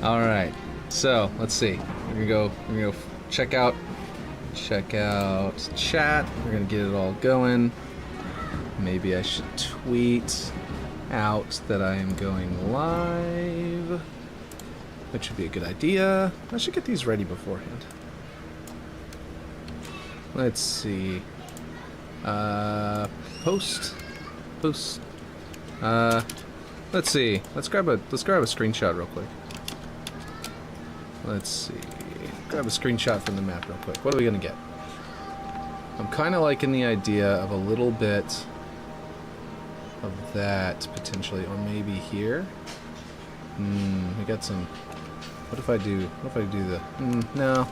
All right. So let's see. We're gonna go check out chat. We're gonna get it all going. Maybe I should tweet out that I am going live, which would be a good idea. I should get these ready beforehand. Let's see. Post. Let's see. Let's grab a screenshot real quick. Let's see. Grab a screenshot from the map real quick. What are we gonna get? I'm kind of liking the idea of a little bit of that potentially, or maybe here. We got some. What if I do the? No.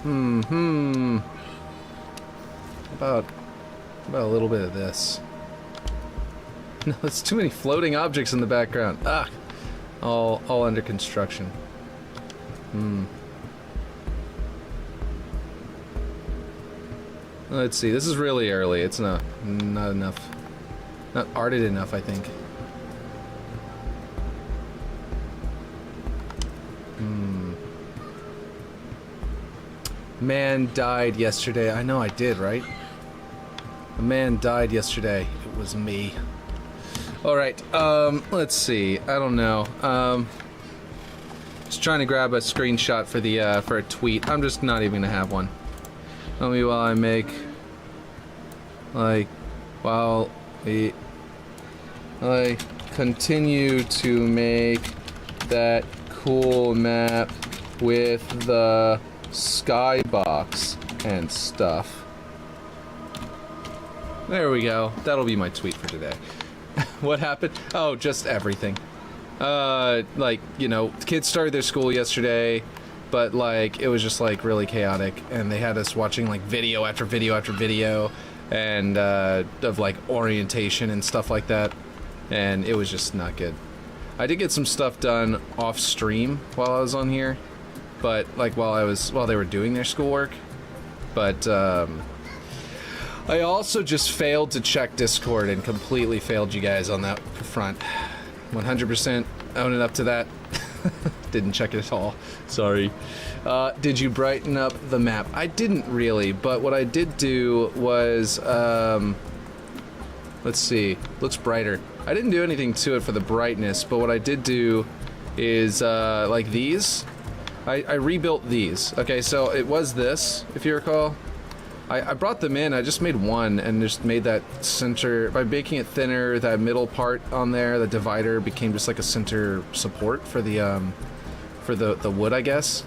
About a little bit of this. No, there's too many floating objects in the background. All under construction. Let's see. This is really early. It's not enough. Not arted enough, I think. Man died yesterday. I know I did, right? A man died yesterday. It was me. Alright, let's see. I don't know. Just trying to grab a screenshot for the, for a tweet. I'm just not even gonna have one. Tell me while I make, like, while I continue to make that cool map with the skybox and stuff. There we go. That'll be my tweet for today. What happened? Oh, just everything. Like, you know, kids started their school yesterday, but, like, it was just, like, really chaotic, and they had us watching, like, video after video after video, and, of, like, orientation and stuff like that, and it was just not good. I did get some stuff done off stream while I was on here, but, like, while they were doing their schoolwork, but, I also just failed to check Discord and completely failed you guys on that front. 100% own it up to that. Didn't check it at all. Sorry. Did you brighten up the map? I didn't really, but what I did do was, let's see, looks brighter. I didn't do anything to it for the brightness, but what I did do is, like these, I rebuilt these. Okay, so it was this, if you recall. I brought them in, I just made one and just made that center, by making it thinner, that middle part on there, the divider became just like a center support for the wood, I guess.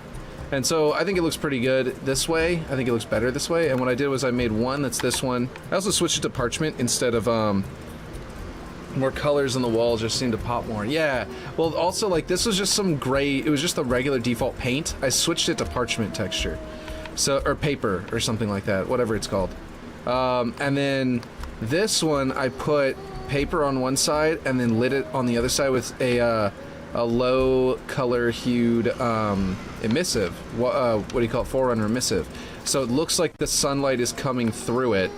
And so I think it looks pretty good this way. I think it looks better this way. And what I did was I made one that's this one. I also switched it to parchment instead of, more colors on the walls just seem to pop more. Yeah, well also like this was just some gray, it was just the regular default paint. I switched it to parchment texture. So, or paper, or something like that, whatever it's called. And then this one, I put paper on one side, and then lit it on the other side with a low color hued emissive. What do you call it? Forerunner emissive. So it looks like the sunlight is coming through it,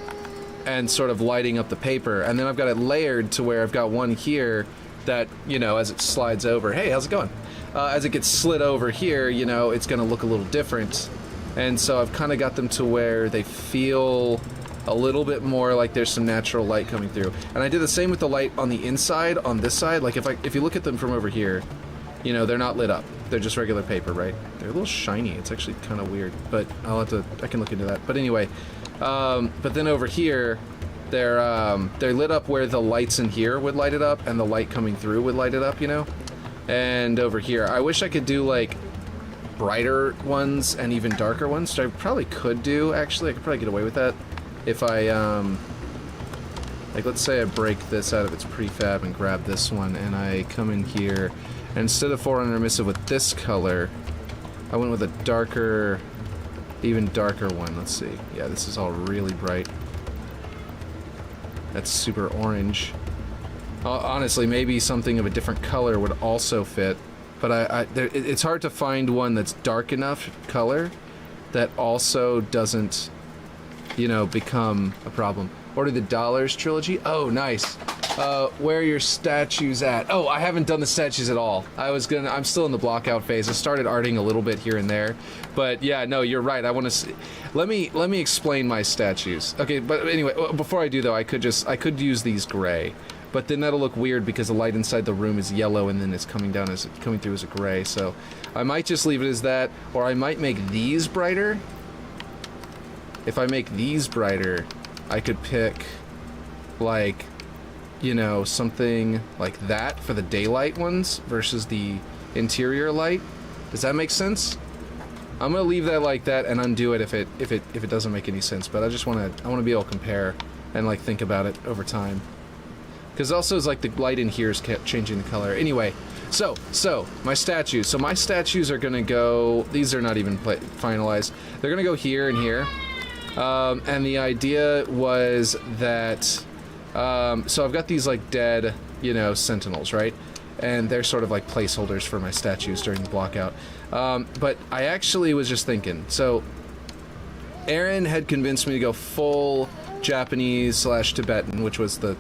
and sort of lighting up the paper. And then I've got it layered to where I've got one here that, you know, as it slides over, hey, how's it going? As it gets slid over here, you know, it's gonna look a little different. And so I've kind of got them to where they feel a little bit more like there's some natural light coming through. And I did the same with the light on the inside, on this side. Like if you look at them from over here, you know, they're not lit up. They're just regular paper, right? They're a little shiny. It's actually kind of weird, but I can look into that. But anyway, but then over here, they're lit up where the lights in here would light it up, and the light coming through would light it up, you know? And over here, I wish I could do like brighter ones and even darker ones, which I probably could do, actually. I could probably get away with that if I, like, let's say I break this out of its prefab and grab this one, and I come in here, and instead of Forerunner emissive with this color, I went with a darker, even darker one. Let's see. Yeah, this is all really bright. That's super orange. Honestly, maybe something of a different color would also fit. But it's hard to find one that's dark enough color that also doesn't, you know, become a problem. Order the Dollars trilogy. Oh, nice. Where are your statues at? Oh, I haven't done the statues at all. I'm still in the block out phase. I started arting a little bit here and there, but yeah, no, you're right. I want to see. Let me explain my statues. Okay, but anyway, before I do though, I could use these gray, but then that'll look weird because the light inside the room is yellow and then it's coming through as a gray. So I might just leave it as that, or I might make these brighter. If I make these brighter, I could pick like, you know, something like that for the daylight ones versus the interior light. Does that make sense? I'm gonna leave that like that and undo it if it doesn't make any sense. But I want to be able to compare and like think about it over time. Because also it's like the light in here is kept changing the color. Anyway, so my statues. So my statues are gonna go. These are not even finalized. They're gonna go here and here. And the idea was that, so I've got these like dead, you know, sentinels, right? And they're sort of like placeholders for my statues during the blockout. But I actually was just thinking, so Aaron had convinced me to go full Japanese/Tibetan, which was the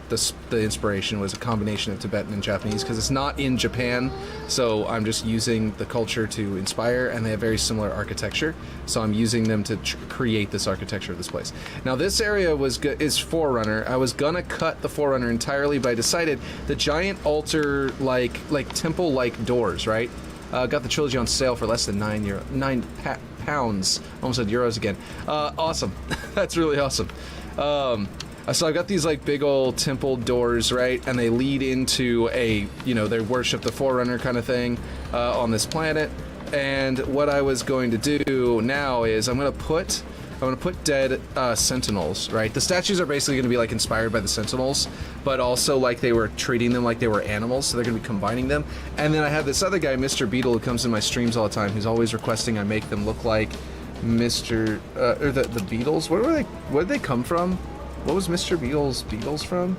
inspiration was a combination of Tibetan and Japanese because it's not in Japan, so I'm just using the culture to inspire, and they have very similar architecture, so I'm using them to create this architecture of this place. Now this area is Forerunner. I was gonna cut the Forerunner entirely, but I decided the giant altar like temple like doors, right? Got the trilogy on sale for less than £9 pounds. Almost said euros again. Awesome. That's really awesome. So I've got these like big old temple doors, right? And they lead into a, you know, they worship the Forerunner kind of thing on this planet. And what I was going to do now is I'm gonna put dead sentinels, right? The statues are basically gonna be like inspired by the sentinels, but also like they were treating them like they were animals, so they're gonna be combining them. And then I have this other guy, Mr. Beetle, who comes in my streams all the time, who's always requesting I make them look like Mr. Or the Beatles. Where did they come from? What was Mr. Beatles from?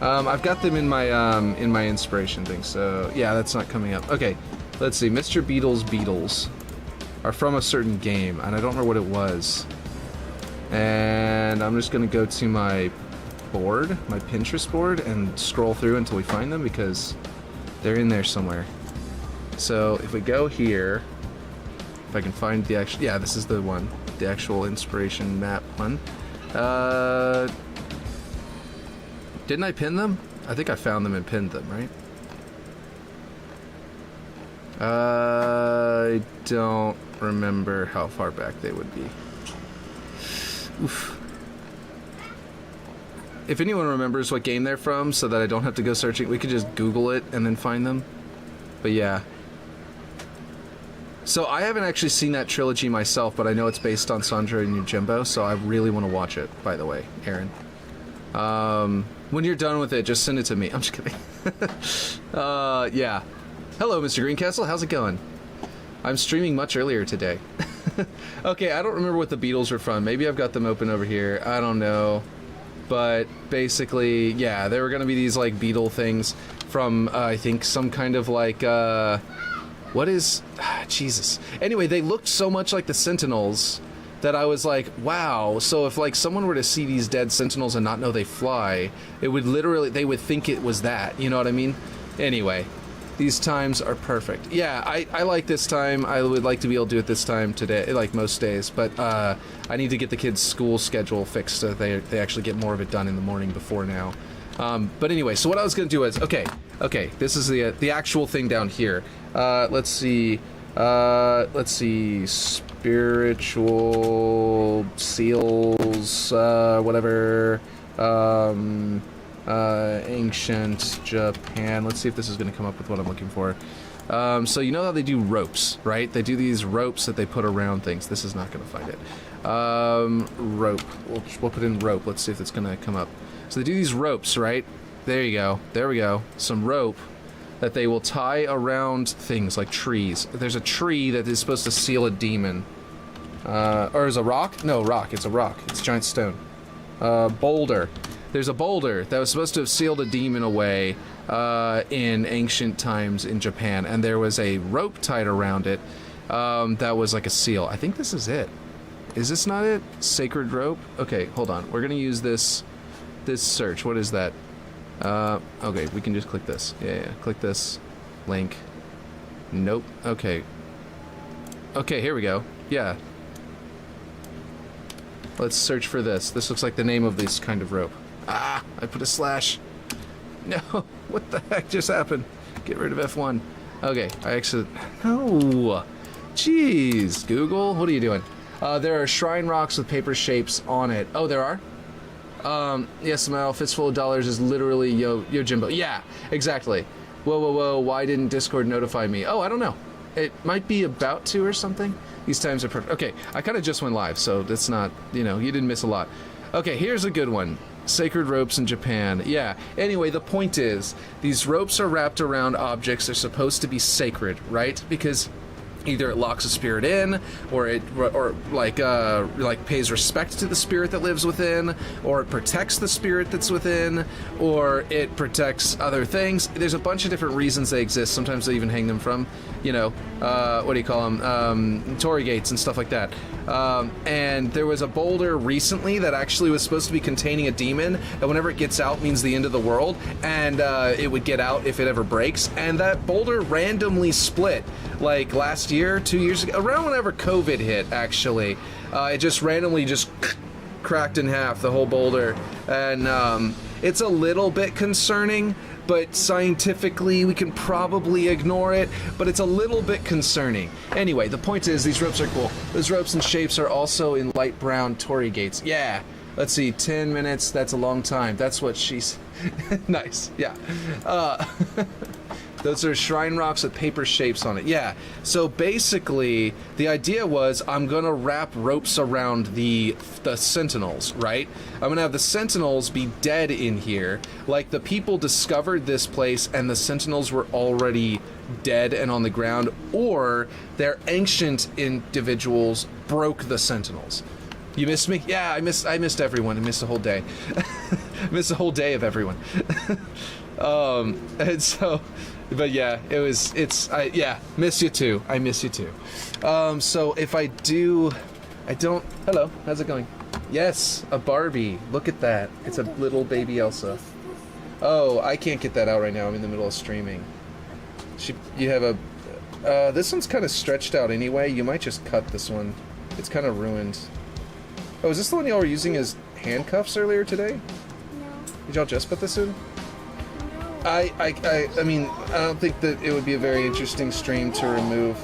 I've got them in my inspiration thing, so yeah, that's not coming up. Okay, let's see. Mr. Beatles are from a certain game, and I don't remember what it was. And I'm just gonna go to my board, my Pinterest board, and scroll through until we find them because they're in there somewhere. So if we go here, if I can find the actual, yeah, this is the one, the actual inspiration map one. Didn't I pin them? I think I found them and pinned them, right? I don't remember how far back they would be. Oof. If anyone remembers what game they're from so that I don't have to go searching, we could just Google it and then find them. But yeah. So I haven't actually seen that trilogy myself, but I know it's based on Sandra and Yojimbo, so I really want to watch it, by the way, Aaron. When you're done with it, just send it to me. I'm just kidding. Yeah. Hello, Mr. Greencastle. How's it going? I'm streaming much earlier today. Okay, I don't remember what the Beatles were from. Maybe I've got them open over here. I don't know. But basically, yeah, there were going to be these, like, Beatle things from, I think, some kind of, like, what is... Jesus. Anyway, they looked so much like the Sentinels that I was like, wow, so if, like, someone were to see these dead Sentinels and not know they fly, it would literally... They would think it was that. You know what I mean? Anyway... These times are perfect. Yeah, I like this time. I would like to be able to do it this time today, like most days, but I need to get the kids' school schedule fixed so that they actually get more of it done in the morning before now. But anyway, so what I was going to do is, okay, this is the actual thing down here. Let's see, spiritual seals, whatever, ancient Japan. Let's see if this is going to come up with what I'm looking for. So you know how they do ropes, right? They do these ropes that they put around things. This is not going to find it. Rope. We'll put in rope. Let's see if it's going to come up. So they do these ropes, right? There you go. There we go. Some rope that they will tie around things like trees. There's a tree that is supposed to seal a demon. Or is a rock? No, rock. It's a rock. It's a giant stone. Boulder. There's a boulder that was supposed to have sealed a demon away in ancient times in Japan, and there was a rope tied around it that was like a seal. I think this is it. Is this not it? Sacred rope? Okay, hold on. We're gonna use this search. What is that? Okay, we can just click this. Yeah, click this. Link. Nope. Okay. Okay, here we go. Yeah. Let's search for this. This looks like the name of this kind of rope. Ah! I put a slash. No! What the heck just happened? Get rid of F1. Okay, I actually... No! Jeez! Google, what are you doing? There are shrine rocks with paper shapes on it. Oh, there are? Yes, my fistful of dollars is literally yo Jimbo. Yeah, exactly. Whoa, whoa, whoa, why didn't Discord notify me? Oh, I don't know. It might be about to or something. These times are perfect. Okay, I kind of just went live, so that's not, you know, you didn't miss a lot. Okay, here's a good one. Sacred ropes in Japan. Yeah, anyway, the point is, these ropes are wrapped around objects. They're supposed to be sacred, right? Because either it locks a spirit in, or it like pays respect to the spirit that lives within, or it protects the spirit that's within, or it protects other things. There's a bunch of different reasons they exist. Sometimes they even hang them from, you know, what do you call them, torii gates and stuff like that. And there was a boulder recently that actually was supposed to be containing a demon that whenever it gets out means the end of the world, and it would get out if it ever breaks. And that boulder randomly split like last year, 2 years ago, around whenever COVID hit, actually. It just randomly just cracked in half, the whole boulder. And it's a little bit concerning, but scientifically we can probably ignore it, but it's a little bit concerning. Anyway, the point is these ropes are cool. Those ropes and shapes are also in light brown torii gates. Yeah, let's see, 10 minutes, that's a long time. That's what she's... Nice, yeah. Those are shrine rocks with paper shapes on it. Yeah, so basically, the idea was I'm gonna wrap ropes around the sentinels, right? I'm gonna have the sentinels be dead in here. Like, the people discovered this place and the sentinels were already dead and on the ground, or their ancient individuals broke the sentinels. You missed me? Yeah, I missed everyone. I missed a whole day. I missed a whole day of everyone. And so... But yeah, yeah, miss you too. I miss you too. So if I don't, hello, how's it going? Yes, a Barbie. Look at that. It's a little baby Elsa. Oh, I can't get that out right now. I'm in the middle of streaming. You have a, this one's kind of stretched out anyway. You might just cut this one. It's kind of ruined. Oh, is this the one y'all were using as handcuffs earlier today? No. Did y'all just put this in? I mean, I don't think that it would be a very interesting stream to remove.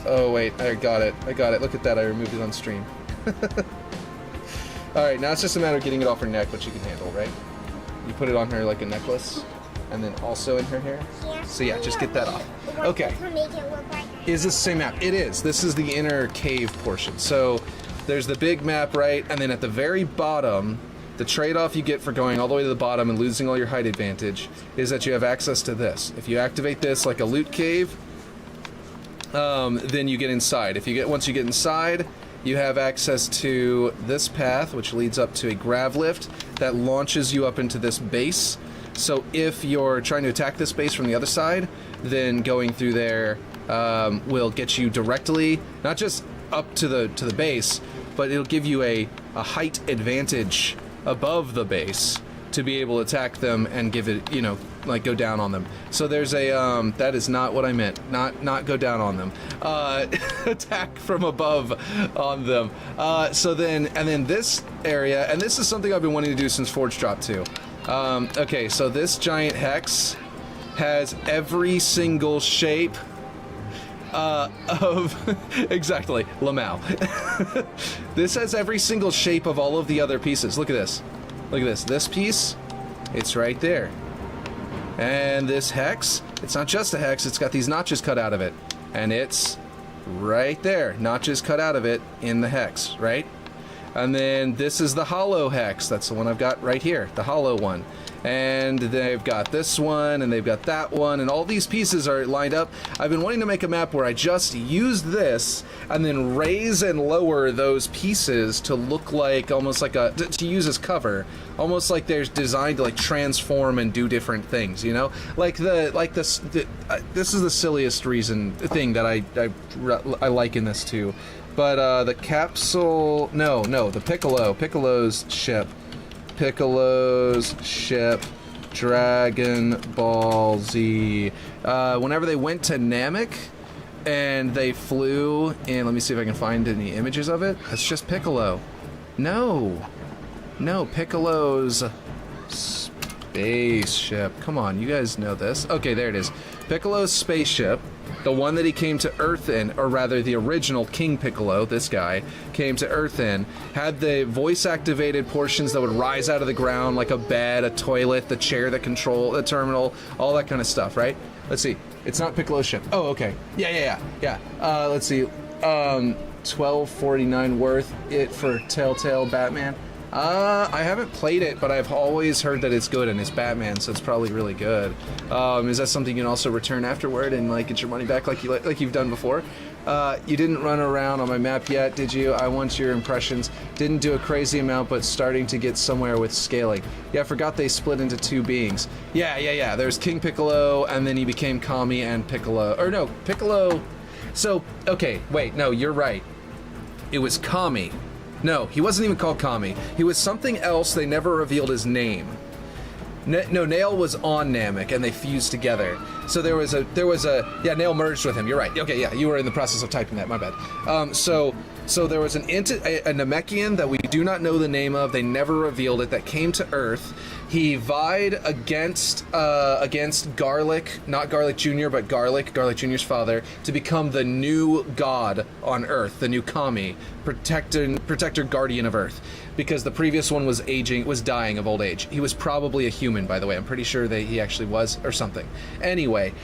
Oh, wait, I got it. Look at that, I removed it on stream. Alright, now it's just a matter of getting it off her neck, which you can handle, right? You put it on her like a necklace, and then also in her hair. So yeah, just get that off. Okay. Is this the same map? It is. This is the inner cave portion. So there's the big map, right? And then at the very bottom, the trade-off you get for going all the way to the bottom and losing all your height advantage is that you have access to this. If you activate this like a loot cave, then you get inside. Once you get inside, you have access to this path, which leads up to a grav lift that launches you up into this base. So if you're trying to attack this base from the other side, then going through there will get you directly, not just up to the base, but it'll give you a height advantage above the base to be able to attack them and give it, you know, like go down on them. So there's a, that is not what I meant. Not go down on them. Attack from above on them. So then this area, and this is something I've been wanting to do since Forge Drop 2. Okay, so this giant hex has every single shape of exactly Lamau. This has every single shape of all of the other pieces. Look at this. Look at this. This piece, it's right there. And this hex, it's not just a hex, it's got these notches cut out of it. And it's right there. Notches cut out of it in the hex, right? And then this is the hollow hex. That's the one I've got right here, the hollow one. And they've got this one, and they've got that one, and all these pieces are lined up. I've been wanting to make a map where I just use this, and then raise and lower those pieces to look like, almost like to use as cover. Almost like they're designed to like transform and do different things, you know? This is the silliest thing that I liken this to. But the capsule, no, the Piccolo's ship Dragon Ball Z. Whenever they went to Namek and they flew in, let me see if I can find any images of it. It's just Piccolo. No, Piccolo's spaceship. Come on, you guys know this. Okay, there it is. Piccolo's spaceship, the one that he came to Earth in, or rather the original King Piccolo, this guy, came to Earth in, had the voice-activated portions that would rise out of the ground, like a bed, a toilet, the chair that control the terminal, all that kind of stuff, right? Let's see. It's not Piccolo's ship. Oh, okay. Yeah. Let's see. 1249 worth it for Telltale Batman. I haven't played it, but I've always heard that it's good, and it's Batman, so it's probably really good. Is that something you can also return afterward and like get your money back like you've done before? You didn't run around on my map yet, did you? I want your impressions. Didn't do a crazy amount, but starting to get somewhere with scaling. Yeah, I forgot they split into two beings. Yeah. There's King Piccolo, and then he became Kami and Piccolo. Or no, Piccolo... So, okay, wait, no, you're right. It was Kami. No, he wasn't even called Kami. He was something else. They never revealed his name. No, Nail was on Namek, and they fused together. So there was a yeah, Nail merged with him. You're right. Okay, yeah, you were in the process of typing that. My bad. So there was a Namekian that we do not know the name of. They never revealed it. That came to Earth. He vied against Garlic, not Garlic Jr., but Garlic Jr.'s father, to become the new god on Earth, the new Kami, protector, guardian of Earth, because the previous one was dying of old age. He was probably a human, by the way. I'm pretty sure that he actually was, or something. Anyway,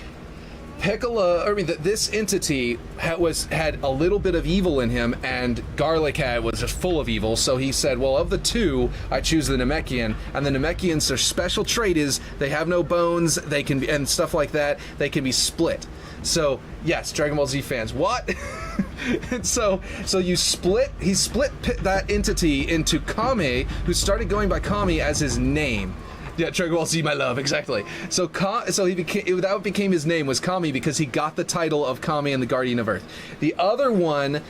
this entity had a little bit of evil in him, and Garlic was just full of evil, so he said, well, of the two, I choose the Namekian, and the Namekians, their special trait is they have no bones, they can be, and stuff like that, they can be split. So, yes, Dragon Ball Z fans, what? And so he split that entity into Kami, who started going by Kami as his name. Yeah, Dragon Ball Z, my love, exactly. So that became his name, was Kami, because he got the title of Kami and the Guardian of Earth. The other one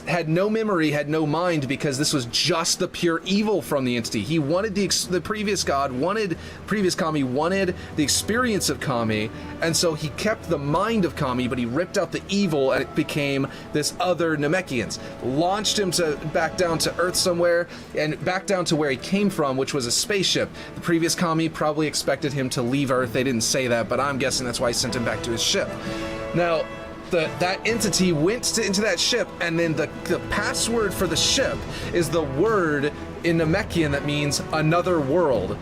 had no memory, had no mind, because this was just the pure evil from the entity. He wanted the previous Kami wanted the experience of Kami, and so he kept the mind of Kami, but he ripped out the evil, and it became this other Namekians. Launched him back down to Earth somewhere, and back down to where he came from, which was a spaceship. The previous Kami probably expected him to leave Earth. They didn't say that, but I'm guessing that's why he sent him back to his ship. Now, that entity went into that ship, and then the password for the ship is the word in Namekian that means another world,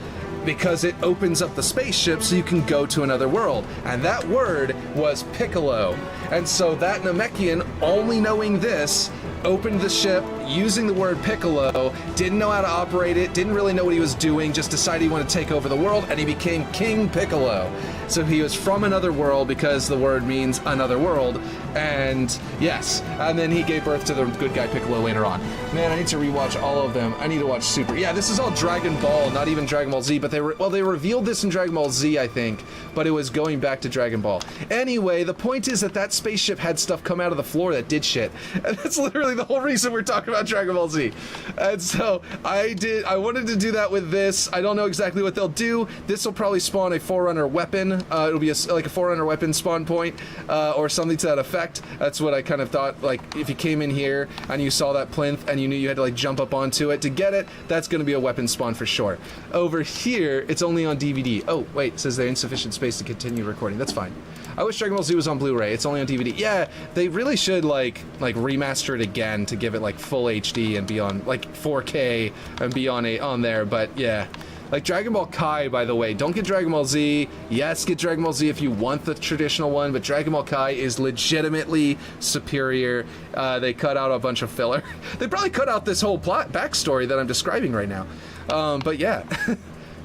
because it opens up the spaceship so you can go to another world. And that word was Piccolo. And so that Namekian, only knowing this, opened the ship using the word Piccolo, didn't know how to operate it, didn't really know what he was doing, just decided he wanted to take over the world, and he became King Piccolo. So he was from another world because the word means another world, and yes, and then he gave birth to the good guy Piccolo later on. Man, I need to rewatch all of them. I need to watch Super. Yeah, this is all Dragon Ball, not even Dragon Ball Z, but they revealed this in Dragon Ball Z, I think, but it was going back to Dragon Ball. Anyway, the point is that spaceship had stuff come out of the floor that did shit, and that's literally the whole reason we're talking about Dragon Ball Z. And so I wanted to do that with this. I don't know exactly what they'll do. This will probably spawn a Forerunner weapon. It'll be like a Forerunner weapon spawn point, or something to that effect. That's what I kind of thought. Like, if you came in here and you saw that plinth and you knew you had to like jump up onto it to get it, that's going to be a weapon spawn for sure. Over here, it's only on DVD. Oh, wait, it says there's insufficient space to continue recording. That's fine. I wish Dragon Ball Z was on Blu-ray. It's only on DVD. Yeah, they really should like remaster it again to give it like full HD and be on like 4K and be on there. But yeah, like Dragon Ball Kai, by the way, don't get Dragon Ball Z. Yes, get Dragon Ball Z if you want the traditional one, but Dragon Ball Kai is legitimately superior. They cut out a bunch of filler. They probably cut out this whole plot backstory that I'm describing right now. But yeah.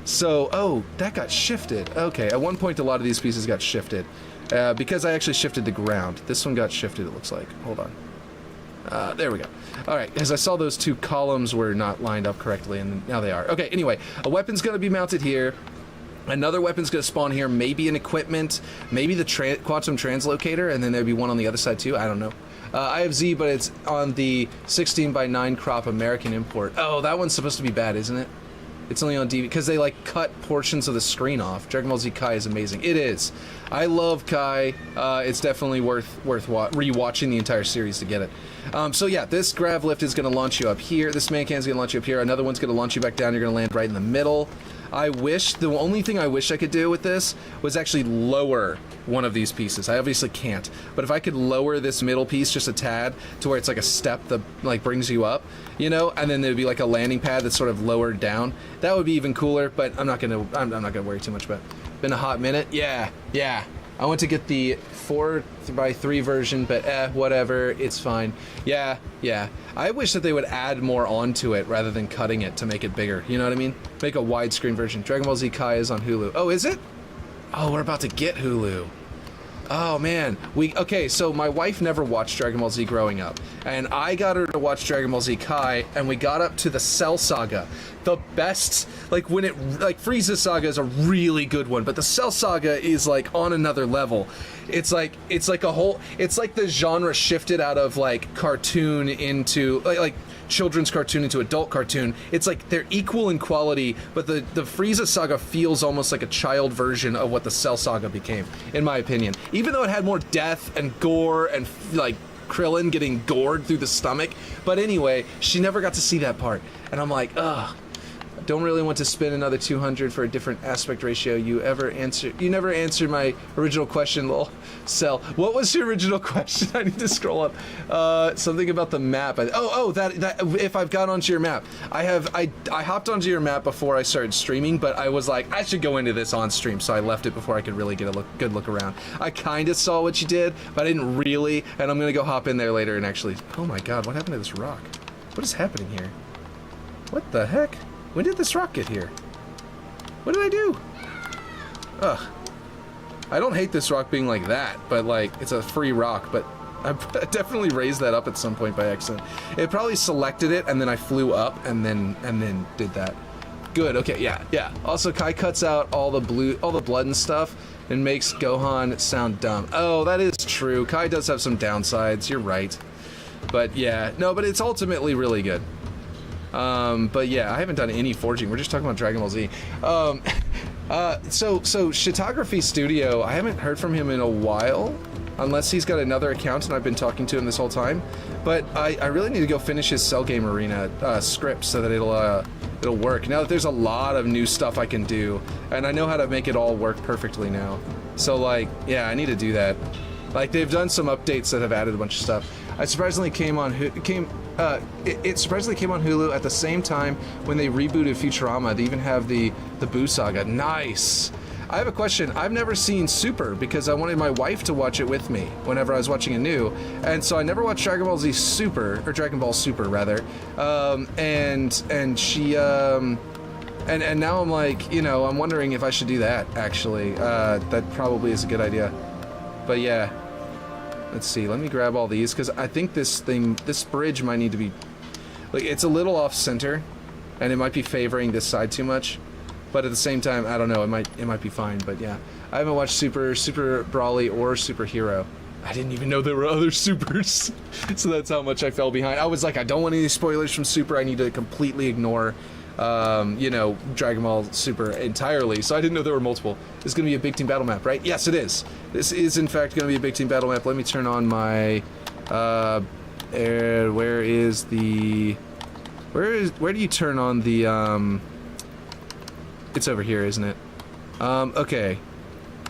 So, oh, that got shifted. Okay, at one point a lot of these pieces got shifted. Because I actually shifted the ground. This one got shifted, it looks like. Hold on. There we go. Alright, as I saw those two columns were not lined up correctly, and now they are. Okay, anyway, a weapon's going to be mounted here. Another weapon's going to spawn here, maybe an equipment, maybe the quantum translocator, and then there'd be one on the other side too. I don't know. I have Z, but it's on the 16:9 crop American import. Oh, that one's supposed to be bad, isn't it? It's only on DVD because they like cut portions of the screen off. Dragon Ball Z Kai is amazing. It is. I love Kai. It's definitely worth rewatching the entire series to get it. So yeah, this grav lift is going to launch you up here. This man can is going to launch you up here. Another one's going to launch you back down. You're going to land right in the middle. The only thing I wish I could do with this was actually lower one of these pieces. I obviously can't, but if I could lower this middle piece just a tad to where it's like a step that like brings you up, you know, and then there'd be like a landing pad that's sort of lowered down, that would be even cooler, but I'm not gonna worry too much about it. Been a hot minute. Yeah. I went to get the 4x3 version, but whatever, it's fine. Yeah. I wish that they would add more onto it rather than cutting it to make it bigger. You know what I mean? Make a widescreen version. Dragon Ball Z Kai is on Hulu. Oh, is it? Oh, we're about to get Hulu. Oh man, okay, so my wife never watched Dragon Ball Z growing up, and I got her to watch Dragon Ball Z Kai, and we got up to the Cell Saga. The best, like Frieza Saga is a really good one, but the Cell Saga is like on another level. It's like the genre shifted out of like cartoon into like children's cartoon into adult cartoon. It's like they're equal in quality, but the Frieza Saga feels almost like a child version of what the Cell Saga became, in my opinion. Even though it had more death and gore and like Krillin getting gored through the stomach. But anyway, she never got to see that part. And I'm like, ugh. Don't really want to spend another 200 for a different aspect ratio. You never answered my original question, lol. Cell. What was your original question? I need to scroll up. Something about the map. That if I've got onto your map. I hopped onto your map before I started streaming, but I was like, I should go into this on stream, so I left it before I could really get a good look around. I kind of saw what you did, but I didn't really, and I'm gonna go hop in there later and actually. Oh my god, what happened to this rock? What is happening here? What the heck? When did this rock get here? What did I do? Ugh. I don't hate this rock being like that, but like, it's a free rock, but I definitely raised that up at some point by accident. It probably selected it, and then I flew up, and then did that. Good, okay, yeah. Also, Kai cuts out all the blood and stuff, and makes Gohan sound dumb. Oh, that is true. Kai does have some downsides, you're right. But yeah, no, but it's ultimately really good. But yeah, I haven't done any forging. We're just talking about Dragon Ball Z. So Shitography Studio, I haven't heard from him in a while, unless he's got another account and I've been talking to him this whole time. But I really need to go finish his Cell Game Arena script so that it'll work. Now that there's a lot of new stuff I can do, and I know how to make it all work perfectly now. So like, yeah, I need to do that. Like, they've done some updates that have added a bunch of stuff. It surprisingly came on Hulu at the same time when they rebooted Futurama. They even have the Boo Saga. Nice. I have a question. I've never seen Super because I wanted my wife to watch it with me whenever I was watching a new, and so I never watched Dragon Ball Z Super, or Dragon Ball Super rather. And she and now I'm like, you know, I'm wondering if I should do that actually. That probably is a good idea. But yeah. Let's see, let me grab all these, because I think this bridge might need to be, like, it's a little off-center, and it might be favoring this side too much, but at the same time, I don't know, it might be fine, but yeah. I haven't watched Super Brawly, or Super Hero. I didn't even know there were other Supers, so that's how much I fell behind. I was like, I don't want any spoilers from Super, I need to completely ignore, you know, Dragon Ball Super entirely, so I didn't know there were multiple. This is going to be a big team battle map, right? Yes, it is. This is, in fact, going to be a big team battle map. Let me turn on my, where do you turn on the, it's over here, isn't it? Okay.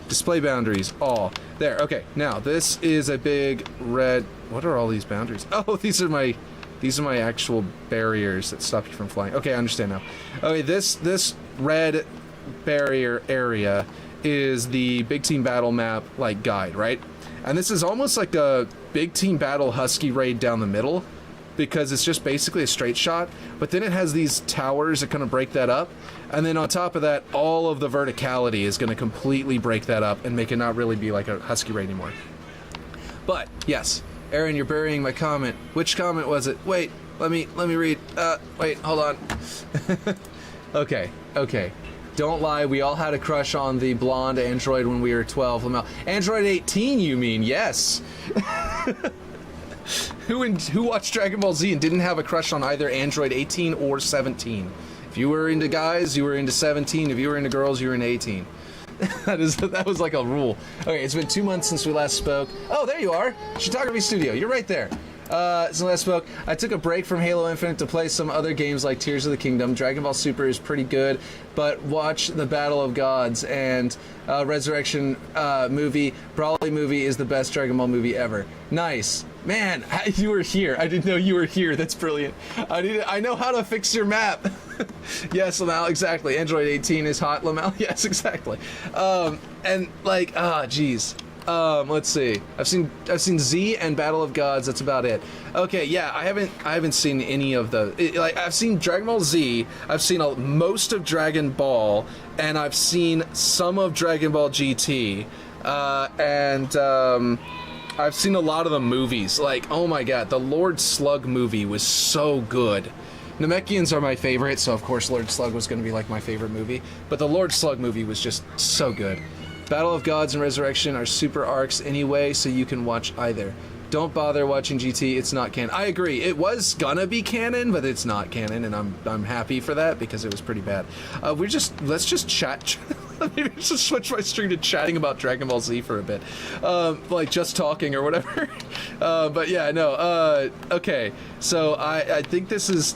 Display boundaries, all. There, okay. Now, this is a big red, what are all these boundaries? Oh, these are my actual barriers that stop you from flying. Okay, I understand now. Okay, this red barrier area is the big team battle map, like, guide, right? And this is almost like a big team battle husky raid down the middle, because it's just basically a straight shot, but then it has these towers that kind of break that up, and then on top of that, all of the verticality is going to completely break that up and make it not really be like a husky raid anymore. But, yes, Aaron, you're burying my comment. Which comment was it? Wait, let me read. Wait, hold on. Okay. Don't lie, we all had a crush on the blonde android when we were 12. Lamel. Android 18, you mean? Yes. Who watched Dragon Ball Z and didn't have a crush on either Android 18 or 17? If If you were into guys, you were into 17. If you were into girls, you were into 18. That was like a rule. Okay, it's been 2 months since we last spoke. Oh, there you are. Photography Studio. You're right there. Since I last spoke, I took a break from Halo Infinite to play some other games like Tears of the Kingdom. Dragon Ball Super is pretty good, but watch the Battle of Gods and Resurrection movie. Brawly movie is the best Dragon Ball movie ever. Nice. Man, you were here. I didn't know you were here. That's brilliant. I know how to fix your map. Yes, Lamal, exactly. Android 18 is hot, Lamal. Yes, exactly. And like, geez. Let's see. I've seen Z and Battle of Gods. That's about it. Okay, yeah, I haven't seen any of the. Like, I've seen Dragon Ball Z. I've seen most of Dragon Ball, and I've seen some of Dragon Ball GT, and I've seen a lot of the movies. Like, oh my god, the Lord Slug movie was so good. Namekians are my favorite, so of course Lord Slug was going to be like my favorite movie. But the Lord Slug movie was just so good. Battle of Gods and Resurrection are super arcs anyway, so you can watch either. Don't bother watching GT, it's not canon. I agree, it was gonna be canon, but it's not canon, and I'm happy for that because it was pretty bad. Let's just chat. Maybe just switch my string to chatting about Dragon Ball Z for a bit. Like just talking or whatever. But yeah, no, okay. So I think this is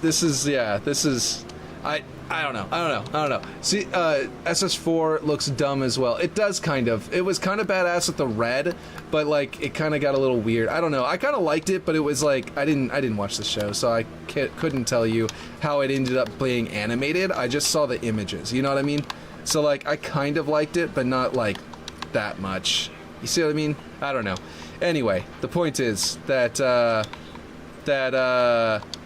I don't know. See, SS4 looks dumb as well. It does kind of. It was kind of badass with the red, but like it kind of got a little weird. I don't know. I kind of liked it, but it was like I didn't watch the show, so I couldn't tell you how it ended up being animated. I just saw the images. You know what I mean? So like I kind of liked it, but not like that much. You see what I mean? I don't know. Anyway, the point is that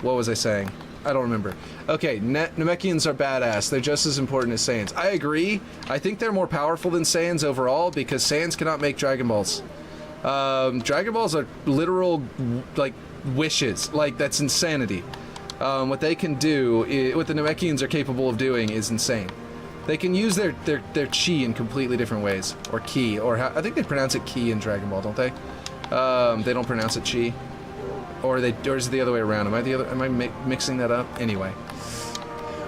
what was I saying? I don't remember. Okay, Namekians are badass. They're just as important as Saiyans. I agree. I think they're more powerful than Saiyans overall because Saiyans cannot make Dragon Balls. Dragon Balls are literal, like, wishes. Like, that's insanity. What they can do, what the Namekians are capable of doing is insane. They can use their chi in completely different ways. Or ki, or I think they pronounce it ki in Dragon Ball, don't they? They don't pronounce it chi. Or is it the other way around? Am I mixing that up? Anyway.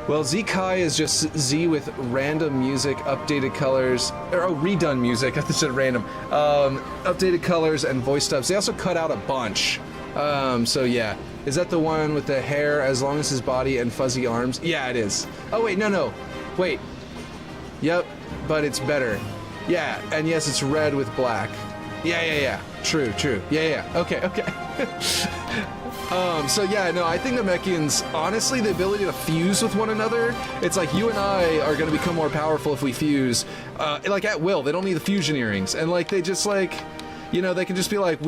Well, Z-Kai is just Z with random music, updated colors, redone music, I said random. Updated colors and voice dubs. They also cut out a bunch. So yeah. Is that the one with the hair as long as his body and fuzzy arms? Yeah, it is. Oh wait, no. Wait. Yep, but it's better. Yeah, and yes, it's red with black. Yeah. True. Yeah. Okay. So yeah, no, I think the Namekians, honestly, the ability to fuse with one another, it's like you and I are going to become more powerful if we fuse, like at will. They don't need the fusion earrings, and like they just like, you know, they can just be like,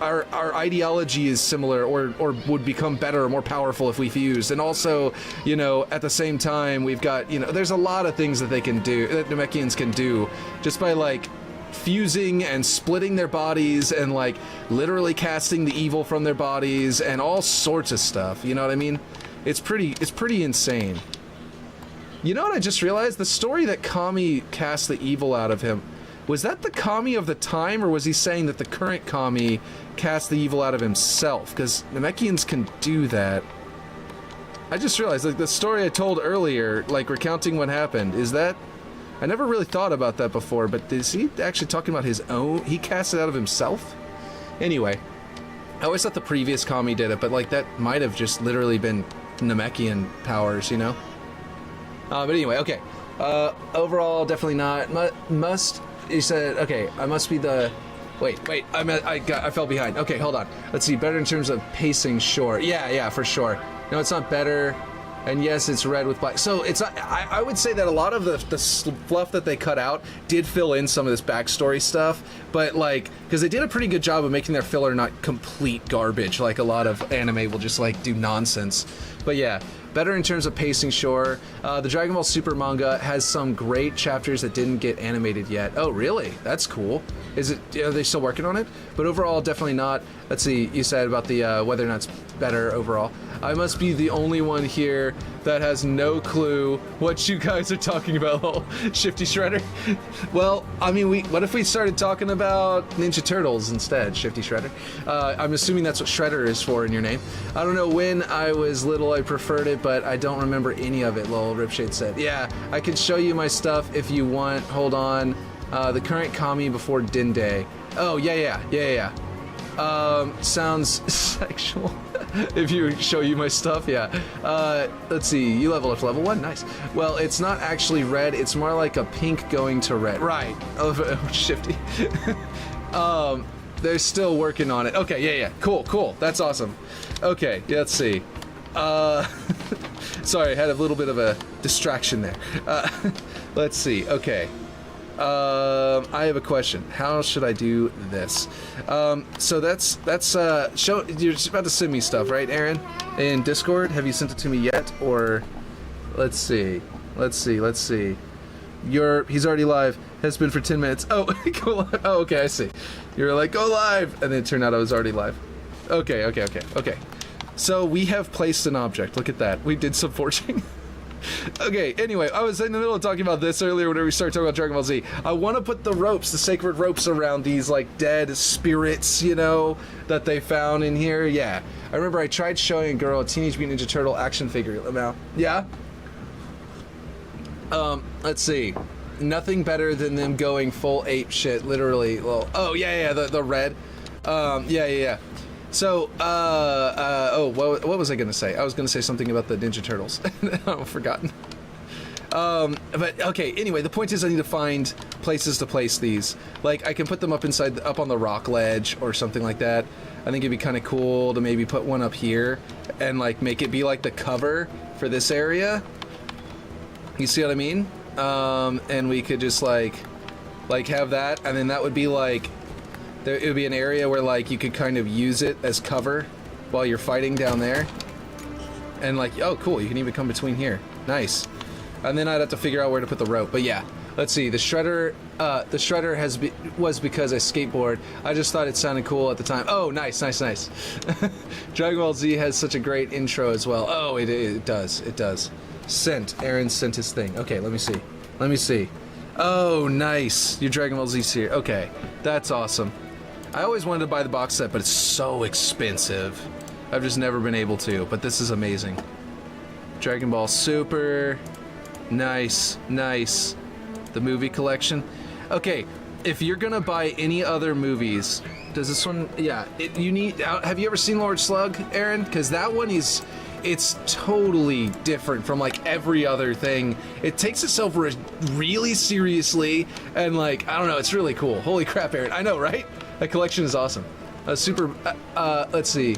our ideology is similar, or would become better or more powerful if we fused. And also, you know, at the same time, we've got, you know, there's a lot of things that they can do, that Namekians can do, just by like fusing and splitting their bodies and like literally casting the evil from their bodies and all sorts of stuff. You know what I mean? It's pretty insane. You know what I just realized? The story that Kami cast the evil out of him, was that the Kami of the time, or was he saying that the current Kami cast the evil out of himself? Because Namekians can do that. I just realized, like, the story I told earlier, like recounting what happened, is that, I never really thought about that before, but is he actually talking about his own? He cast it out of himself? Anyway, I always thought the previous Kami did it, but like that might have just literally been Namekian powers, you know? But anyway, okay. Overall, definitely not. Must, you said, okay, I must be the, wait, I fell behind. Okay, hold on. Let's see, better in terms of pacing, sure. Yeah, for sure. No, it's not better. And yes, it's red with black. So it's, I would say that a lot of the fluff that they cut out did fill in some of this backstory stuff, but like, because they did a pretty good job of making their filler not complete garbage, like a lot of anime will just like do nonsense. But yeah, better in terms of pacing, sure. The Dragon Ball Super manga has some great chapters that didn't get animated yet. Oh, really? That's cool. Are they still working on it? But overall, definitely not. Let's see, you said about the whether or not it's better overall. I must be the only one here that has no clue what you guys are talking about, Shifty Shredder. Well, I mean, what if we started talking about about Ninja Turtles instead, Shifty Shredder. I'm assuming that's what Shredder is for in your name. I don't know when I was little I preferred it, but I don't remember any of it, lol, Ripshade said. Yeah, I can show you my stuff if you want. Hold on. The current Kami before Dende. Oh, yeah. Sounds sexual. If you show you my stuff, yeah. Let's see, you level up to level 1, nice. Well, it's not actually red, it's more like a pink going to red. Right. Oh, Shifty. They're still working on it. Okay, yeah. Cool. That's awesome. Okay, let's see. Sorry, I had a little bit of a distraction there. Let's see, okay. I have a question. How should I do this? So that's show. You're just about to send me stuff, right, Aaron? In Discord? Have you sent it to me yet? Or let's see. He's already live. Has been for 10 minutes. Oh, go live. Oh, okay, I see. You're like, go live, and then it turned out I was already live. Okay. So we have placed an object. Look at that. We did some forging. Okay, anyway, I was in the middle of talking about this earlier whenever we started talking about Dragon Ball Z. I want to put the ropes, the sacred ropes around these, like, dead spirits, you know, that they found in here. Yeah. I remember I tried showing a girl a Teenage Mutant Ninja Turtle action figure. Now, yeah? Let's see. Nothing better than them going full ape shit, literally. Well, oh, yeah, the red. Yeah. So, what was I gonna say? I was gonna say something about the Ninja Turtles. I've forgotten. But, okay, anyway, the point is I need to find places to place these. Like, I can put them up on the rock ledge or something like that. I think it'd be kind of cool to maybe put one up here and, like, make it be, like, the cover for this area. You see what I mean? And we could just, like have that, and then that would be, like... It would be an area where, like, you could kind of use it as cover while you're fighting down there. And, like, oh, cool, you can even come between here. Nice. And then I'd have to figure out where to put the rope. But, yeah, let's see. The Shredder was because I skateboard. I just thought it sounded cool at the time. Oh, nice. Dragon Ball Z has such a great intro as well. Oh, it does. Sent. Aaron sent his thing. Okay, let me see. Oh, nice. Your Dragon Ball Z's here. Okay, that's awesome. I always wanted to buy the box set, but it's so expensive. I've just never been able to, but this is amazing. Dragon Ball Super. Nice. The movie collection. Okay, if you're gonna buy any other movies, does this one... Yeah, you need... Have you ever seen Lord Slug, Aaron? Because that one is... It's totally different from, like, every other thing. It takes itself really seriously, and, like, I don't know, it's really cool. Holy crap, Aaron. I know, right? That collection is awesome. Let's see.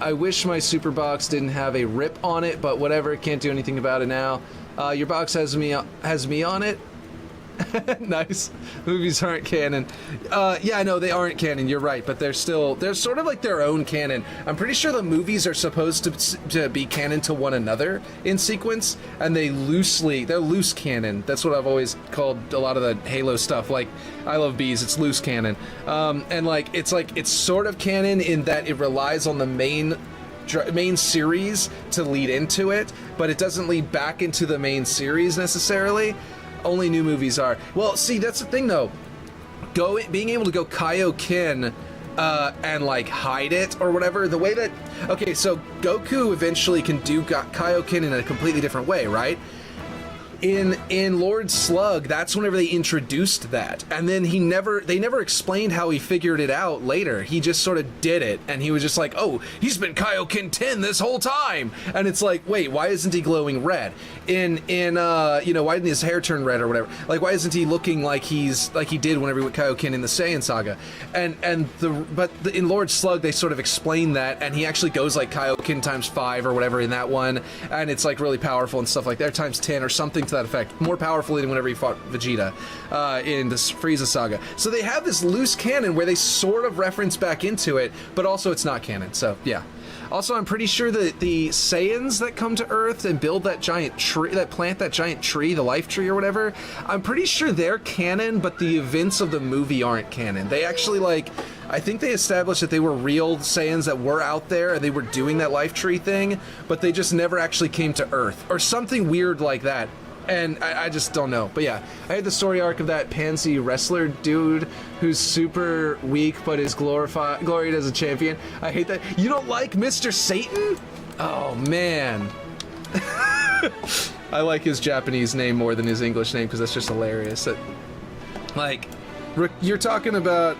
I wish my super box didn't have a rip on it, but whatever, can't do anything about it now. Your box has me on it. Nice. Movies aren't canon. Yeah, no, they aren't canon, you're right, but they're sort of like their own canon. I'm pretty sure the movies are supposed to be canon to one another in sequence, and they're loose canon. That's what I've always called a lot of the Halo stuff, like I Love Bees, it's loose canon. And it's sort of canon in that it relies on the main series to lead into it, but it doesn't lead back into the main series necessarily. Only new movies are. Well, see, that's the thing, though. Being able to go Kaioken and, like, hide it or whatever, the way that... Okay, so Goku eventually can do Kaioken in a completely different way, right? In Lord Slug, that's whenever they introduced that, and then they never explained how he figured it out later. He just sort of did it, and he was just like, oh, he's been Kaioken 10 this whole time, and it's like, wait, why isn't he glowing red? Why didn't his hair turn red or whatever? Like, why isn't he looking like he did whenever he went Kaioken in the Saiyan saga? But in Lord Slug, they sort of explain that, and he actually goes like Kaioken times 5 or whatever in that one, and it's like really powerful and stuff like that, times 10 or something to that effect, more powerfully than whenever he fought Vegeta in the Frieza saga. So they have this loose canon where they sort of reference back into it, but also it's not canon, so yeah. Also, I'm pretty sure that the Saiyans that come to Earth and build that giant tree, plant that giant tree, the life tree or whatever, I'm pretty sure they're canon, but the events of the movie aren't canon. They actually, I think they established that they were real Saiyans that were out there and they were doing that life tree thing, but they just never actually came to Earth or something weird like that. And I just don't know. But yeah, I had the story arc of that pansy wrestler dude who's super weak but is gloried as a champion. I hate that. You don't like Mr. Satan? Oh, man. I like his Japanese name more than his English name because that's just hilarious. Like, you're talking about,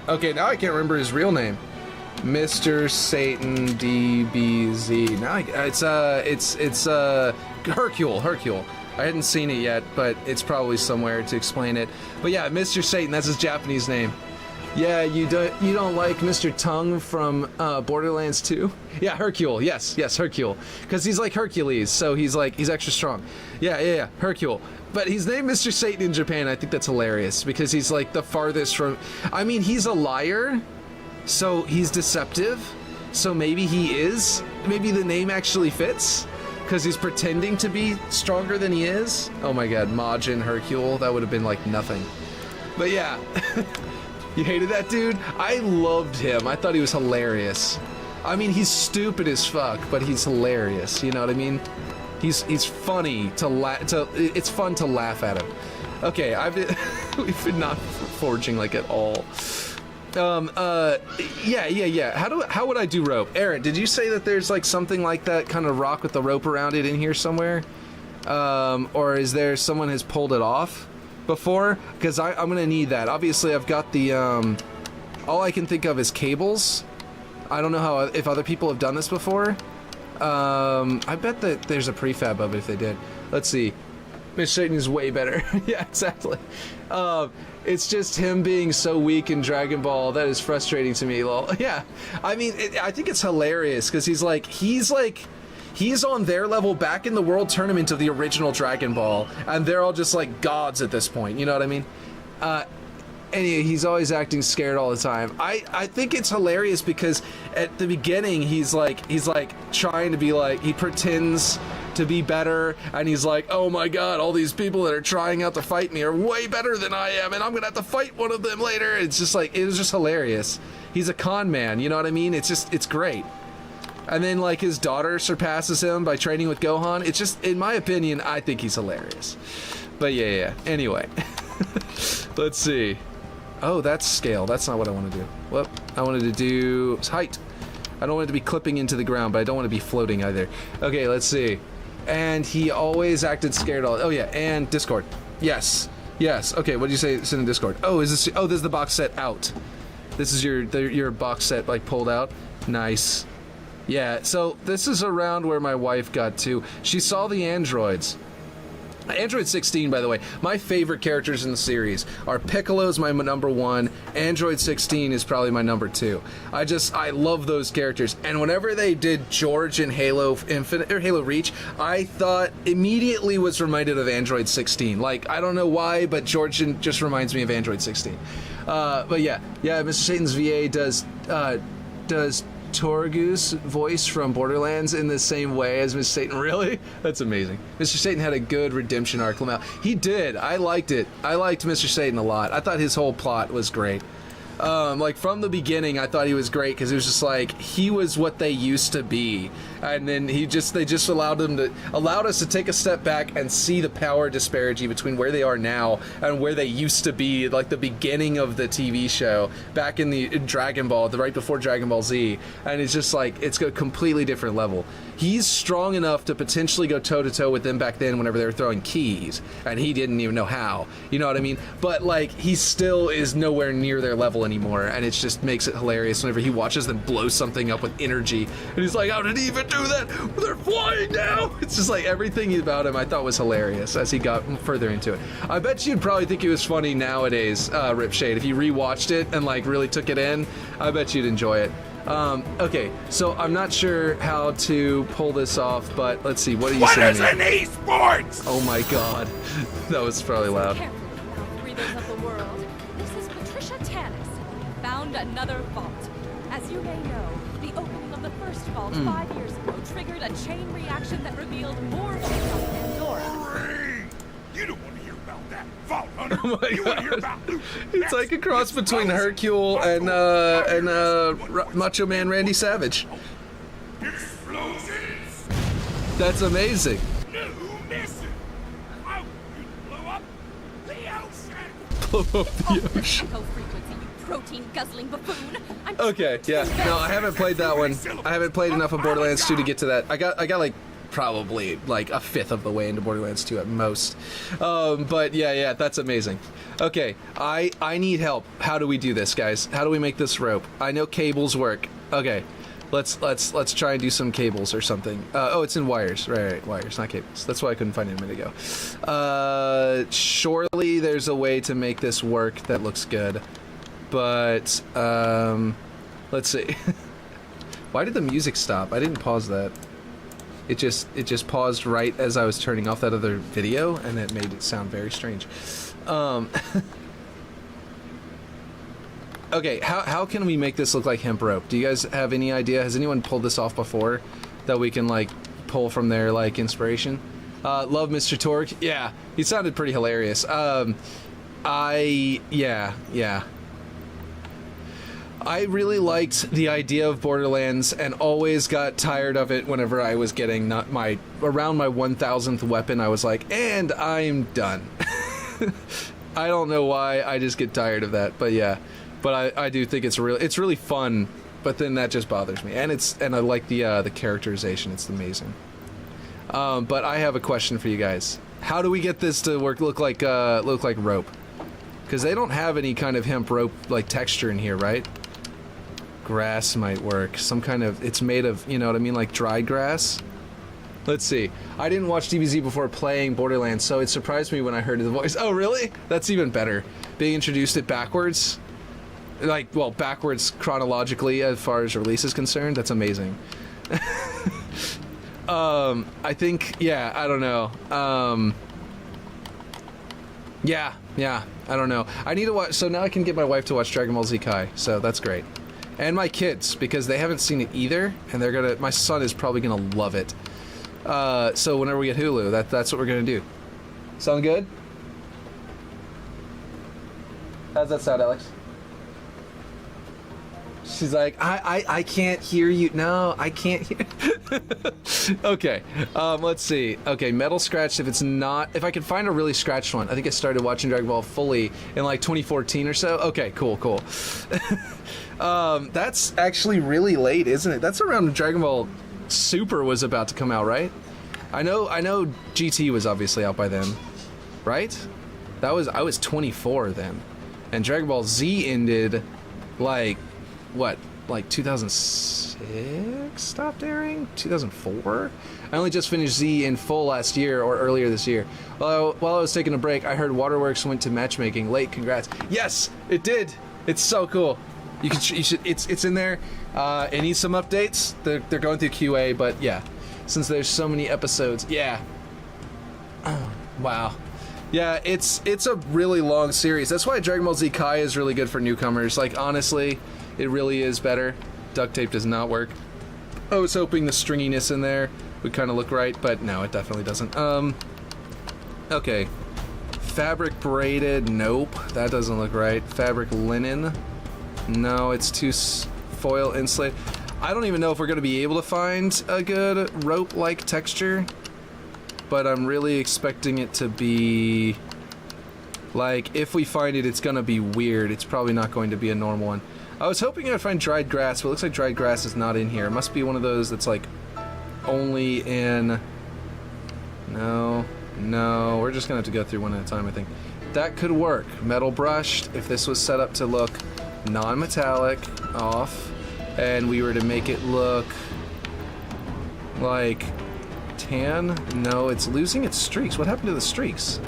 okay, now I can't remember his real name. Mr. Satan DBZ. Now it's Hercule. I hadn't seen it yet, but it's probably somewhere to explain it. But yeah, Mr. Satan, that's his Japanese name. Yeah, you don't like Mr. Tongue from Borderlands 2? Yeah, Hercule. Yes, Hercule. Because he's like Hercules, so he's extra strong. Yeah, Hercule. But he's named Mr. Satan in Japan. I think that's hilarious because he's like the farthest from. I mean, he's a liar, so he's deceptive. So maybe maybe the name actually fits because he's pretending to be stronger than he is. Oh my God, Majin Hercule. That would have been like nothing. But yeah. You hated that dude? I loved him. I thought he was hilarious. I mean, he's stupid as fuck, but he's hilarious. You know what I mean? He's funny it's fun to laugh at him. Okay, we've been not forging like at all. Yeah. How would I do rope? Aaron, did you say that there's like something like that kind of rock with the rope around it in here somewhere? Or is there someone has pulled it off before? Because I'm gonna need that. Obviously, I've got the all I can think of is cables. I don't know if other people have done this before. I bet that there's a prefab of it if they did. Let's see. Mr. Satan is way better. Yeah, exactly. It's just him being so weak in Dragon Ball that is frustrating to me. Lol. Yeah, I mean, I think it's hilarious because he's on their level back in the World Tournament of the original Dragon Ball, and they're all just like gods at this point. You know what I mean? Anyway, he's always acting scared all the time. I think it's hilarious because at the beginning he's like trying to be like, he pretends to be better, and he's like, oh my God, all these people that are trying out to fight me are way better than I am, and I'm gonna have to fight one of them later. It's just like, it was just hilarious. He's a con man, you know what I mean? It's great. And then like his daughter surpasses him by training with Gohan. It's just, in my opinion, I think he's hilarious. But yeah. Anyway, let's see. Oh, that's scale. That's not what I want to do. Well, I wanted to do height. I don't want it to be clipping into the ground, but I don't want to be floating either. Okay, let's see. And he always acted scared. Oh yeah, and Discord. Yes. Okay, what did you say? It's in Discord. Oh, is this? Oh, this is the box set out. This is your box set like pulled out. Nice. Yeah. So this is around where my wife got to. She saw the androids. Android 16, by the way, my favorite characters in the series are Piccolo's my number one. Android 16 is probably my number two. I love those characters. And whenever they did George in Halo Infinite or Halo Reach, I thought immediately was reminded of Android 16. Like, I don't know why, but George just reminds me of Android 16. But yeah, Mr. Satan's VA does Torgu's voice from Borderlands in the same way as Mr. Satan. Really? That's amazing. Mr. Satan had a good redemption arc. He did. I liked it. I liked Mr. Satan a lot. I thought his whole plot was great. Like from the beginning, I thought he was great because it was just like he was what they used to be, and then they just allowed us to take a step back and see the power disparity between where they are now and where they used to be, like the beginning of the TV show back in Dragon Ball, right before Dragon Ball Z, and it's just like it's a completely different level. He's strong enough to potentially go toe-to-toe with them back then whenever they were throwing keys, and he didn't even know how. You know what I mean? But, like, he still is nowhere near their level anymore, and it just makes it hilarious whenever he watches them blow something up with energy, and he's like, how did he even do that? They're flying now! It's just like everything about him I thought was hilarious as he got further into it. I bet you'd probably think it was funny nowadays, Ripshade, if you rewatched it and, like, really took it in. I bet you'd enjoy it. Okay, so I'm not sure how to pull this off, but let's see. What are you saying? What is an esports? Oh my God, that was probably loud. Breathers of the world. This is Patricia Tanis. Found another vault. As you may know, the opening of the first vault 5 years ago triggered a chain reaction that revealed more shit on Pandora. You don't want to hear about that, Vault Hunter. Oh my you want to hear God. about It's like a cross between Hercule and Macho Man Randy Savage. explosions. That's amazing. New blow up the ocean. Echo frequency, you protein-guzzling buffoon. Okay, yeah. No, I haven't played that one. I haven't played enough of Borderlands 2 to get to that. I got like probably like a fifth of the way into Borderlands 2 at most. But yeah, that's amazing. Okay, I need help. How do we do this, guys? How do we make this rope? I know cables work. Okay. Let's try and do some cables or something. Oh, it's in wires. Right, wires, not cables. That's why I couldn't find it a minute ago. Surely there's a way to make this work that looks good. But, let's see. Why did the music stop? I didn't pause that. It just paused right as I was turning off that other video, and it made it sound very strange. Okay, how can we make this look like hemp rope? Do you guys have any idea? Has anyone pulled this off before that we can, like, pull from their, like, inspiration? Love Mr. Torque. Yeah, he sounded pretty hilarious. Yeah. I really liked the idea of Borderlands and always got tired of it whenever I was getting around my 1000th weapon. I was like, and I'm done. I don't know why, I just get tired of that, but yeah. But I do think it's really fun, but then that just bothers me. And I like the characterization. It's amazing. But I have a question for you guys. How do we get this to look like rope? Because they don't have any kind of hemp rope like texture in here, right? Grass might work. Some kind of, it's made of, you know what I mean, like dried grass. Let's see. I didn't watch DBZ before playing Borderlands, so it surprised me when I heard the voice. Oh, really? That's even better. Being introduced it backwards. Like, well, backwards chronologically as far as release is concerned. That's amazing. I think, yeah, I don't know. Yeah, I don't know. I need to watch, so now I can get my wife to watch Dragon Ball Z Kai, so that's great. And my kids, because they haven't seen it either, and my son is probably gonna love it. So whenever we get Hulu, that's what we're gonna do. Sound good? How's that sound, Alex? She's like, I can't hear you. No, I can't hear. Okay, let's see. Okay, metal scratched. If I can find a really scratched one. I think I started watching Dragon Ball fully in like 2014 or so. Okay, cool. That's actually really late, isn't it? That's around when Dragon Ball Super was about to come out, right? I know GT was obviously out by then, right? I was 24 then, and Dragon Ball Z ended like. What, like 2006 stopped airing? 2004? I only just finished Z in full last year or earlier this year. While I was taking a break, I heard Waterworks went to matchmaking. Late, congrats. Yes, it did. It's so cool. You should. It's in there. It needs some updates. They're going through QA, but yeah, since there's so many episodes, yeah. Oh, wow. Yeah, it's a really long series. That's why Dragon Ball Z Kai is really good for newcomers. Like, honestly. It really is better. Duct tape does not work. I was hoping the stringiness in there would kind of look right, but no, it definitely doesn't. Okay. Fabric braided, nope, that doesn't look right. Fabric linen, no, it's too foil insulated. I don't even know if we're going to be able to find a good rope-like texture, but I'm really expecting it to be... Like, if we find it, it's going to be weird. It's probably not going to be a normal one. I was hoping I'd find dried grass, but it looks like dried grass is not in here. It must be one of those that's like only in... No, we're just gonna have to go through one at a time, I think. That could work. Metal brushed, if this was set up to look non-metallic, off, and we were to make it look like tan. No, it's losing its streaks. What happened to the streaks?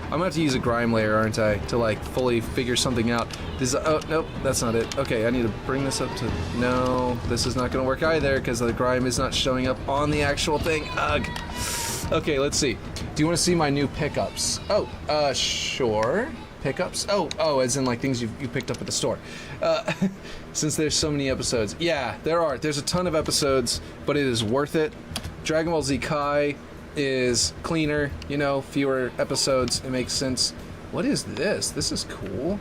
I'm gonna have to use a grime layer, aren't I, to like fully figure something out. Oh, nope, that's not it. Okay, I need to bring this up to... No, this is not gonna work either, because the grime is not showing up on the actual thing. Ugh. Okay, let's see. Do you want to see my new pickups? Oh, sure. Pickups? Oh, as in like things you picked up at the store. Since there's so many episodes. Yeah, there are. There's a ton of episodes, but it is worth it. Dragon Ball Z Kai is cleaner, you know, fewer episodes. It makes sense. What is this? This is cool.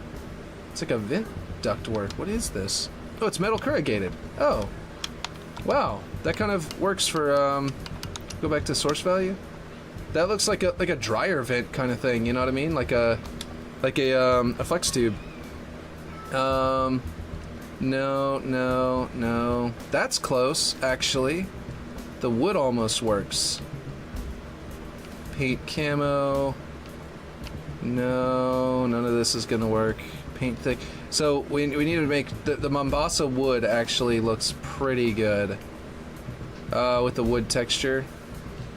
It's like a vent ductwork. What is this? Oh, it's metal corrugated. Oh, wow. That kind of works for, go back to source value. That looks like a dryer vent kind of thing. You know what I mean? Like a flex tube. No. That's close, actually. The wood almost works. Paint camo. No, none of this is gonna work. Paint thick. So we need to make the Mombasa wood actually looks pretty good with the wood texture,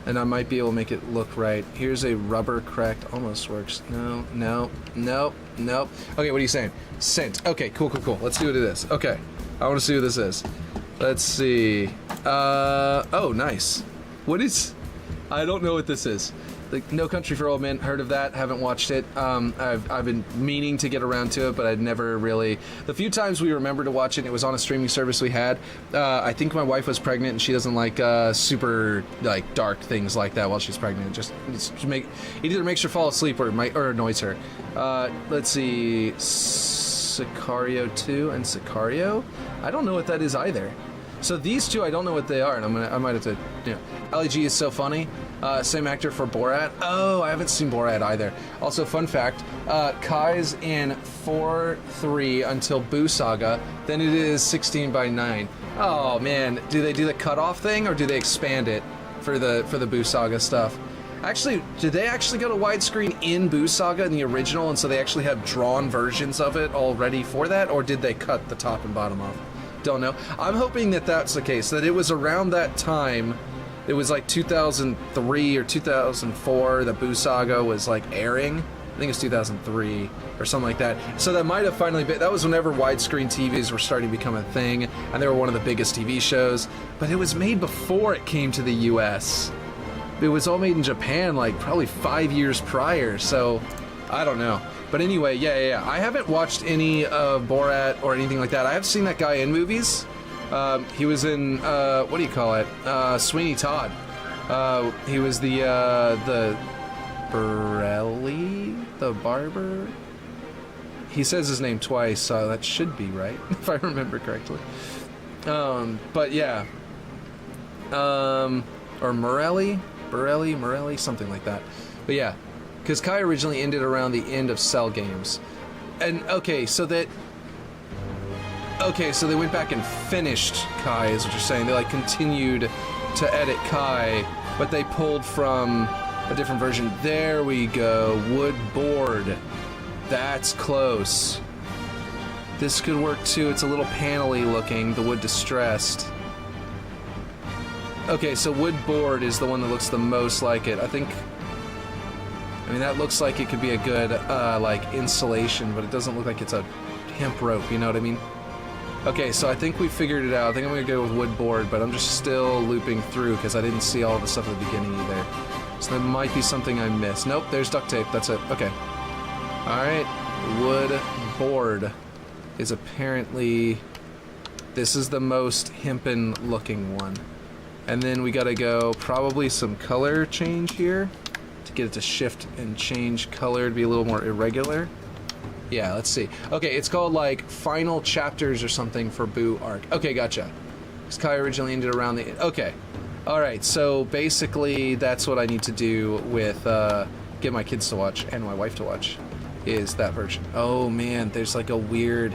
and I might be able to make it look right. Here's a rubber cracked. Almost works. No. Okay, what are you saying? Scent. Okay, cool. Let's do this. Okay, I want to see what this is. Let's see. Oh, nice. What is? I don't know what this is. Like No Country for Old Men, heard of that, haven't watched it. I've been meaning to get around to it, but I'd never really. The few times we remember to watch it was on a streaming service we had. I think my wife was pregnant and she doesn't like super like dark things like that while she's pregnant. It either makes her fall asleep or annoys her. Let's see, Sicario 2 and Sicario. I don't know what that is either. So these two, I don't know what they are, and I might have to. Ali G is so funny. Same actor for Borat. Oh, I haven't seen Borat either. Also, fun fact: Kai's in 4:3 until Boo Saga. Then it is 16:9. Oh man, do they do the cutoff thing or do they expand it for the Boo Saga stuff? Actually, did they actually go to widescreen in Boo Saga in the original, and so they actually have drawn versions of it already for that, or did they cut the top and bottom off? Don't know. I'm hoping that that's the case, that it was around that time, it was like 2003 or 2004 that Boo Saga was like airing. I think it's 2003 or something like that. So that might have finally been, that was whenever widescreen TVs were starting to become a thing, and they were one of the biggest TV shows, but it was made before it came to the US. It was all made in Japan like probably 5 years prior, so I don't know. But anyway, yeah. I haven't watched any of Borat or anything like that. I have seen that guy in movies. He was in, what do you call it? Sweeney Todd. He was the Borelli? The barber? He says his name twice, so that should be right, if I remember correctly. But yeah. Or Morelli? Morelli? Something like that. But yeah. Because Kai originally ended around the end of Cell Games. And, so they went back and finished Kai, is what you're saying. They, like, continued to edit Kai, but they pulled from a different version. There we go. Wood board. That's close. This could work, too. It's a little panel-y looking, the wood distressed. Okay, so wood board is the one that looks the most like it. I mean, that looks like it could be a good, like, insulation, but it doesn't look like it's a hemp rope, you know what I mean? Okay, so I think we figured it out. I think I'm going to go with wood board, but I'm just still looping through because I didn't see all the stuff at the beginning either. So there might be something I missed. Nope, there's duct tape. That's it. Okay. Alright, wood board is apparently... This is the most hempen-looking one. And then we gotta go probably some color change here. To get it to shift and change color to be a little more irregular. Yeah, let's see. Okay, it's called like Final Chapters or something for Boo Arc. Okay, gotcha. This Kai originally ended around the... Okay. Alright, so basically that's what I need to do with get my kids to watch and my wife to watch is that version. Oh man, there's like a weird...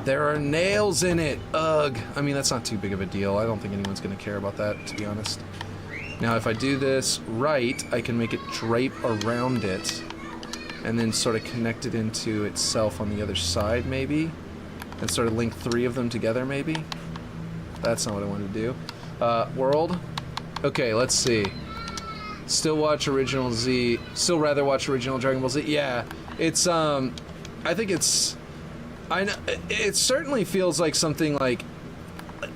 There are nails in it! Ugh! I mean, that's not too big of a deal. I don't think anyone's gonna care about that, to be honest. Now, if I do this right, I can make it drape around it and then sort of connect it into itself on the other side, maybe? And sort of link three of them together, maybe? That's not what I wanted to do. World? Okay, let's see. Still watch original Z. Still rather watch original Dragon Ball Z. Yeah, it's, I think it's... I know, it certainly feels like something like...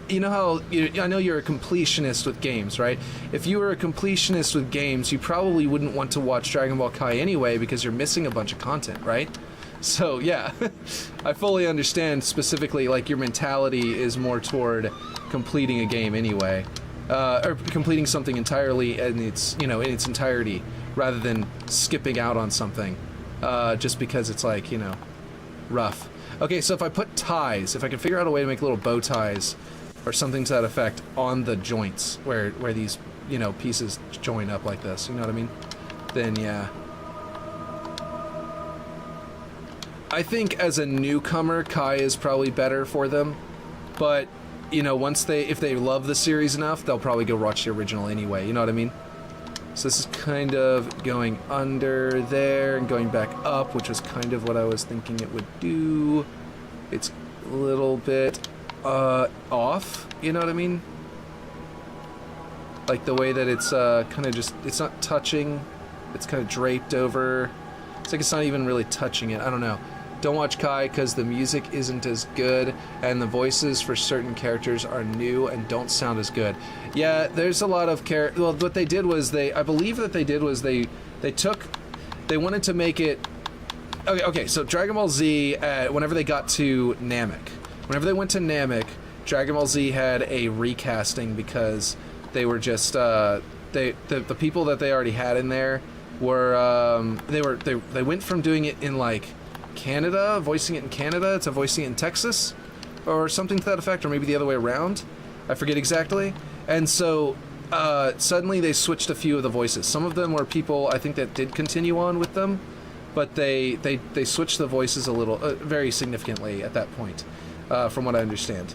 You know how, I know you're a completionist with games, right? If you were a completionist with games, you probably wouldn't want to watch Dragon Ball Kai anyway because you're missing a bunch of content, right? So, yeah, I fully understand specifically, like, your mentality is more toward completing a game anyway. Or completing something entirely in its, in its entirety, rather than skipping out on something, just because it's, like, rough. Okay, so if I put ties, if I can figure out a way to make little bow ties or something to that effect on the joints where these, you know, pieces join up like this, you know what I mean? Then yeah. I think as a newcomer, Kai is probably better for them, but you know, if they love the series enough, they'll probably go watch the original anyway, you know what I mean? So this is kind of going under there and going back up, which was kind of what I was thinking it would do. It's a little bit off, you know what I mean? Like the way that it's kind of just, it's not touching, it's kind of draped over. It's like it's not even really touching it, I don't know. Don't watch Kai because the music isn't as good and the voices for certain characters are new and don't sound as good. Yeah, there's a lot of well, what they did was I believe that they did was they wanted to make it, okay, so Dragon Ball Z, whenever they got to Namek, whenever they went to Namek, Dragon Ball Z had a recasting because they were just, the people that they already had in there were, they went from doing it in like, Canada, voicing it in Canada to voicing it in Texas or something to that effect, or maybe the other way around. I forget exactly. And so suddenly they switched a few of the voices. Some of them were people I think that did continue on with them, but they switched the voices a little, very significantly at that point, from what I understand.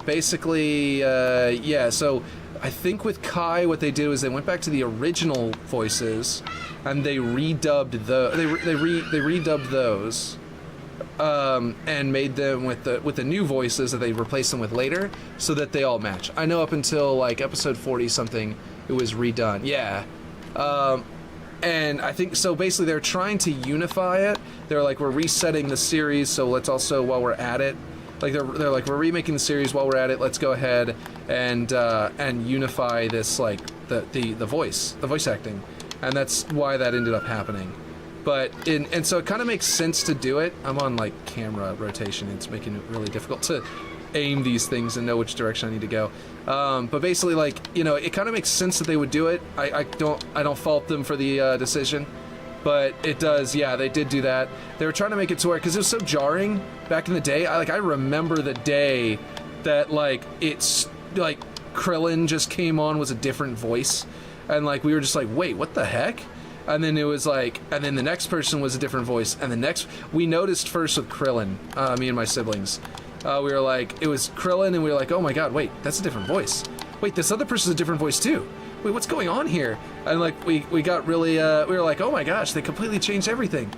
Basically, yeah, so I think with Kai what they did was they went back to the original voices and they redubbed they redubbed those and made them with the new voices that they replaced them with later so that they all match. I know up until like episode 40 something it was redone. Yeah. And I think so basically they're trying to unify it. They're like, we're resetting the series, so let's also, while we're at it, like they're like, we're remaking the series while we're at it, let's go ahead and unify this, like the voice acting. And that's why that ended up happening. But and so it kind of makes sense to do it. I'm on like camera rotation. It's making it really difficult to aim these things and know which direction I need to go. But basically, like, you know, it kind of makes sense that they would do it. I don't fault them for the decision, but it does. Yeah, they did do that. They were trying to make it to where, because it was so jarring back in the day. I remember the day that like it's like Krillin just came on was a different voice. And like we were just like, wait, what the heck? And then it was like, and then the next person was a different voice, and the next we noticed first with Krillin, me and my siblings, we were like, it was Krillin, and we were like, oh my god, wait, that's a different voice. Wait, this other person's a different voice too. Wait, what's going on here? And like we got really, we were like, oh my gosh, they completely changed everything.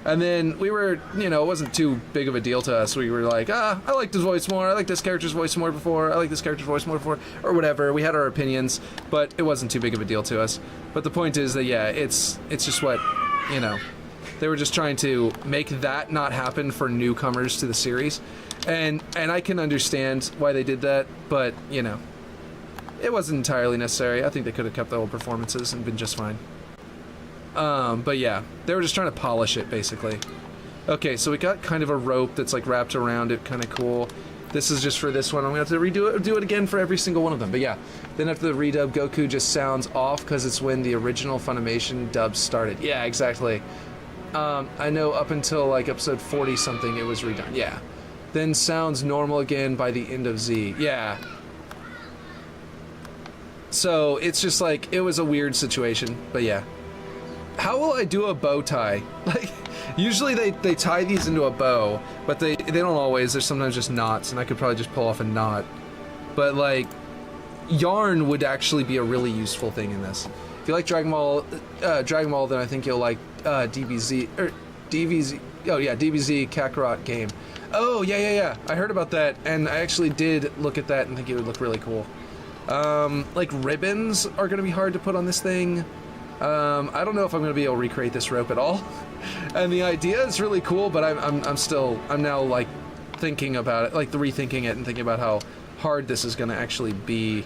And then we were, you know, it wasn't too big of a deal to us. We were like, I like this voice more. I like this character's voice more before. I like this character's voice more before. Or whatever. We had our opinions, but it wasn't too big of a deal to us. But the point is that, yeah, it's just what, you know, they were just trying to make that not happen for newcomers to the series. And I can understand why they did that, but, you know, it wasn't entirely necessary. I think they could have kept the old performances and been just fine. But yeah, they were just trying to polish it, basically. Okay, so we got kind of a rope that's like wrapped around it, kind of cool. This is just for this one. I'm gonna have to do it again for every single one of them. But yeah, then after the redub, Goku just sounds off because it's when the original Funimation dub started. Yeah, exactly. I know up until like episode 40 something it was redone. Yeah. Then sounds normal again by the end of Z. Yeah. So it's just like, it was a weird situation, but yeah. How will I do a bow tie? Like, usually they tie these into a bow, but they don't always. There's sometimes just knots, and I could probably just pull off a knot. But like, yarn would actually be a really useful thing in this. If you like Dragon Ball, then I think you'll like DBZ or DBZ. Oh yeah, DBZ Kakarot game. Oh yeah. I heard about that, and I actually did look at that and think it would look really cool. Like ribbons are gonna be hard to put on this thing. I don't know if I'm going to be able to recreate this rope at all. And the idea is really cool, but I'm now like thinking about it, like rethinking it and thinking about how hard this is going to actually be.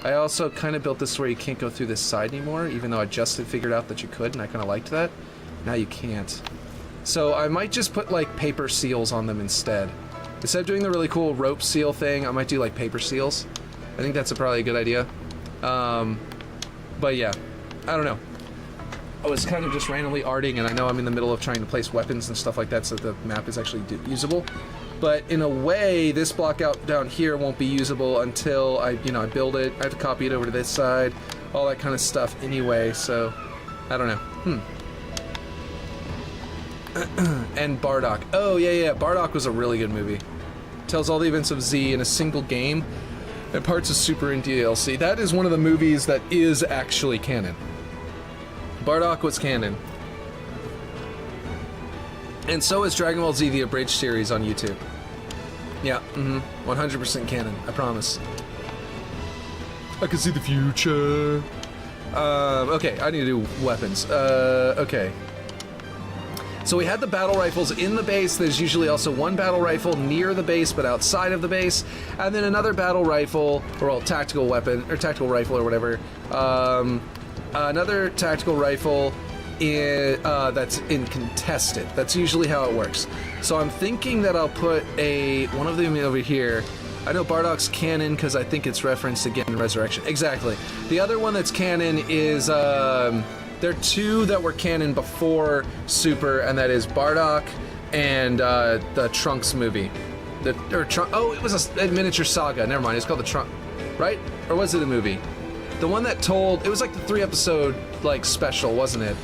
I also kind of built this where you can't go through this side anymore, even though I just had figured out that you could, and I kind of liked that. Now you can't. So I might just put like paper seals on them instead. Instead of doing the really cool rope seal thing, I might do like paper seals. I think that's probably a good idea. But yeah, I don't know. I was kind of just randomly arting, and I know I'm in the middle of trying to place weapons and stuff like that so the map is actually usable. But in a way, this block out down here won't be usable until I build it. I have to copy it over to this side, all that kind of stuff anyway, so I don't know. And Bardock. Oh, yeah. Bardock was a really good movie. Tells all the events of Z in a single game and parts of Super and DLC. That is one of the movies that is actually canon. Bardock was canon. And so is Dragon Ball Z, the Abridged series on YouTube. Yeah, 100% canon, I promise. I can see the future. Okay, I need to do weapons. Okay. So we had the battle rifles in the base. There's usually also one battle rifle near the base, but outside of the base, and then another battle rifle, or tactical weapon, or tactical rifle, or whatever. Another tactical rifle that's in contested. That's usually how it works. So I'm thinking that I'll put one of them over here. I know Bardock's canon because I think it's referenced again in Resurrection. Exactly. The other one that's canon is there are two that were canon before Super, and that is Bardock and the Trunks movie. It was a miniature saga. Never mind. It's called the Trunk, right? Or was it a movie? The one that told, it was like the 3-episode like special, wasn't it?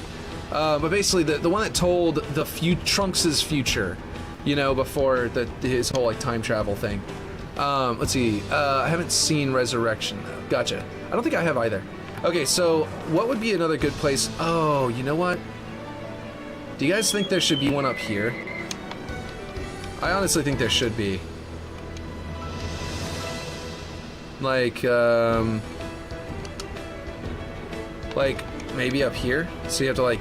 But basically the one that told the Trunks' future, before his whole like time travel thing. Let's see. I haven't seen Resurrection though. Gotcha. I don't think I have either. Okay, so what would be another good place? Oh, you know what? Do you guys think there should be one up here? I honestly think there should be. Like maybe up here. So you have to like,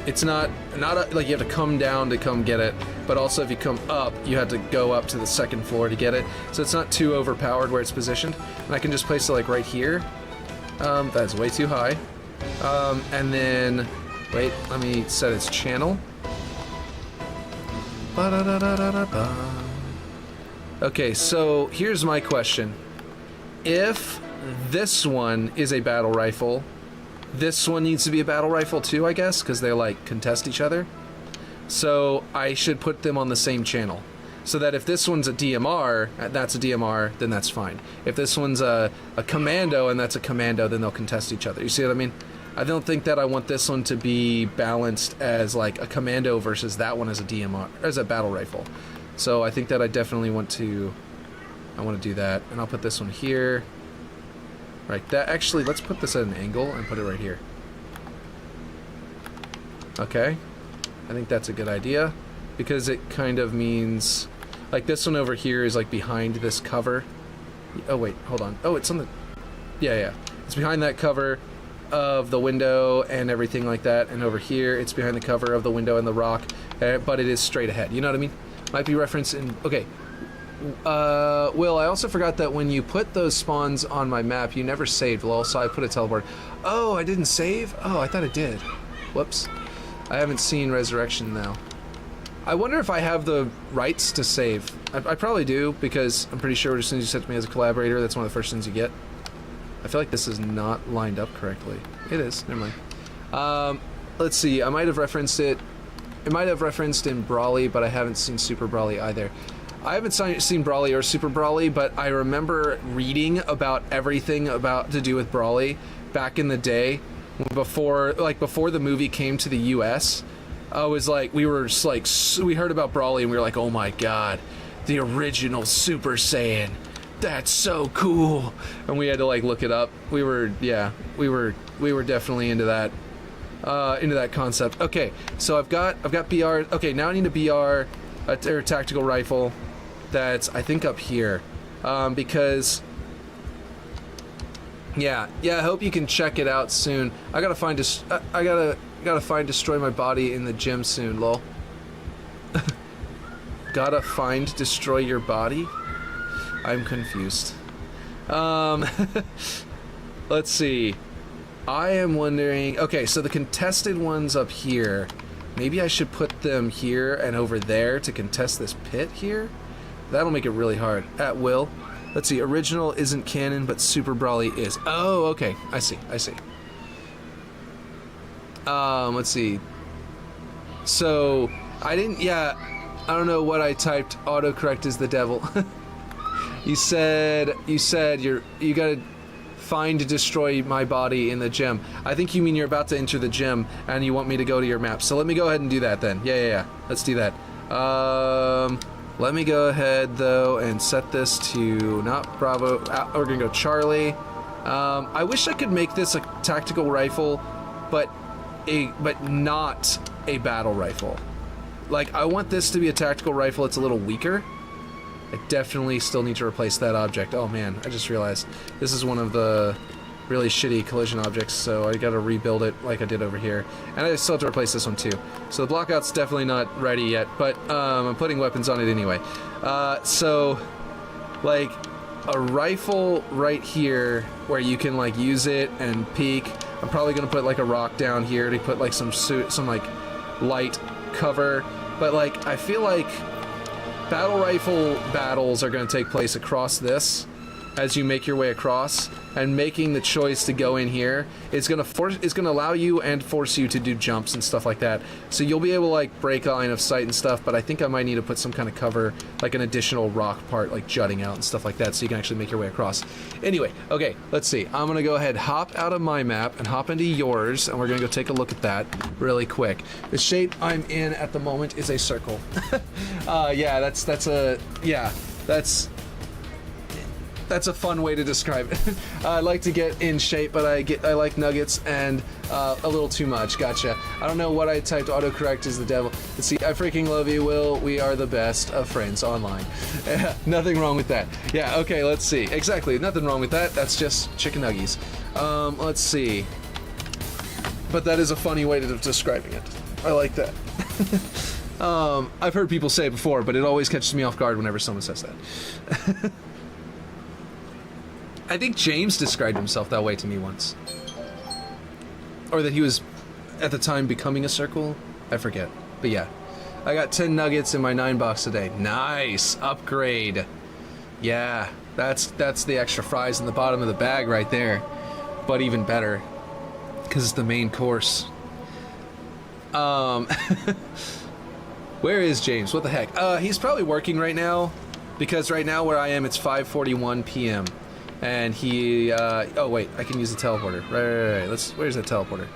it's not like you have to come down to come get it, but also if you come up, you have to go up to the second floor to get it. So it's not too overpowered where it's positioned. And I can just place it like right here. That's way too high. And then, wait, let me set its channel. Okay, so here's my question. If this one is a battle rifle, this one needs to be a battle rifle too, I guess, because they like contest each other. So I should put them on the same channel. So that if this one's a DMR, that's a DMR, then that's fine. If this one's a commando and that's a commando, then they'll contest each other. You see what I mean? I don't think that I want this one to be balanced as like a commando versus that one as a DMR, as a battle rifle. So I think that I definitely want to do that. And I'll put this one here. Right, actually, let's put this at an angle and put it right here. Okay. I think that's a good idea. Because it kind of means, like this one over here is like behind this cover. Oh wait, hold on. Oh, it's on the, yeah. It's behind that cover of the window and everything like that. And over here, it's behind the cover of the window and the rock, but it is straight ahead. You know what I mean? Might be referenced in, okay. Will, I also forgot that when you put those spawns on my map, you never saved, lol, so I put a teleport. Oh, I didn't save? Oh, I thought it did. Whoops. I haven't seen Resurrection now. I wonder if I have the rights to save. I probably do, because I'm pretty sure as soon as you set me as a collaborator, that's one of the first things you get. I feel like this is not lined up correctly. It is. Never mind. Let's see. I might have referenced it. It might have referenced in Brawly, but I haven't seen Super Brawly either. I haven't seen Brawly or Super Brawly, but I remember reading about everything to do with Brawly back in the day, before the movie came to the U.S. I was like, we heard about Brawly and we were like, oh my god, the original Super Saiyan, that's so cool, and we had to like look it up. We were definitely into that concept. Okay, so I've got BR. Okay, now I need a BR, or tactical rifle. That's I think up here, because yeah. I hope you can check it out soon. I gotta find Destroy My Body in the gym soon, lol. Gotta find Destroy Your Body? I'm confused. Let's see. I am wondering, okay, so the contested ones up here, maybe I should put them here and over there to contest this pit here? That'll make it really hard. At will. Let's see, original isn't canon, but Super Brawly is. Oh, okay, I see. Let's see. So, I didn't, yeah, I don't know what I typed. Autocorrect is the devil. You said you gotta find to destroy my body in the gym. I think you mean you're about to enter the gym and you want me to go to your map. So let me go ahead and do that then. Yeah. Let's do that. Let me go ahead though and set this to not Bravo. We're gonna go Charlie. I wish I could make this a tactical rifle, but not a battle rifle. Like, I want this to be a tactical rifle. It's a little weaker. I definitely still need to replace that object. Oh man, I just realized this is one of the really shitty collision objects, so I gotta rebuild it like I did over here. And I still have to replace this one too. So the blockout's definitely not ready yet, but I'm putting weapons on it anyway. So, like, a rifle right here where you can like use it and peek. I'm probably gonna put like a rock down here to put like some like light cover, but like I feel like battle rifle battles are going to take place across this as you make your way across, and making the choice to go in here is going to allow you and force you to do jumps and stuff like that. So you'll be able to like break line of sight and stuff, but I think I might need to put some kind of cover, like an additional rock part like jutting out and stuff like that, so you can actually make your way across. Anyway, okay, let's see. I'm going to go ahead, hop out of my map and hop into yours, and we're going to go take a look at that really quick. The shape I'm in at the moment is a circle. Yeah, that's a fun way to describe it. I like to get in shape, but I like nuggets and a little too much. Gotcha. I don't know what I typed. Autocorrect is the devil. Let's see. I freaking love you, Will. We are the best of friends online. Nothing wrong with that. Yeah. Okay. Let's see. Exactly. Nothing wrong with that. That's just chicken nuggies. Let's see. But that is a funny way of describing it. I like that. I've heard people say it before, but it always catches me off guard whenever someone says that. I think James described himself that way to me once. Or that he was, at the time, becoming a circle. I forget. But yeah. I got 10 nuggets in my 9 box today. Nice! Upgrade! Yeah, that's the extra fries in the bottom of the bag right there. But even better. Because it's the main course. Where is James? What the heck? He's probably working right now. Because right now where I am, it's 5:41 p.m. And he, oh wait, I can use the teleporter. Right. Where's that teleporter?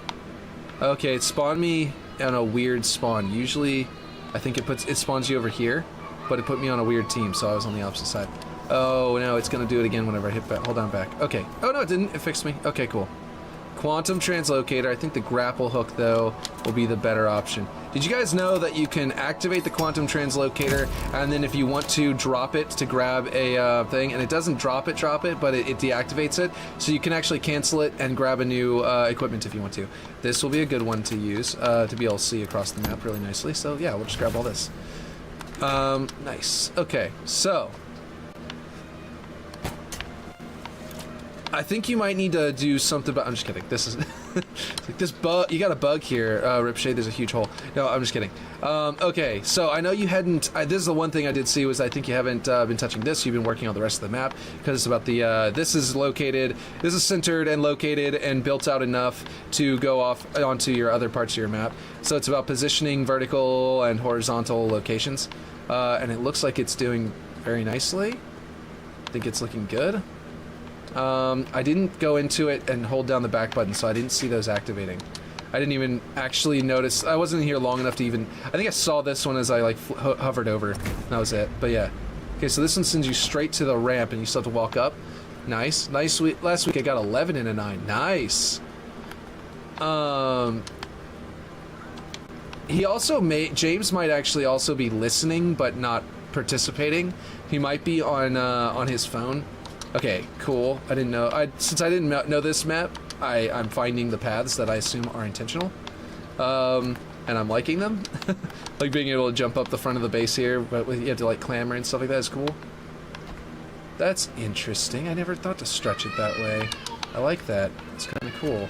Okay, it spawned me on a weird spawn. Usually, I think it spawns you over here, but it put me on a weird team, so I was on the opposite side. Oh, no, it's gonna do it again whenever I hit back. Hold on, back. Okay. Oh, no, it didn't. It fixed me. Okay, cool. Quantum translocator. I think the grapple hook, though, will be the better option. Did you guys know that you can activate the quantum translocator, and then if you want to drop it to grab a thing, and it doesn't drop it, but it deactivates it, so you can actually cancel it and grab a new equipment if you want to. This will be a good one to use to be able to see across the map really nicely, so yeah, we'll just grab all this. Nice. Okay, so I think you might need to do something about. I'm just kidding. This is like this bug. You got a bug here, Ripshade. There's a huge hole. No, I'm just kidding. Okay, so I know you hadn't. This is the one thing I did see was I think you haven't been touching this. You've been working on the rest of the map because it's about the. This is located. This is centered and located and built out enough to go off onto your other parts of your map. So it's about positioning vertical and horizontal locations, and it looks like it's doing very nicely. I think it's looking good. I didn't go into it and hold down the back button, so I didn't see those activating. I didn't even actually notice. I wasn't here long enough to even. I think I saw this one as I like hovered over. That was it. But yeah. Okay, so this one sends you straight to the ramp, and you still have to walk up. Nice, nice. Last week I got 11 and a 9. Nice. He also James might actually also be listening, but not participating. He might be on his phone. Okay, cool. I didn't know. Since I didn't know this map, I'm finding the paths that I assume are intentional, and I'm liking them. Like being able to jump up the front of the base here, but you have to like clamber and stuff like that is cool. That's interesting. I never thought to stretch it that way. I like that. It's kind of cool.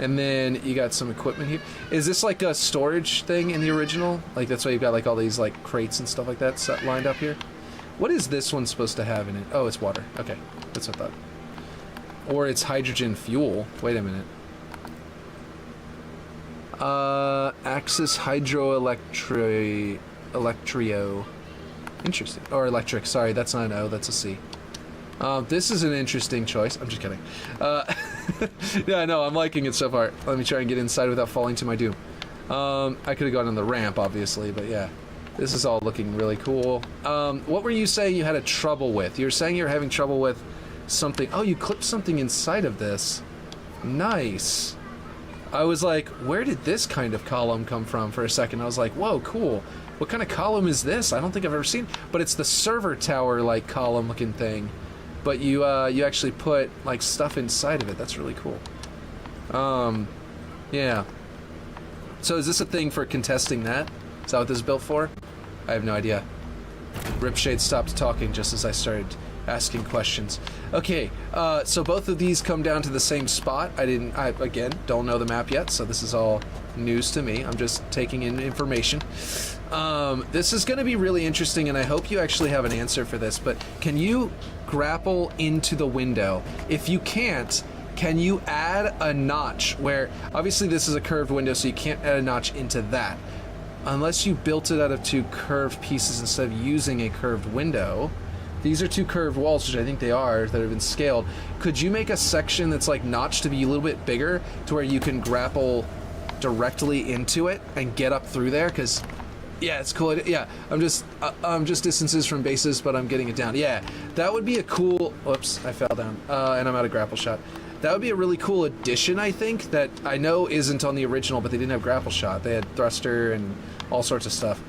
And then you got some equipment here. Is this like a storage thing in the original? Like that's why you've got like all these like crates and stuff like that set lined up here? What is this one supposed to have in it? Oh, it's water. Okay, that's what I thought. Or it's hydrogen fuel. Wait a minute. Axis Electrio. Interesting. Or electric, sorry, that's not an O, that's a C. This is an interesting choice. I'm just kidding. Yeah, no, I'm liking it so far. Let me try and get inside without falling to my doom. I could have gone on the ramp, obviously, but yeah. This is all looking really cool. What were you saying you had a trouble with? You were saying you were having trouble with something. Oh, you clipped something inside of this. Nice. I was like, where did this kind of column come from for a second? I was like, whoa, cool. What kind of column is this? I don't think I've ever seen. But it's the server tower like column looking thing. But you actually put like stuff inside of it. That's really cool. Yeah. So is this a thing for contesting that? Is that what this is built for? I have no idea. Ripshade stopped talking just as I started asking questions. Okay, so both of these come down to the same spot. I again, don't know the map yet, so this is all news to me. I'm just taking in information. This is going to be really interesting, and I hope you actually have an answer for this, but can you grapple into the window? If you can't, can you add a notch where, obviously this is a curved window, so you can't add a notch into that. Unless you built it out of two curved pieces instead of using a curved window. These are two curved walls, which I think they are, that have been scaled. Could you make a section that's like notched to be a little bit bigger to where you can grapple directly into it and get up through there? Because, yeah, it's cool. Yeah, I'm just distances from bases, but I'm getting it down. Yeah, that would be a cool... Whoops, I fell down. And I'm out of grapple shot. That would be a really cool addition, I think, that I know isn't on the original, but they didn't have grapple shot. They had thruster and all sorts of stuff.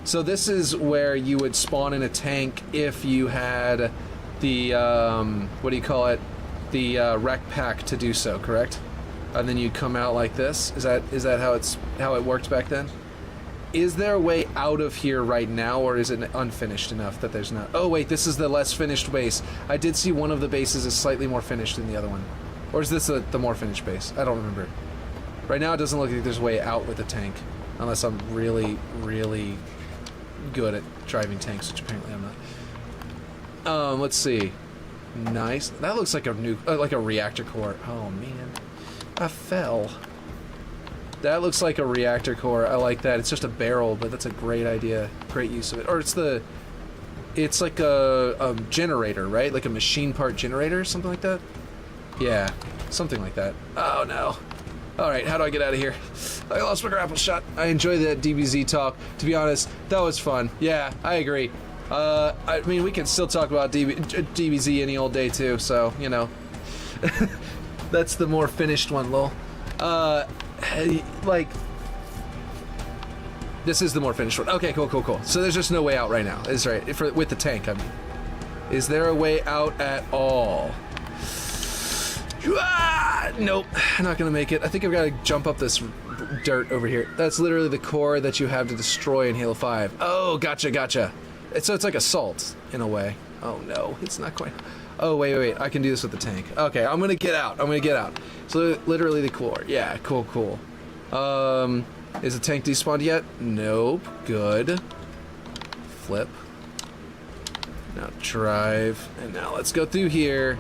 So this is where you would spawn in a tank if you had the, what do you call it? The rec pack to do so, correct? And then you'd come out like this? Is that how it worked back then? Is there a way out of here right now, or is it unfinished enough that there's not? Oh wait, this is the less finished base. I did see one of the bases is slightly more finished than the other one. Or is this the more finished base? I don't remember. Right now it doesn't look like there's a way out with the tank. Unless I'm really, really good at driving tanks, which apparently I'm not. Let's see. Nice. That looks like a like a reactor core. Oh man. I fell. That looks like a reactor core. I like that. It's just a barrel, but that's a great idea. Great use of it. Or it's like a generator, right? Like a machine part generator, something like that? Yeah, something like that. Oh no. Alright, how do I get out of here? I lost my grapple shot. I enjoy that DBZ talk. To be honest, that was fun. Yeah, I agree. I mean, we can still talk about DBZ any old day too, so, you know. That's the more finished one, lol. Like, this is the more finished one. Okay, cool. So there's just no way out right now. Is right, with the tank, I mean. Is there a way out at all? Nope, not gonna make it. I think I've got to jump up this dirt over here. That's literally the core that you have to destroy in Halo 5. Oh, gotcha. So it's like assault, in a way. Oh no, it's not quite... Oh, wait, I can do this with the tank. Okay, I'm gonna get out. So literally the core. Yeah, cool. Is the tank despawned yet? Nope, good. Flip. Now drive, and now let's go through here.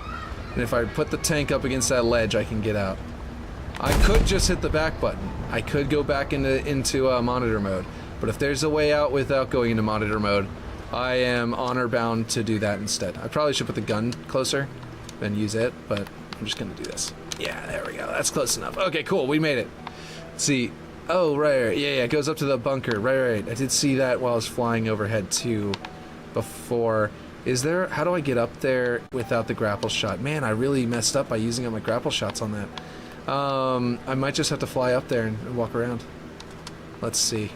And if I put the tank up against that ledge, I can get out. I could just hit the back button. I could go back into monitor mode. But if there's a way out without going into monitor mode, I am honor bound to do that instead. I probably should put the gun closer and use it, but I'm just gonna do this. Yeah, there we go. That's close enough. Okay, cool. We made it. Let's see. Oh, right. Yeah, it goes up to the bunker. Right. I did see that while I was flying overhead too before. Is there... How do I get up there without the grapple shot? Man, I really messed up by using up my grapple shots on that. I might just have to fly up there and walk around. Let's see.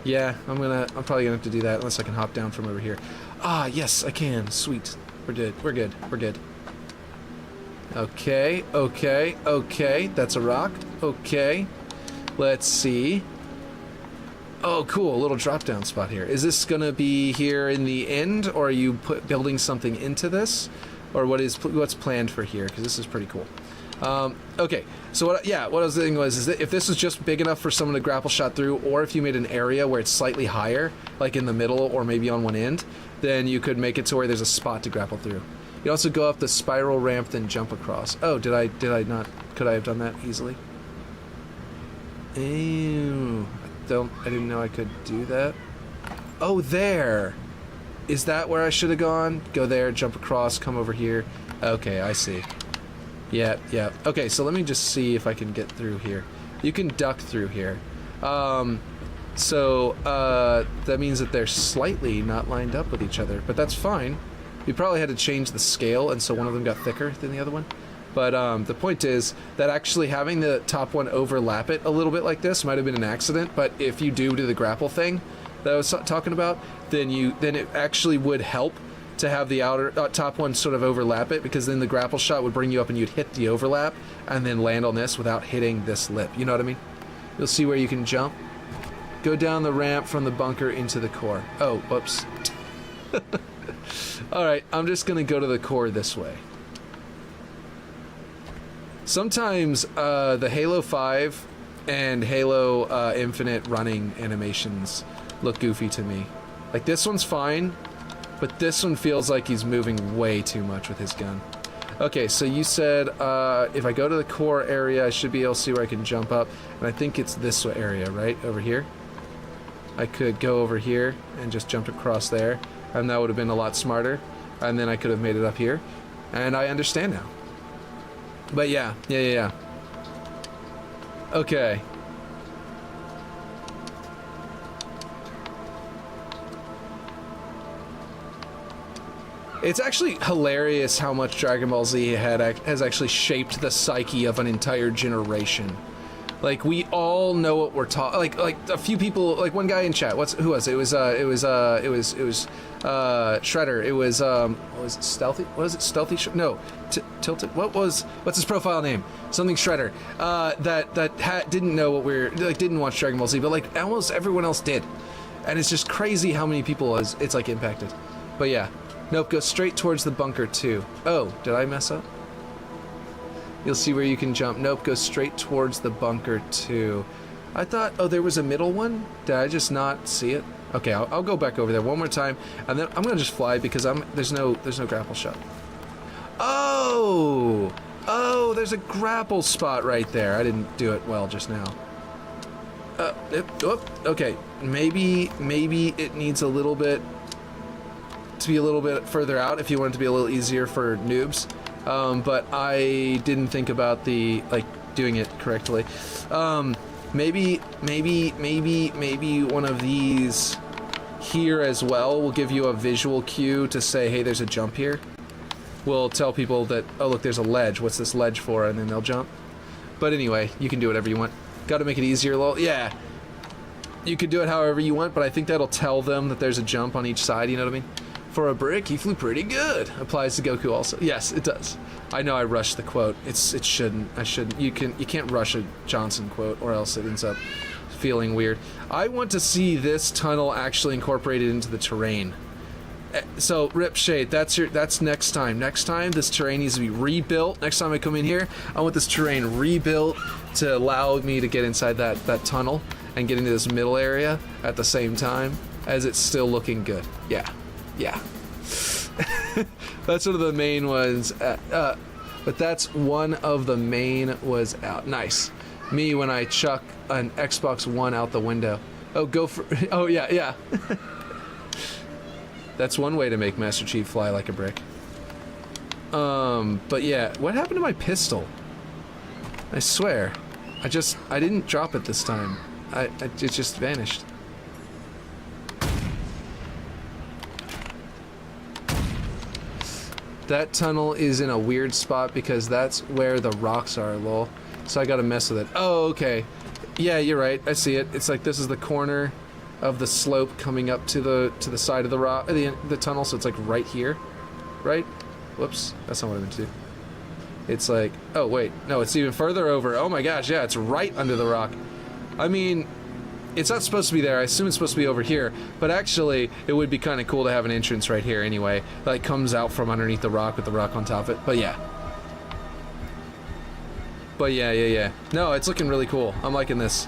Yeah, I'm probably gonna have to do that unless I can hop down from over here. Ah, yes, I can. Sweet. We're good. Okay. That's a rock. Okay. Let's see. Oh, cool, a little drop-down spot here. Is this gonna be here in the end, or are you building something into this? Or what's planned for here? Because this is pretty cool. Okay, so what I was thinking is that if this is just big enough for someone to grapple shot through, or if you made an area where it's slightly higher, like in the middle or maybe on one end, then you could make it to where there's a spot to grapple through. You also go up the spiral ramp, then jump across. Oh, did I not? Could I have done that easily? Ew. I didn't know I could do that. Oh, there. Is that where I should have gone? Go there, jump across, come over here. Okay, I see. Yeah. Okay, so let me just see if I can get through here. You can duck through here. So that means that they're slightly not lined up with each other, but that's fine. We probably had to change the scale, and so one of them got thicker than the other one. But the point is that actually having the top one overlap it a little bit like this might have been an accident, but if you do the grapple thing that I was talking about, then it actually would help to have the top one sort of overlap it, because then the grapple shot would bring you up and you'd hit the overlap and then land on this without hitting this lip. You know what I mean? You'll see where you can jump. Go down the ramp from the bunker into the core. Oh, whoops. Alright, I'm just gonna go to the core this way. Sometimes the Halo 5 and Halo Infinite running animations look goofy to me. Like, this one's fine, but this one feels like he's moving way too much with his gun. Okay, so you said if I go to the core area, I should be able to see where I can jump up, and I think it's this area, right? Over here? I could go over here and just jump across there, and that would have been a lot smarter, and then I could have made it up here, and I understand now. But yeah. Okay. It's actually hilarious how much Dragon Ball Z has actually shaped the psyche of an entire generation. Like, we all know what we're talking. Like a few people, like one guy in chat. Who was it? It was Shredder. It was was it Stealthy? What is it? Stealthy? No, Tilted. What's his profile name? Something Shredder. Didn't know what didn't watch Dragon Ball Z, but like almost everyone else did, and it's just crazy how many people it's like impacted. But yeah, nope. Go straight towards the bunker too. Oh, did I mess up? You'll see where you can jump. Nope, go straight towards the bunker too. I thought, oh, there was a middle one? Did I just not see it? Okay, I'll go back over there one more time, and then I'm gonna just fly because there's no grapple shot. Oh, there's a grapple spot right there. I didn't do it well just now. Okay, maybe it needs a little bit to be a little bit further out if you want it to be a little easier for noobs. But I didn't think about doing it correctly. Maybe one of these here as well will give you a visual cue to say, hey, there's a jump here. We'll tell people that, oh, look, there's a ledge. What's this ledge for? And then they'll jump. But anyway, you can do whatever you want. Got to make it easier, lol. Yeah. You can do it however you want, but I think that'll tell them that there's a jump on each side, you know what I mean? For a brick, he flew pretty good. Applies to Goku also. Yes, it does. I know I rushed the quote. It shouldn't. I shouldn't. You can't rush a Johnson quote, or else it ends up feeling weird. I want to see this tunnel actually incorporated into the terrain. So, Rip Shade, that's next time. Next time, this terrain needs to be rebuilt. Next time I come in here, I want this terrain rebuilt to allow me to get inside that tunnel and get into this middle area at the same time as it's still looking good. Yeah. That's one of the main ones. But that's one of the main was out. Nice. Me when I chuck an Xbox One out the window. Oh, go for. Oh, yeah. That's one way to make Master Chief fly like a brick. But yeah, what happened to my pistol? I swear, I didn't drop it this time. It just vanished. That tunnel is in a weird spot because that's where the rocks are, lol. So I gotta mess with it. Oh, okay. Yeah, you're right. I see it. It's like this is the corner of the slope coming up to the side of the rock, the tunnel. So it's like right here, right? Whoops, that's not what I meant to do. It's like, oh wait, no, it's even further over. Oh my gosh, yeah, it's right under the rock. I mean, it's not supposed to be there. I assume it's supposed to be over here, but actually it would be kind of cool to have an entrance right here anyway, that comes out from underneath the rock with the rock on top of it. But yeah. No, it's looking really cool. I'm liking this.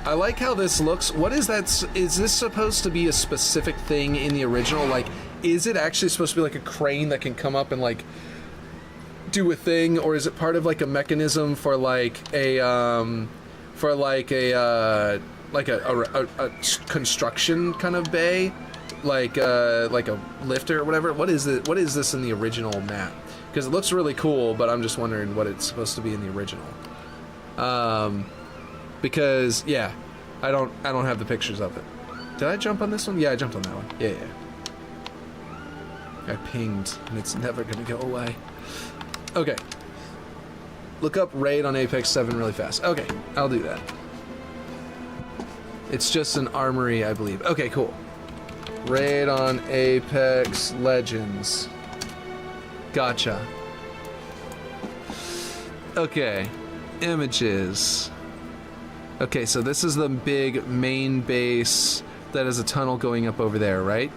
I like how this looks. What is that? Is this supposed to be a specific thing in the original? Like, is it actually supposed to be like a crane that can come up and like do a thing, or is it part of like a mechanism for like a for like a construction kind of bay, like a lifter or whatever. What is it? What is this in the original map? Because it looks really cool, but I'm just wondering what it's supposed to be in the original. Because yeah, I don't have the pictures of it. Did I jump on this one? Yeah, I jumped on that one. Yeah. I pinged, and it's never gonna go away. Okay. Look up raid on Apex 7 really fast. Okay, I'll do that. It's just an armory, I believe. Okay, cool. Raid on Apex Legends. Gotcha. Okay. Images. Okay, so this is the big main base that has a tunnel going up over there, right?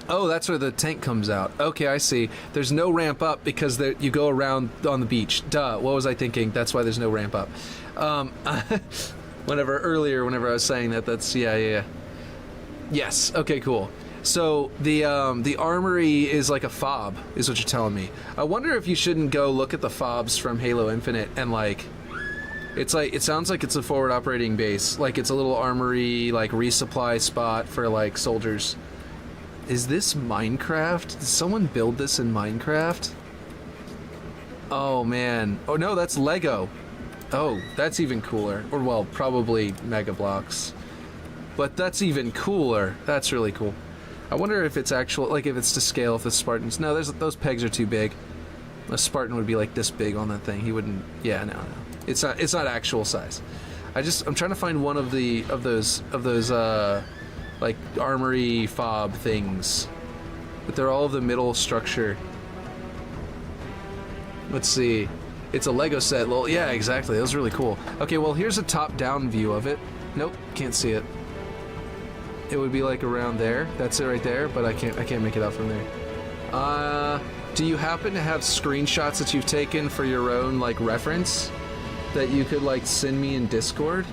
Oh, that's where the tank comes out. Okay, I see. There's no ramp up because you go around on the beach. Duh, what was I thinking? That's why there's no ramp up. Earlier, whenever I was saying that, that's, yeah. Yes, okay, cool. So, the armory is like a fob, is what you're telling me. I wonder if you shouldn't go look at the fobs from Halo Infinite and, like, it sounds like it's a forward operating base. Like, it's a little armory, like, resupply spot for, like, soldiers. Is this Minecraft? Did someone build this in Minecraft? Oh, man. Oh, no, that's Lego. Oh, that's even cooler. Or, well, probably Mega Bloks. But that's even cooler. That's really cool. I wonder if it's actual, like, if it's to scale with the Spartans. No, those pegs are too big. A Spartan would be, like, this big on that thing. He wouldn't, yeah, no. It's not actual size. I'm trying to find one of those like armory fob things, but they're all of the middle structure. Let's see. It's a Lego set. Well, yeah, exactly. That was really cool. Okay, well, here's a top-down view of it. Nope, can't see it. It would be like around there. That's it right there, but I can't make it out from there. Do you happen to have screenshots that you've taken for your own, like, reference that you could, like, send me in Discord?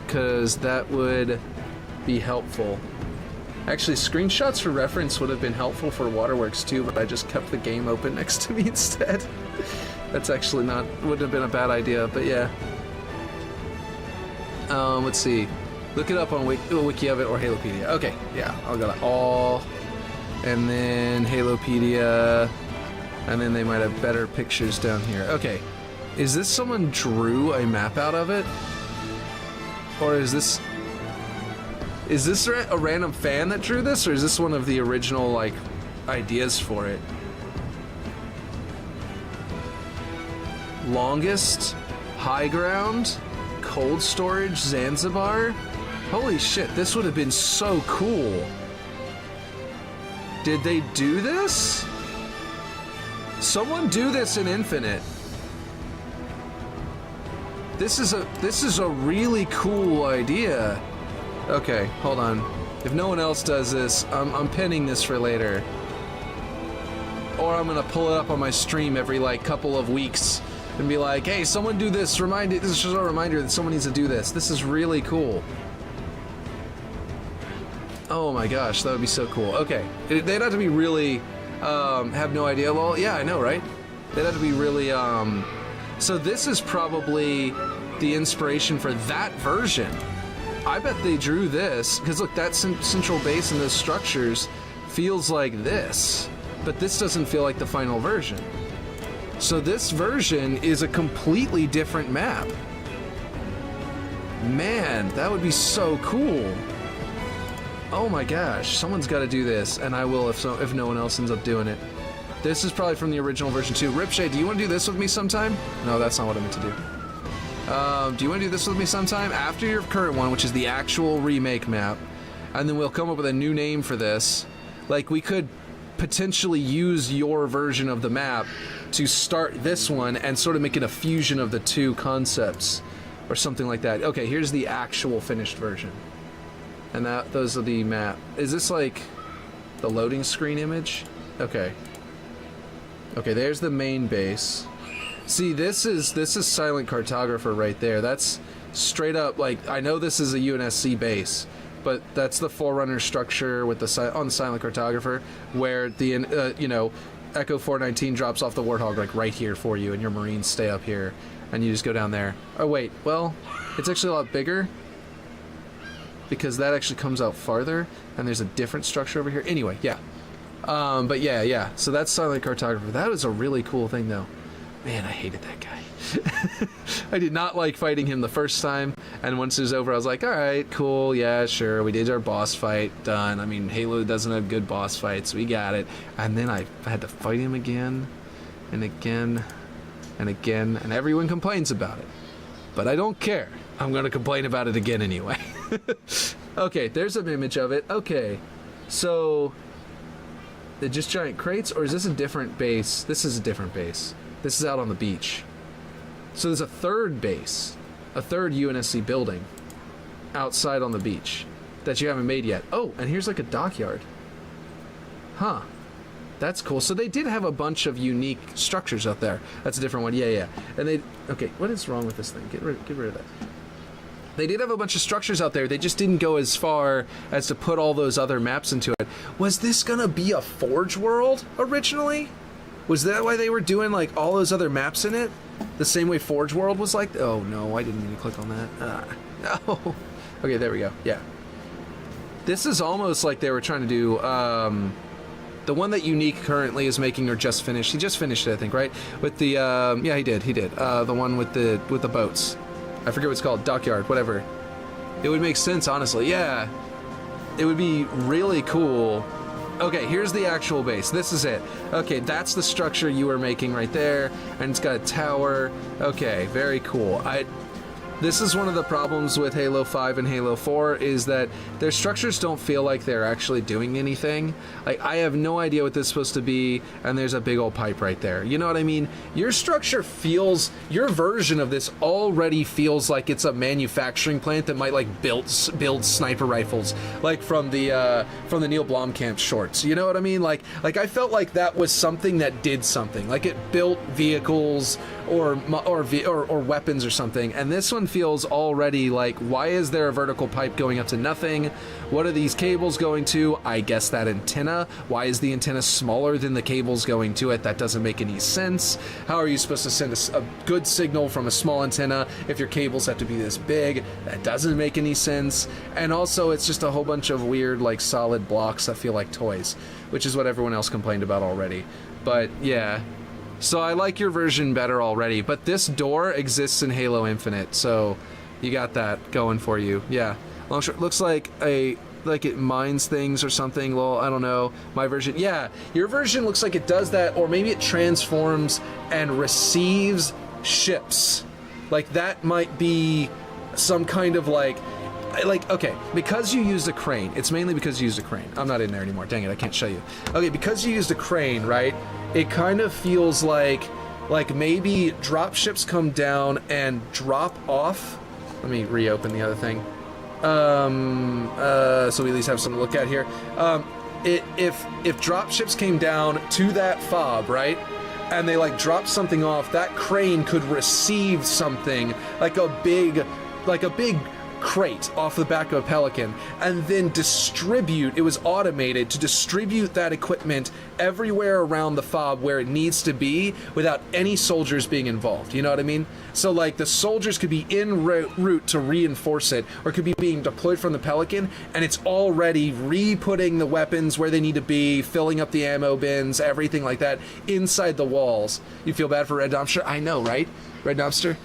Because that would be helpful. Actually, screenshots for reference would have been helpful for Waterworks too, but I just kept the game open next to me instead. That's actually wouldn't have been a bad idea, but yeah. Let's see. Look it up on Wiki of it or Halopedia. Okay, yeah, I'll go to all, and then Halopedia, and then they might have better pictures down here. Okay, is this someone drew a map out of it? Or is this a random fan that drew this, or is this one of the original, like, ideas for it? Longest, high ground, cold storage, Zanzibar? Holy shit, this would have been so cool. Did they do this? Someone do this in Infinite. This is a really cool idea. Okay, hold on. If no one else does this, I'm pinning this for later. Or I'm gonna pull it up on my stream every, like, couple of weeks and be like, hey, someone do this. This is just a reminder that someone needs to do this. This is really cool. Oh my gosh, that would be so cool. Okay, they'd have to be really, have no idea. Well, yeah, I know, right? They'd have to be really, so this is probably the inspiration for that version. I bet they drew this, because look, that central base and those structures feels like this, but this doesn't feel like the final version. So this version is a completely different map. Man, that would be so cool. Oh my gosh, someone's got to do this, and I will if no one else ends up doing it. This is probably from the original version too. Ripshade, do you want to do this with me sometime? No, that's not what I meant to do. Do you want to do this with me sometime? After your current one, which is the actual remake map, and then we'll come up with a new name for this. Like, we could potentially use your version of the map to start this one and sort of make it a fusion of the two concepts, or something like that. Okay, here's the actual finished version. And those are the map. Is this like the loading screen image? Okay. Okay, there's the main base. See, this is Silent Cartographer right there. That's straight up, like, I know this is a UNSC base, but that's the Forerunner structure with on the Silent Cartographer, where the you know, Echo 419 drops off the Warthog, like, right here for you, and your Marines stay up here. and you just go down there. Oh wait, well, it's actually a lot bigger because that actually comes out farther, and there's a different structure over here. Anyway, yeah. But yeah. So that's Silent Cartographer. That was a really cool thing, though. Man, I hated that guy. I did not like fighting him the first time, and once it was over, I was like, all right, cool, yeah, sure, we did our boss fight, done. I mean, Halo doesn't have good boss fights, we got it. And then I had to fight him again, and again, and again, and everyone complains about it. But I don't care. I'm going to complain about it again anyway. Okay, there's an image of it. Okay, so... they're just giant crates, or is this a different base? This is a different base. This is out on the beach. So there's a third base, a third UNSC building outside on the beach that you haven't made yet. Oh, and here's like a dockyard. Huh. That's cool. So they did have a bunch of unique structures out there. That's a different one. Yeah. And they... okay, what is wrong with this thing? Get rid of that. They did have a bunch of structures out there. They just didn't go as far as to put all those other maps into it. Was this gonna be a Forge world originally? Was that why they were doing like all those other maps in it? The same way Forge World was like? Oh no, I didn't mean to click on that. No. Okay, there we go. Yeah. This is almost like they were trying to do the one that Unique currently is making or just finished. He just finished it, I think, right? With the yeah, he did. The one with the boats. I forget what it's called, Dockyard, whatever. It would make sense, honestly. Yeah. It would be really cool. Okay, here's the actual base. This is it. Okay, that's the structure you were making right there, and it's got a tower. Okay, very cool. This is one of the problems with Halo 5 and Halo 4 is that their structures don't feel like they're actually doing anything. Like, I have no idea what this is supposed to be, and there's a big old pipe right there. You know what I mean? Your structure feels, your version of this already feels like it's a manufacturing plant that might like build sniper rifles, like from the Neil Blomkamp shorts. You know what I mean? Like I felt like that was something that did something. Like it built vehicles or weapons or something, and this one feels already like, why is there a vertical pipe going up to nothing? What are these cables going to? I guess that antenna. Why is the antenna smaller than the cables going to it? That doesn't make any sense. How are you supposed to send a good signal from a small antenna if your cables have to be this big? That doesn't make any sense. And also, it's just a whole bunch of weird, like, solid blocks that feel like toys, which is what everyone else complained about already. But yeah. So I like your version better already, but this door exists in Halo Infinite, so you got that going for you. Yeah, Longshore looks like it mines things or something. Well, I don't know. My version, yeah, your version looks like it does that, or maybe it transforms and receives ships. Like that might be some kind of like okay, because you used a crane. It's mainly because you used a crane. I'm not in there anymore. Dang it, I can't show you. Okay, because you used a crane, right? It kind of feels like maybe drop ships come down and drop off. Let me reopen the other thing. So we at least have something to look at here. If drop ships came down to that fob, right? And they like dropped something off, that crane could receive something like a big crate off the back of a Pelican and then distribute, it was automated to distribute that equipment everywhere around the fob where it needs to be without any soldiers being involved. You know what I mean? So like the soldiers could be en route to reinforce it, or could be being deployed from the Pelican, and it's already re-putting the weapons where they need to be, filling up the ammo bins, everything like that inside the walls. You feel bad for Red Lobster? I know, right? Red Lobster?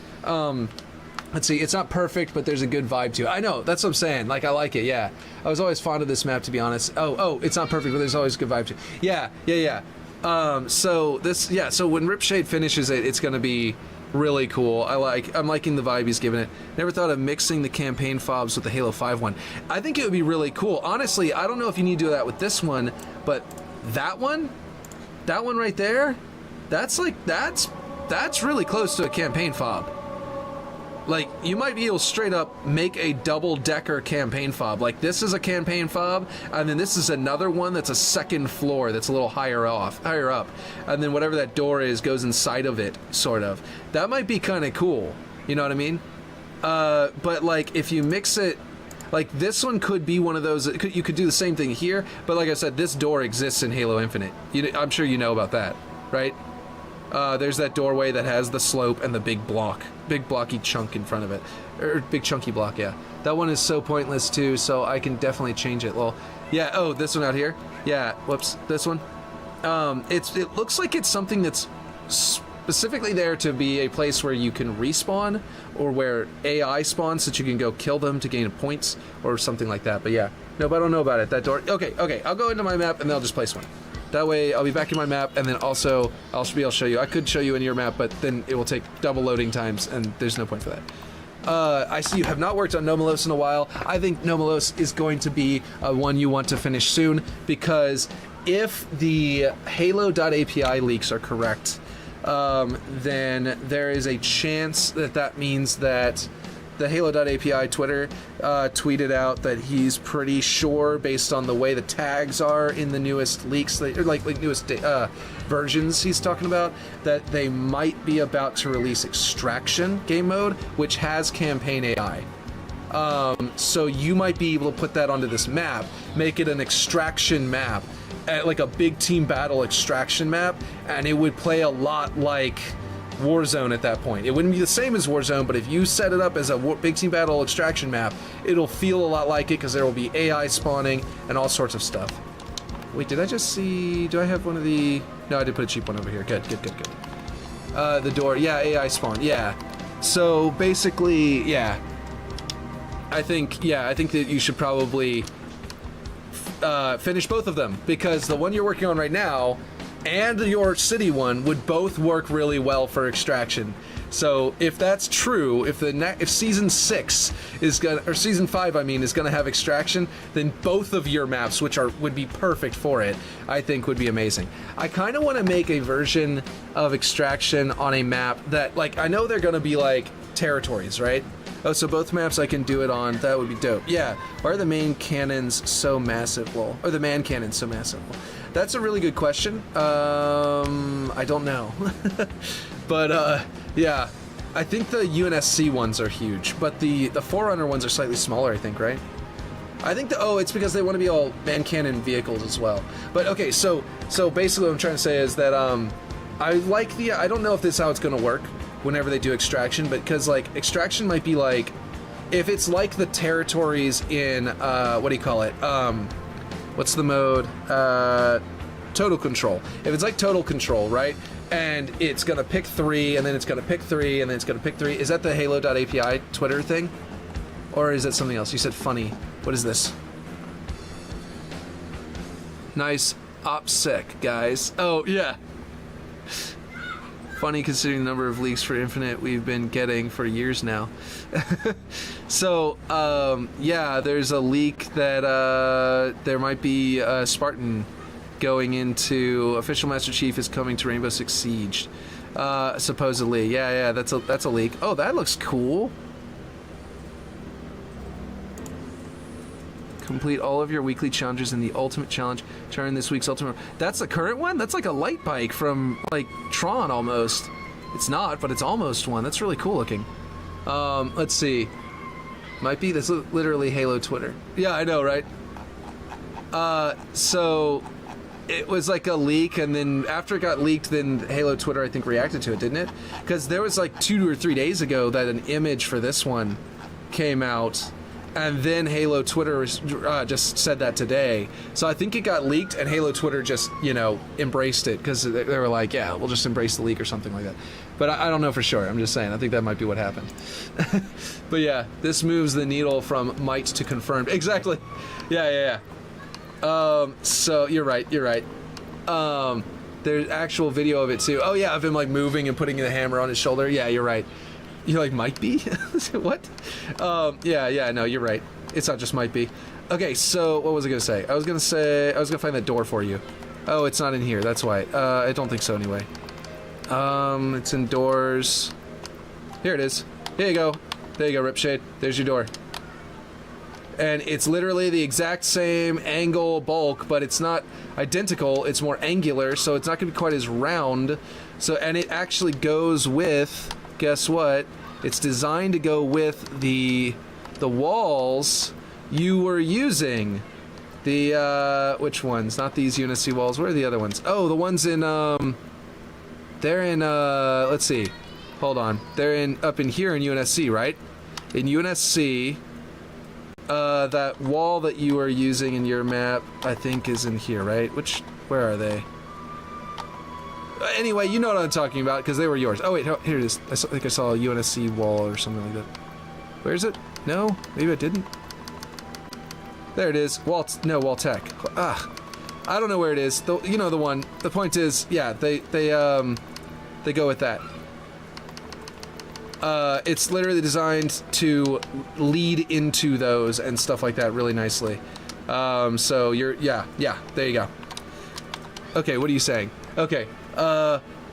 Let's see, it's not perfect, but there's a good vibe to it. I know, that's what I'm saying. Like, I like it, yeah. I was always fond of this map, to be honest. Oh, it's not perfect, but there's always a good vibe to it. Yeah. So when Ripshade finishes it, it's gonna be really cool. I'm liking the vibe he's giving it. Never thought of mixing the campaign fobs with the Halo 5 one. I think it would be really cool. Honestly, I don't know if you need to do that with this one, but that one right there, that's really close to a campaign fob. Like, you might be able to straight up make a double-decker campaign fob. Like, this is a campaign fob, and then this is another one that's a second floor that's a little higher up. And then whatever that door is goes inside of it, sort of. That might be kind of cool. You know what I mean? But, like, if you mix it... Like, this one could be one of those... You could do the same thing here, but like I said, this door exists in Halo Infinite. I'm sure you know about that, right? There's that doorway that has the slope and the big blocky chunk in front of it. Or big chunky block, yeah. That one is so pointless too, so I can definitely change it, lol. Yeah, oh, this one out here? Yeah, whoops, this one. It looks like it's something that's specifically there to be a place where you can respawn, or where AI spawns so that you can go kill them to gain points, or something like that, but yeah. No, but I don't know about it, that door. Okay, I'll go into my map and then I'll just place one. That way, I'll be back in my map, and then also, I'll be able to show you. I could show you in your map, but then it will take double loading times, and there's no point for that. I see you have not worked on No Malos in a while. I think No Malos is going to be one you want to finish soon, because if the Halo.api leaks are correct, then there is a chance that means that the Halo.api Twitter tweeted out that he's pretty sure, based on the way the tags are in the newest leaks, or like newest versions he's talking about, that they might be about to release Extraction game mode, which has campaign AI. So you might be able to put that onto this map, make it an extraction map, like a big team battle extraction map, and it would play a lot like Warzone at that point. It wouldn't be the same as Warzone, but if you set it up as a big team battle extraction map, it'll feel a lot like it, because there will be AI spawning and all sorts of stuff. Wait, did I just see... Do I have one of the... No, I did put a cheap one over here. Good. The door. Yeah, AI spawn. Yeah. So, basically, yeah. I think that you should probably finish both of them, because the one you're working on right now and your city one would both work really well for extraction. So if that's true, if season 6 is gonna, or season 5 I mean, is gonna have extraction, then both of your maps, which would be perfect for it, I think would be amazing. I kind of want to make a version of extraction on a map that, like, I know they're gonna be like territories, right? Oh, so both maps I can do it on. That would be dope. Yeah. Why are the main cannons so massive, lol? Or the man cannons so massive, lol? That's a really good question. I don't know. But, yeah. I think the UNSC ones are huge, but the Forerunner ones are slightly smaller, I think, right? I think it's because they want to be all man cannon vehicles as well. But, okay, so basically what I'm trying to say is that, I don't know if this is how it's gonna work whenever they do extraction, but because, like, extraction might be like, if it's like the territories in, what do you call it? What's the mode? Total Control. If it's like Total Control, right? And it's gonna pick 3, and then it's gonna pick 3, and then it's gonna pick 3. Is that the Halo.api Twitter thing? Or is that something else? You said funny. What is this? Nice OPSEC, guys. Oh, yeah. Funny considering the number of leaks for Infinite we've been getting for years now. So, yeah, there's a leak that there might be a Spartan going into Official Master Chief is coming to Rainbow Six Siege. Supposedly. Yeah, that's a leak. Oh, that looks cool. Complete all of your weekly challenges in the Ultimate Challenge. Turn this week's Ultimate... That's the current one? That's like a light bike from, like, Tron almost. It's not, but it's almost one. That's really cool looking. Let's see. Might be. That's literally Halo Twitter. Yeah, I know, right? So... It was like a leak, and then after it got leaked, then Halo Twitter, I think, reacted to it, didn't it? Because there was like 2 or 3 days ago that an image for this one came out, and then Halo Twitter just said that today. So I think it got leaked, and Halo Twitter just, embraced it, because they were like, yeah, we'll just embrace the leak or something like that. But I don't know for sure. I'm just saying. I think that might be what happened. But yeah, this moves the needle from might to confirmed. Exactly. Yeah. So you're right. There's actual video of it too. Oh yeah, of him like moving and putting the hammer on his shoulder. Yeah, you're right. You're like, might be? What? Yeah, no, you're right. It's not just might be. Okay, so what was I gonna say? I was gonna find that door for you. Oh, it's not in here, that's why. I don't think so anyway. It's indoors. Here it is. Here you go. There you go, Ripshade. There's your door. And it's literally the exact same angle bulk, but it's not identical, it's more angular, so it's not gonna be quite as round. So, and it actually goes with, guess what? It's designed to go with the walls you were using. The, which ones? Not these Unity walls, where are the other ones? Oh, the ones in, They're in, let's see. Hold on. They're up in here in UNSC, right? In UNSC, that wall that you are using in your map, I think is in here, right? Where are they? Anyway, you know what I'm talking about, because they were yours. Oh, wait, here it is. I think I saw a UNSC wall or something like that. Where is it? No? Maybe I didn't. There it is. Wall Tech. Ah. I don't know where it is. You know the one. The point is, yeah, they go with that. It's literally designed to lead into those and stuff like that really nicely. So yeah, there you go. Okay, what are you saying? Okay,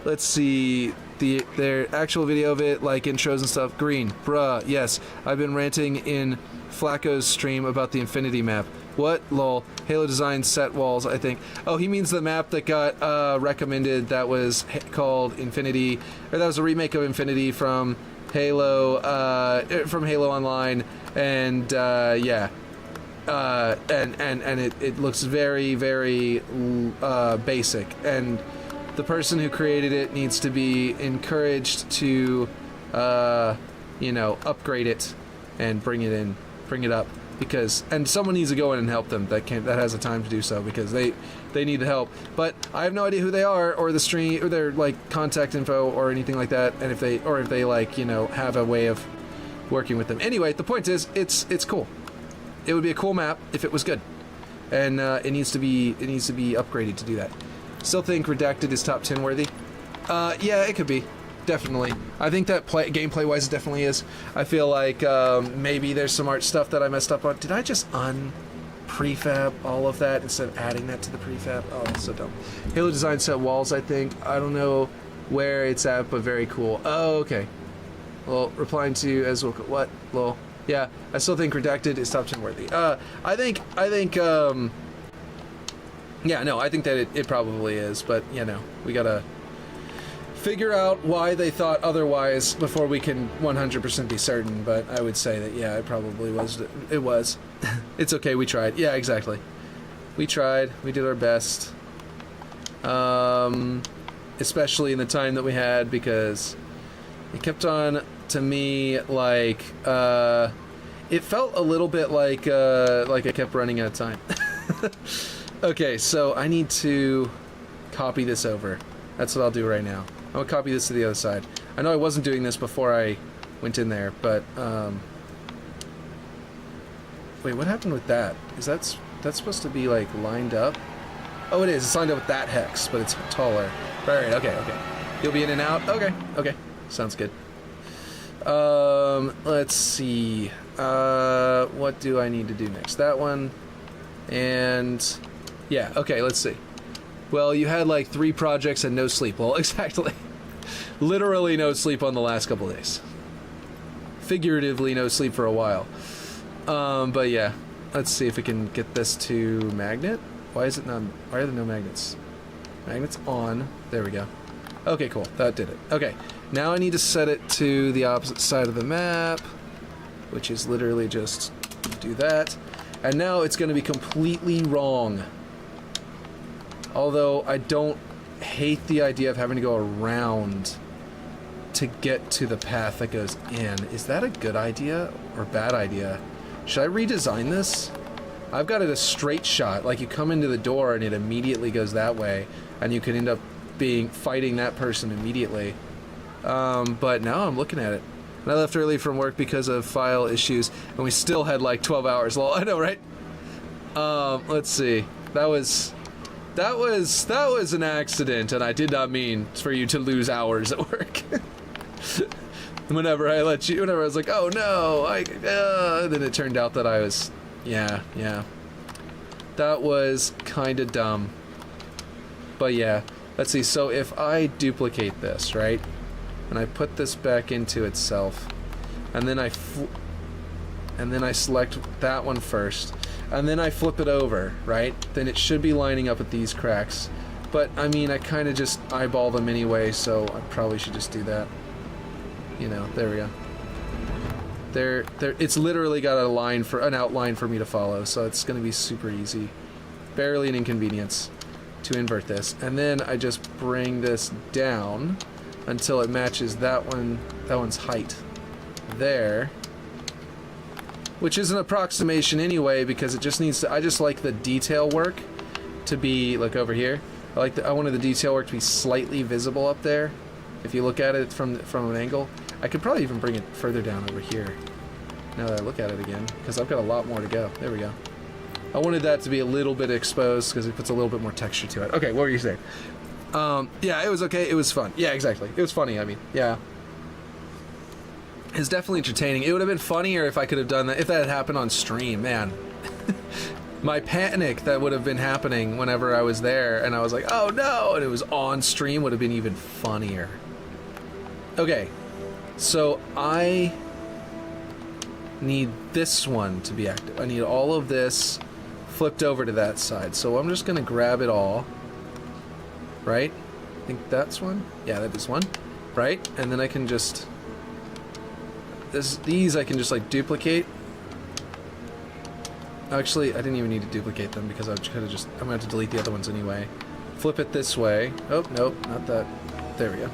let's see. Their actual video of it, like intros and stuff. Green, bruh, yes. I've been ranting in Flacco's stream about the Infinity map. What? Lol. Halo design set walls, I think. Oh, he means the map that got recommended that was called Infinity, or that was a remake of Infinity from Halo Online, and yeah. And it looks very, very basic, and the person who created it needs to be encouraged to, you know, upgrade it and bring it up, and someone needs to go in and help them that has the time to do so, because they need the help. But I have no idea who they are, or the stream, or their like contact info or anything like that, and if they like, you know, have a way of working with them. Anyway, the point is, it's cool. It would be a cool map if it was good, and it needs to be upgraded to do that. Still think Redacted is top 10 worthy. Yeah, it could be, definitely. I think that gameplay wise, it definitely is. I feel like maybe there's some art stuff that I messed up on. Did I just prefab all of that instead of adding that to the prefab? Oh, that's so dumb. Halo design set walls, I think. I don't know where it's at, but very cool. Oh, okay. Well, replying to you as well. What? Lol. Yeah, I still think Redacted is top 10 worthy. I think, yeah, no, I think that it probably is, but, you know, we gotta figure out why they thought otherwise before we can 100% be certain, but I would say that, yeah, it probably was. It was. It's okay, we tried. Yeah, exactly. We tried. We did our best. Especially in the time that we had, because it kept on, to me, like, it felt a little bit like I kept running out of time. Okay, so I need to copy this over. That's what I'll do right now. I'm gonna copy this to the other side. I know I wasn't doing this before I went in there, but wait, what happened with that? Is that's supposed to be like lined up? Oh, it is. It's lined up with that hex, but it's taller. Right. Okay. You'll be in and out. Okay. Sounds good. Let's see. What do I need to do next? That one, and yeah. Okay. Let's see. Well, you had like 3 projects and no sleep. Well, exactly. Literally no sleep on the last couple days. Figuratively no sleep for a while. But yeah, let's see if we can get this to magnet. Why is it not? Why are there no magnets? Magnets on. There we go. Okay, cool. That did it. Okay, now I need to set it to the opposite side of the map, which is literally just do that. And now it's going to be completely wrong. Although I don't hate the idea of having to go around to get to the path that goes in. Is that a good idea or bad idea? Should I redesign this? I've got it a straight shot, like you come into the door and it immediately goes that way, and you can end up fighting that person immediately. But now I'm looking at it. And I left early from work because of file issues, and we still had like 12 hours. Well, I know, right? Let's see. That was an accident, and I did not mean for you to lose hours at work. Whenever I was like, oh no, then it turned out that I was, yeah. That was kind of dumb. But yeah, let's see, so if I duplicate this, right, and I put this back into itself, and then I select that one first, and then I flip it over, right, then it should be lining up at these cracks. But, I mean, I kind of just eyeball them anyway, so I probably should just do that. You know, there we go. It's literally got an outline for me to follow, so it's going to be super easy. Barely an inconvenience. to invert this, and then I just bring this down until it matches that one's height there, which is an approximation anyway because it just needs to. I just like the detail work to be like over here. I wanted the detail work to be slightly visible up there. If you look at it from an angle, I could probably even bring it further down over here. Now that I look at it again, because I've got a lot more to go. There we go. I wanted that to be a little bit exposed because it puts a little bit more texture to it. Okay, what were you saying? Yeah, it was okay. It was fun. Yeah, exactly. It was funny. I mean, yeah. It's definitely entertaining. It would have been funnier if I could have done that, if that had happened on stream, man. My panic that would have been happening whenever I was there and I was like, oh no, and it was on stream would have been even funnier. Okay, so I need this one to be active. I need all of this flipped over to that side. So I'm just going to grab it all, right? I think that's one. Yeah, that is one, right? And then I can just, these I can just like duplicate. Actually, I didn't even need to duplicate them because I could have just, I'm going to have to delete the other ones anyway. Flip it this way. Oh, nope, not that. There we go.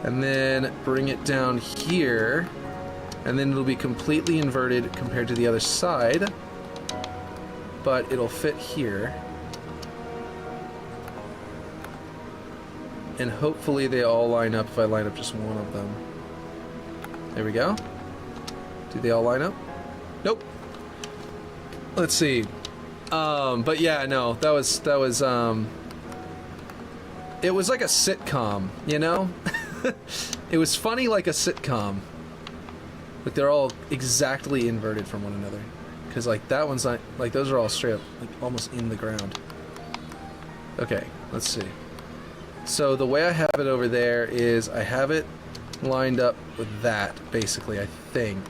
And then bring it down here. And then it'll be completely inverted compared to the other side. But it'll fit here. And hopefully they all line up if I line up just one of them. There we go. Do they all line up? Nope. Let's see. But yeah, no, that was it was like a sitcom, you know? It was funny like a sitcom. Like they're all exactly inverted from one another. Because like that one's not, like those are all straight up, like almost in the ground. Okay, let's see. So the way I have it over there is I have it lined up with that, basically, I think.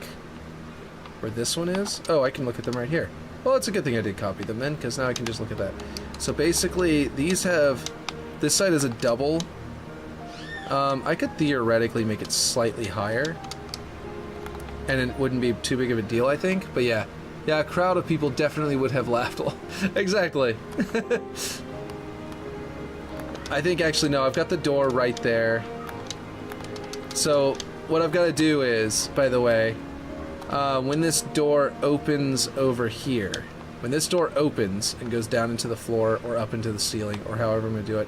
Where this one is? Oh, I can look at them right here. Well, it's a good thing I did copy them then, because now I can just look at that. So basically, these have... This side is a double. I could theoretically make it slightly higher. And it wouldn't be too big of a deal, I think. But yeah. Yeah, a crowd of people definitely would have laughed. Exactly. I think actually, no, I've got the door right there. So, what I've got to do is, by the way... when this door opens over here, when this door opens and goes down into the floor or up into the ceiling, or however I'm going to do it,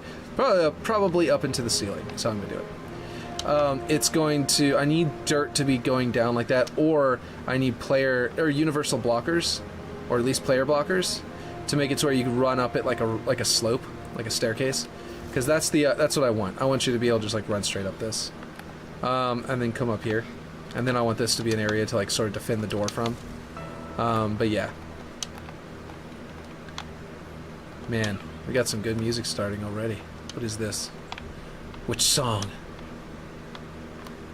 probably up into the ceiling, so I'm going to do it. It's going to, I need dirt to be going down like that, or I need universal blockers, or at least player blockers, to make it to where you can run up it like a slope, like a staircase, because that's what I want. I want you to be able to just like run straight up this, and then come up here. And then I want this to be an area to like sort of defend the door from. But yeah. Man, we got some good music starting already. What is this? Which song?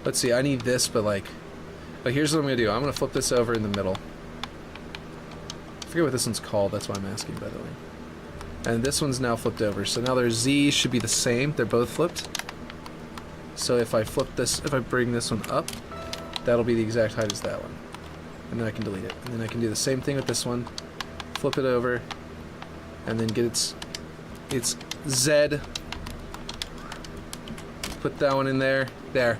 Let's see, I need this, but like... But here's what I'm going to do. I'm going to flip this over in the middle. I forget what this one's called, that's why I'm asking, by the way. And this one's now flipped over. So now their Z should be the same. They're both flipped. So if I flip this, if I bring this one up, that'll be the exact height as that one. And then I can delete it. And then I can do the same thing with this one. Flip it over. And then get its Z. Put that one in there. There.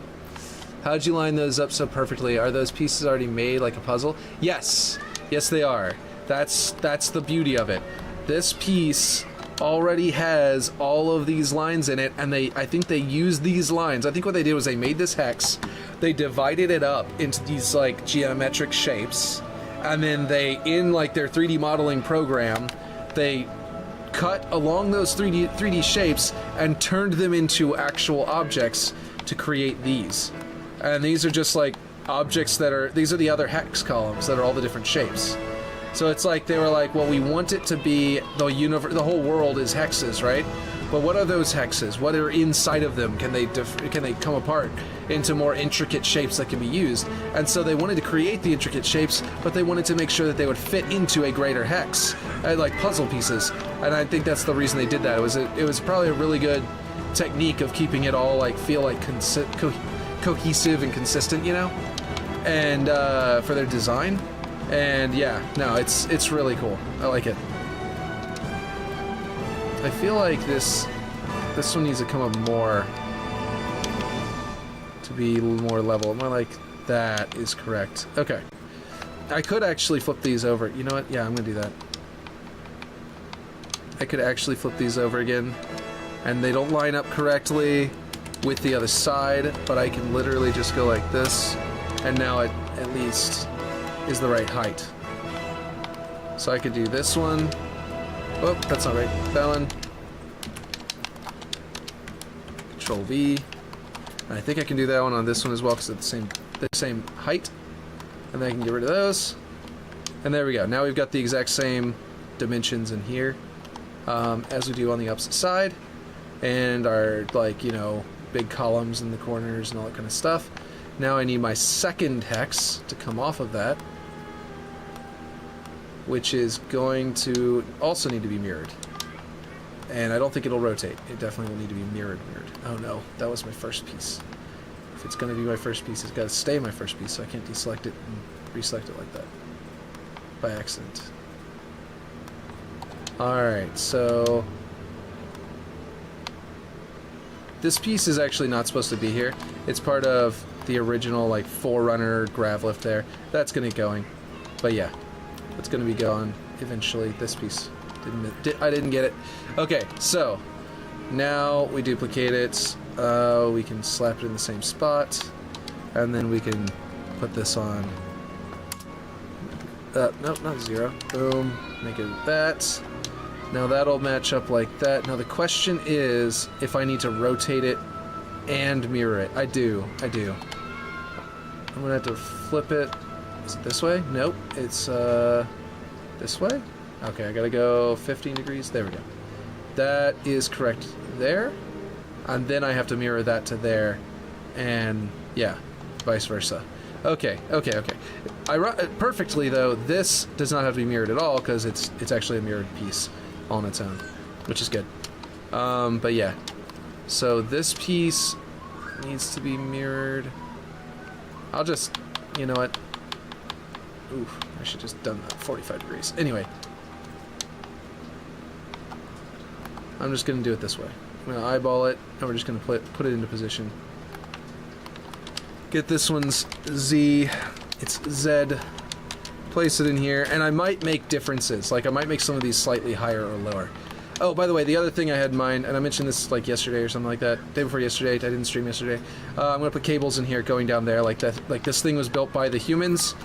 How'd you line those up so perfectly? Are those pieces already made like a puzzle? Yes. Yes, they are. That's the beauty of it. This piece already has all of these lines in it, and I think they used these lines. I think what they did was they made this hex, they divided it up into these like geometric shapes, and then they, in like their 3D modeling program, they cut along those 3D shapes and turned them into actual objects to create these. And these are just like objects these are the other hex columns that are all the different shapes. So it's like they were like, well, we want it to be the whole world is hexes, right? But what are those hexes? What are inside of them? Can they come apart into more intricate shapes that can be used? And so they wanted to create the intricate shapes, but they wanted to make sure that they would fit into a greater hex, like puzzle pieces. And I think that's the reason they did that. It was probably a really good technique of keeping it all like feel like cohesive and consistent, you know, and for their design. And yeah, no, it's really cool. I like it. I feel like this one needs to come up more to be a little more level. More like that is correct. Okay. I could actually flip these over. You know what? Yeah, I'm gonna do that. I could actually flip these over again, and they don't line up correctly with the other side, but I can literally just go like this, and now it at least is the right height. So I could do this one. Oh, that's not right. That one. Control V. And I think I can do that one on this one as well because it's the same height. And then I can get rid of those. And there we go. Now we've got the exact same dimensions in here as we do on the opposite side. And our, like, you know, big columns in the corners and all that kind of stuff. Now I need my second hex to come off of that, which is going to also need to be mirrored. And I don't think it'll rotate. It definitely will need to be mirrored. Oh no, that was my first piece. If it's going to be my first piece, it's got to stay my first piece, so I can't deselect it and reselect it like that by accident. Alright, so this piece is actually not supposed to be here. It's part of the original, like, Forerunner grav lift there. That's going to get going. But yeah, it's going to be gone eventually. This piece. I didn't get it. Okay, so now we duplicate it. We can slap it in the same spot. And then we can put this on. Nope, not 0. Boom. Make it that. Now that'll match up like that. Now the question is if I need to rotate it and mirror it. I do. I'm gonna have to flip it. Is it this way? Nope. It's this way? Okay, I gotta go 15 degrees. There we go. That is correct there. And then I have to mirror that to there. And yeah, vice versa. Okay. Perfectly though, this does not have to be mirrored at all because it's actually a mirrored piece on its own, which is good. But yeah. So this piece needs to be mirrored. I'll just, you know what? Oof, I should just done that 45 degrees. Anyway. I'm just going to do it this way. I'm going to eyeball it, and we're just going to put it into position. Get this one's Z. It's Z. Place it in here, and I might make differences. Like, I might make some of these slightly higher or lower. Oh, by the way, the other thing I had in mind, and I mentioned this like yesterday or something like that, day before yesterday, I didn't stream yesterday. I'm going to put cables in here going down there like that. Like, this thing was built by the humans,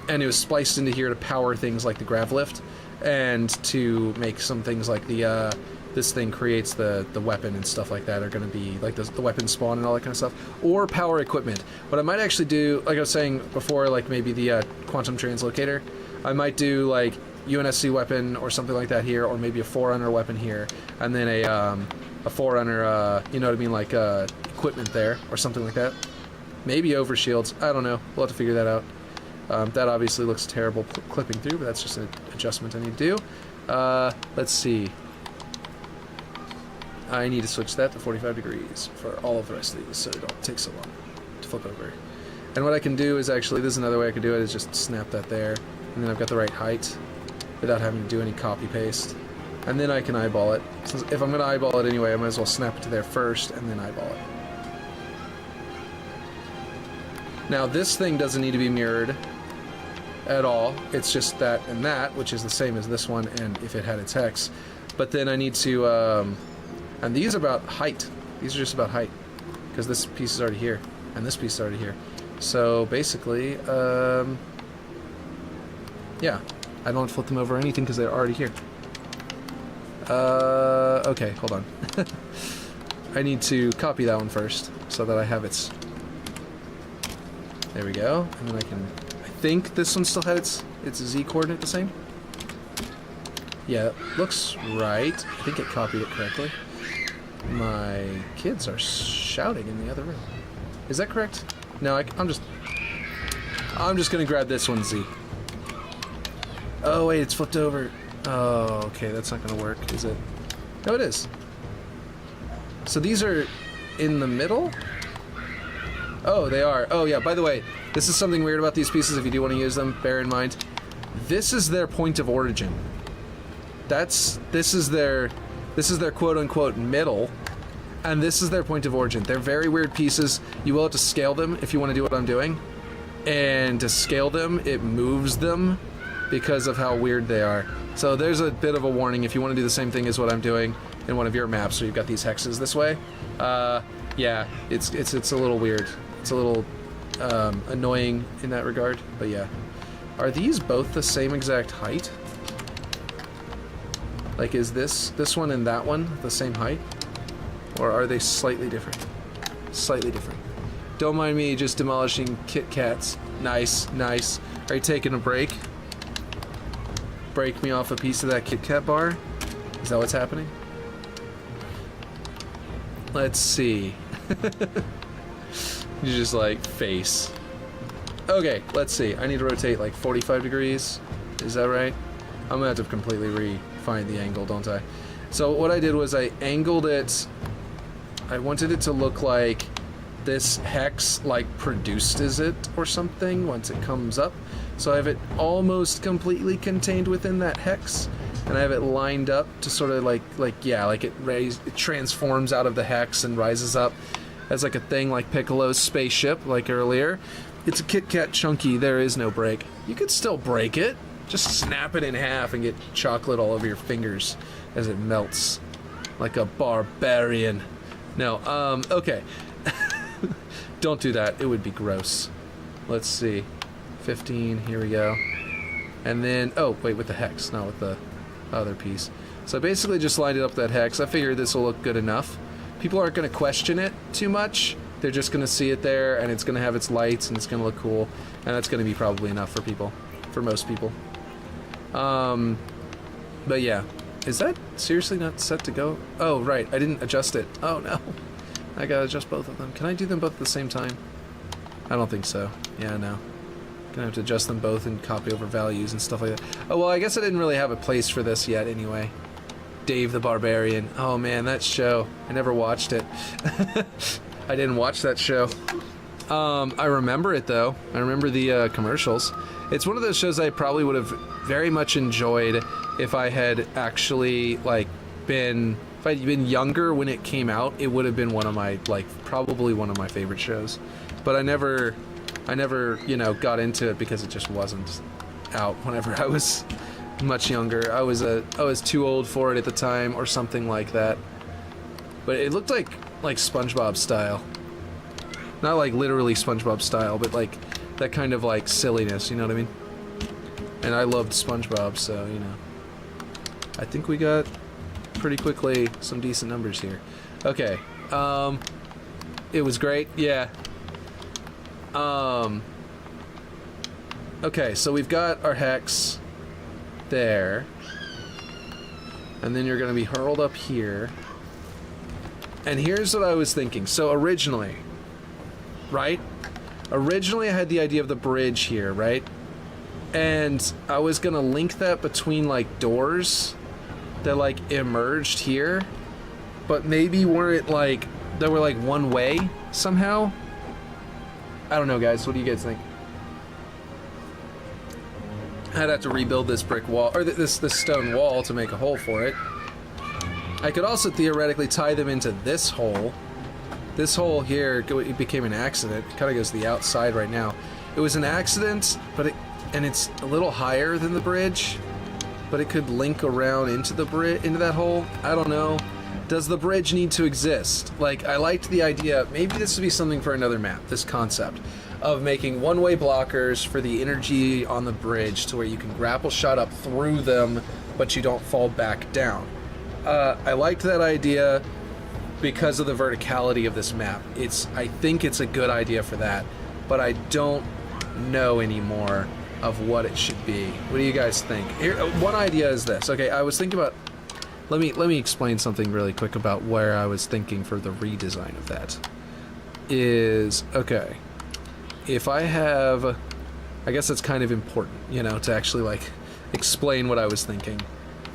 and it was spliced into here to power things like the grav lift, and to make some things like the, this thing creates the weapon and stuff like that are going to be, like the weapon spawn and all that kind of stuff, or power equipment. What I might actually do, like I was saying before, like maybe the quantum translocator, I might do like UNSC weapon or something like that here, or maybe a Forerunner weapon here, and then a Forerunner, you know what I mean, like equipment there, or something like that. Maybe overshields, I don't know, we'll have to figure that out. That obviously looks terrible clipping through, but that's just an adjustment I need to do. Let's see. I need to switch that to 45 degrees for all of the rest of these, so it don't take so long to flip over. And what I can do is actually, this is another way I could do it, is just snap that there, and then I've got the right height without having to do any copy paste. And then I can eyeball it. So if I'm going to eyeball it anyway, I might as well snap it to there first and then eyeball it. Now this thing doesn't need to be mirrored at all. It's just that and that, which is the same as this one, and if it had its hex. But then I need to, and these are about height. These are just about height, because this piece is already here, and this piece is already here. So basically, yeah, I don't flip them over or anything because they're already here. Okay, hold on. I need to copy that one first so that I have its. There we go, and then I think this one still had its Z coordinate the same. Yeah, looks right. I think it copied it correctly. My kids are shouting in the other room. Is that correct? No, I'm just gonna grab this one, Z. Oh wait, it's flipped over. Oh, okay, that's not gonna work, is it? No, it is. So these are in the middle? Oh, they are. Oh yeah, by the way, this is something weird about these pieces. If you do want to use them, bear in mind, this is their point of origin. This is their This is their quote-unquote middle, and this is their point of origin. They're very weird pieces. You will have to scale them if you want to do what I'm doing. And to scale them, it moves them because of how weird they are. So there's a bit of a warning if you want to do the same thing as what I'm doing in one of your maps, so you've got these hexes this way. Yeah, it's a little weird. It's a little annoying in that regard, but yeah. Are these both the same exact height? Like, is this one and that one the same height? Or are they slightly different? Slightly different. Don't mind me just demolishing Kit Kats. Nice, nice. Are you taking a break? Break me off a piece of that Kit Kat bar? Is that what's happening? Let's see. You just like face. Okay, let's see. I need to rotate like 45 degrees. Is that right? I'm gonna have to completely refine the angle, don't I? So what I did was I angled it. I wanted it to look like this hex like produces it or something once it comes up. So I have it almost completely contained within that hex, and I have it lined up to sort of like it transforms out of the hex and rises up as like a thing like Piccolo's spaceship like earlier. It's a Kit Kat chunky. There is no break. You could still break it. Just snap it in half and get chocolate all over your fingers as it melts like a barbarian. No, okay. Don't do that. It would be gross. Let's see. 15, here we go. And then, oh, wait, with the hex, not with the other piece. So I basically just lined it up that hex. I figured this will look good enough. People aren't going to question it too much. They're just going to see it there, and it's going to have its lights, and it's going to look cool. And that's going to be probably enough for people. For most people. But yeah. Is that seriously not set to go? Oh, right. I didn't adjust it. Oh, no. I gotta adjust both of them. Can I do them both at the same time? I don't think so. Yeah, no. Gonna have to adjust them both and copy over values and stuff like that. Oh, well, I guess I didn't really have a place for this yet anyway. Dave the Barbarian. Oh, man, that show. I never watched it. I didn't watch that show. I remember it, though. I remember the commercials. It's one of those shows I probably would have very much enjoyed if I had actually, like, if I'd been younger when it came out. It would have been one of my, like, probably one of my favorite shows. But I never, you know, got into it because it just wasn't out whenever I was much younger. I was too old for it at the time or something like that. But it looked like SpongeBob style. Not like literally SpongeBob style, but like that kind of like silliness, you know what I mean? And I loved SpongeBob, so, you know. I think we got pretty quickly some decent numbers here. Okay. It was great, yeah. Okay, so we've got our hex there. And then you're gonna be hurled up here. And here's what I was thinking. So originally, right? Originally I had the idea of the bridge here, right? And I was gonna link that between like doors that like emerged here, but maybe weren't like, they were like one way somehow. I don't know, guys. What do you guys think? I'd have to rebuild this brick wall, or this stone wall to make a hole for it. I could also theoretically tie them into this hole. This hole here, it became an accident. It kind of goes to the outside right now. It was an accident, but it's a little higher than the bridge, but it could link around into the into that hole. I don't know. Does the bridge need to exist? Like, I liked the idea. Maybe this would be something for another map. This concept of making one-way blockers for the energy on the bridge, to where you can grapple shot up through them, but you don't fall back down. I liked that idea because of the verticality of this map. I think it's a good idea for that, but I don't know anymore of what it should be. What do you guys think? Here, one idea is this. Okay, I was thinking about. Let me explain something really quick about where I was thinking for the redesign of that. Is okay. If I have, I guess it's kind of important, you know, to actually like explain what I was thinking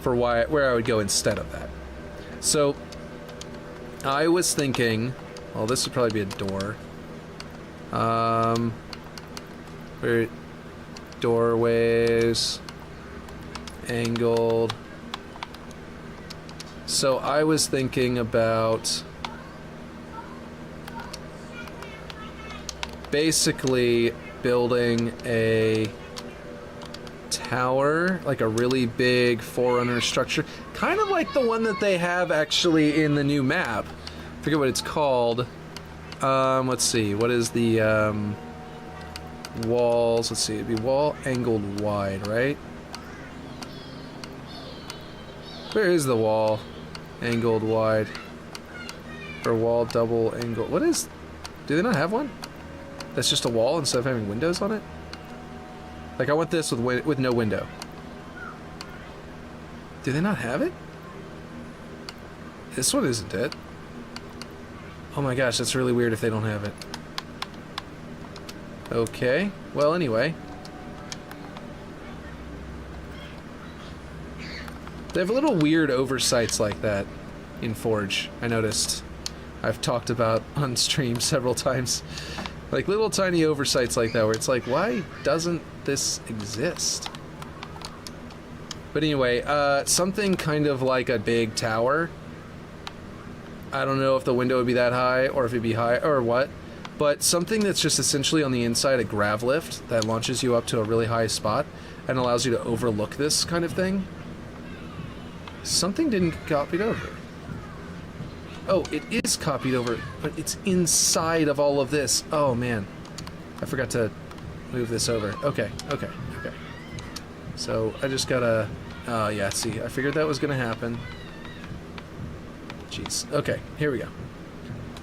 for where I would go instead of that. So I was thinking, well, this would probably be a door. Doorways, angled, So I was thinking about basically building a tower, like a really big Forerunner structure, kind of like the one that they have actually in the new map. I forget what it's called. Let's see, what is the walls? Let's see, it'd be wall angled wide, right? Where is the wall angled wide? Or wall double angle? What is? Do they not have one? That's just a wall instead of having windows on it? Like I want this with no window. Do they not have it? This one isn't it. Oh my gosh, that's really weird if they don't have it. Okay, well anyway. They have little weird oversights like that in Forge, I noticed. I've talked about on stream several times. Like little tiny oversights like that where it's like, why doesn't this exist? But anyway, something kind of like a big tower. I don't know if the window would be that high or if it'd be high or what, but something that's just essentially on the inside a grav lift that launches you up to a really high spot and allows you to overlook this kind of thing. Something didn't get copied over. Oh, it is copied over, but it's inside of all of this. Oh man, I forgot to move this over. Okay. So I just gotta, oh yeah, see, I figured that was gonna happen. Jeez. Okay, here we go.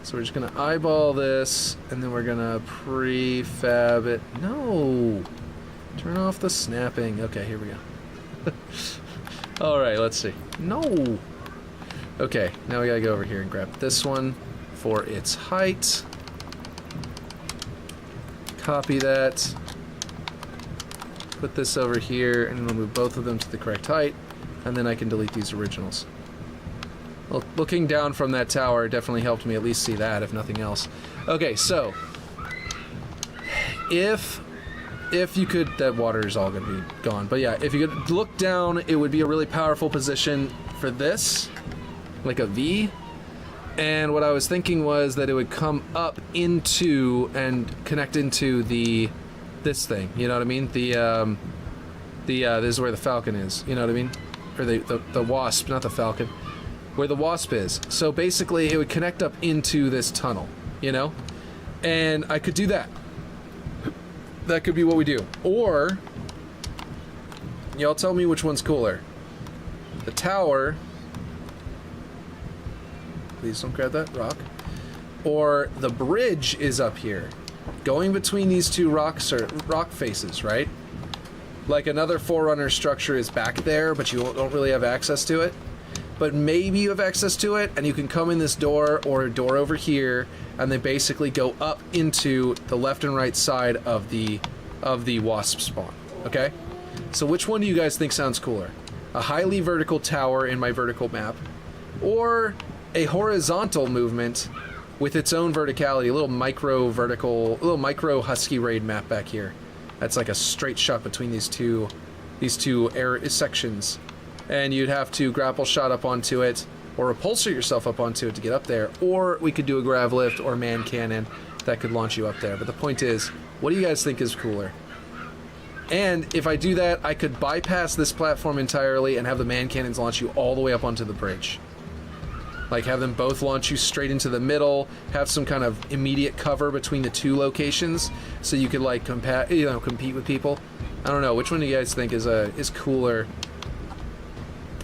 So we're just gonna eyeball this, and then we're gonna prefab it. No! Turn off the snapping. Okay, here we go. Alright, let's see. No! Okay, now we gotta go over here and grab this one for its height. Copy that. Put this over here, and we'll move both of them to the correct height, and then I can delete these originals. Well, looking down from that tower definitely helped me at least see that, if nothing else. Okay, so if you could, that water is all going to be gone. But yeah, if you could look down, it would be a really powerful position for this, like a V. And what I was thinking was that it would come up into and connect into this thing. You know what I mean? This is where the Falcon is. You know what I mean? Or the Wasp, not the Falcon. Where the Wasp is. So basically it would connect up into this tunnel, you know? And I could do that. That could be what we do. Or, y'all tell me which one's cooler. The tower, please don't grab that rock. Or the bridge is up here. Going between these two rocks or rock faces, right? Like another Forerunner structure is back there, but you don't really have access to it. But maybe you have access to it, and you can come in this door or a door over here, and they basically go up into the left and right side of the Wasp spawn. Okay? So which one do you guys think sounds cooler? A highly vertical tower in my vertical map, or a horizontal movement with its own verticality, a little micro Husky Raid map back here. That's like a straight shot between these two sections. And you'd have to grapple shot up onto it, or repulsor yourself up onto it to get up there, or we could do a grav lift or man cannon that could launch you up there. But the point is, what do you guys think is cooler? And if I do that, I could bypass this platform entirely and have the man cannons launch you all the way up onto the bridge. Like have them both launch you straight into the middle, have some kind of immediate cover between the two locations, so you could like compete with people. I don't know, which one do you guys think is cooler?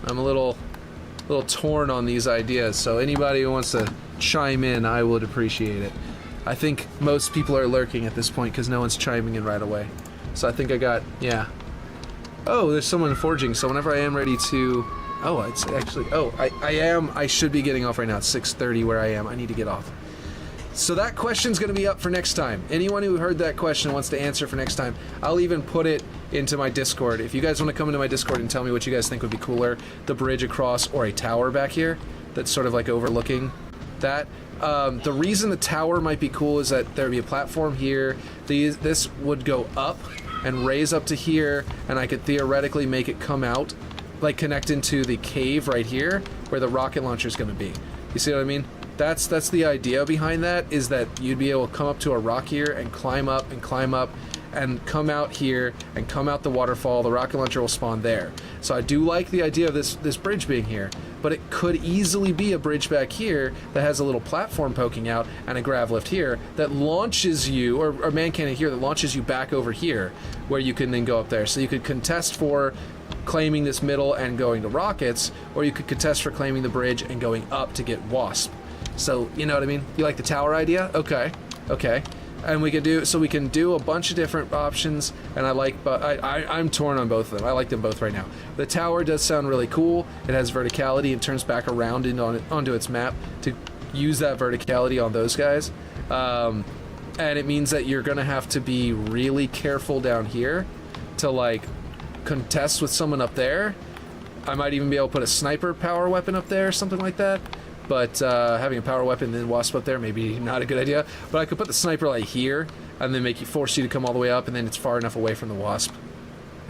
I'm a little torn on these ideas, so anybody who wants to chime in, I would appreciate it. I think most people are lurking at this point because no one's chiming in right away. So I think yeah. Oh, there's someone forging, so whenever I am ready to... Oh, it's actually... Oh, I should be getting off right now. It's 6:30 where I am. I need to get off. So that question's going to be up for next time. Anyone who heard that question wants to answer for next time. I'll even put it into my Discord. If you guys want to come into my Discord and tell me what you guys think would be cooler, the bridge across or a tower back here that's sort of like overlooking that. The reason the tower might be cool is that there would be a platform here. This would go up and raise up to here, and I could theoretically make it come out, like connect into the cave right here, where the rocket launcher is going to be. You see what I mean? That's the idea behind that, is that you'd be able to come up to a rock here and climb up and come out here and come out the waterfall. The rocket launcher will spawn there. So I do like the idea of this bridge being here, but it could easily be a bridge back here that has a little platform poking out and a grav lift here that launches you, or a man cannon here that launches you back over here, where you can then go up there. So you could contest for claiming this middle and going to rockets, or you could contest for claiming the bridge and going up to get wasp. So, you know what I mean? You like the tower idea? Okay. And we can do a bunch of different options, and I'm torn on both of them. I like them both right now. The tower does sound really cool. It has verticality and turns back around onto its map to use that verticality on those guys. And it means that you're gonna have to be really careful down here to like contest with someone up there. I might even be able to put a sniper power weapon up there, something like that. But having a power weapon and then wasp up there, maybe not a good idea. But I could put the sniper like here and then force you to come all the way up, and then it's far enough away from the wasp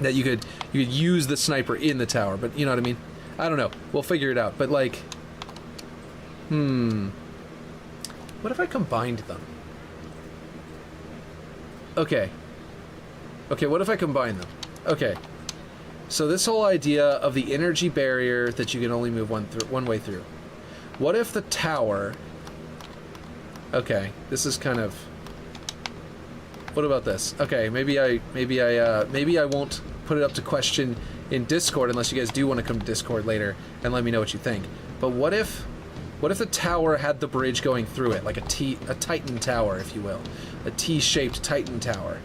that you could use the sniper in the tower. But you know what I mean? I don't know. We'll figure it out. But like, what if I combined them? Okay, what if I combine them? Okay. So this whole idea of the energy barrier that you can only move one way through. What if the tower... Okay, this is kind of... What about this? Okay, maybe I won't put it up to question in Discord unless you guys do want to come to Discord later and let me know what you think. But what if the tower had the bridge going through it, like a Titan tower, if you will, a T-shaped Titan tower,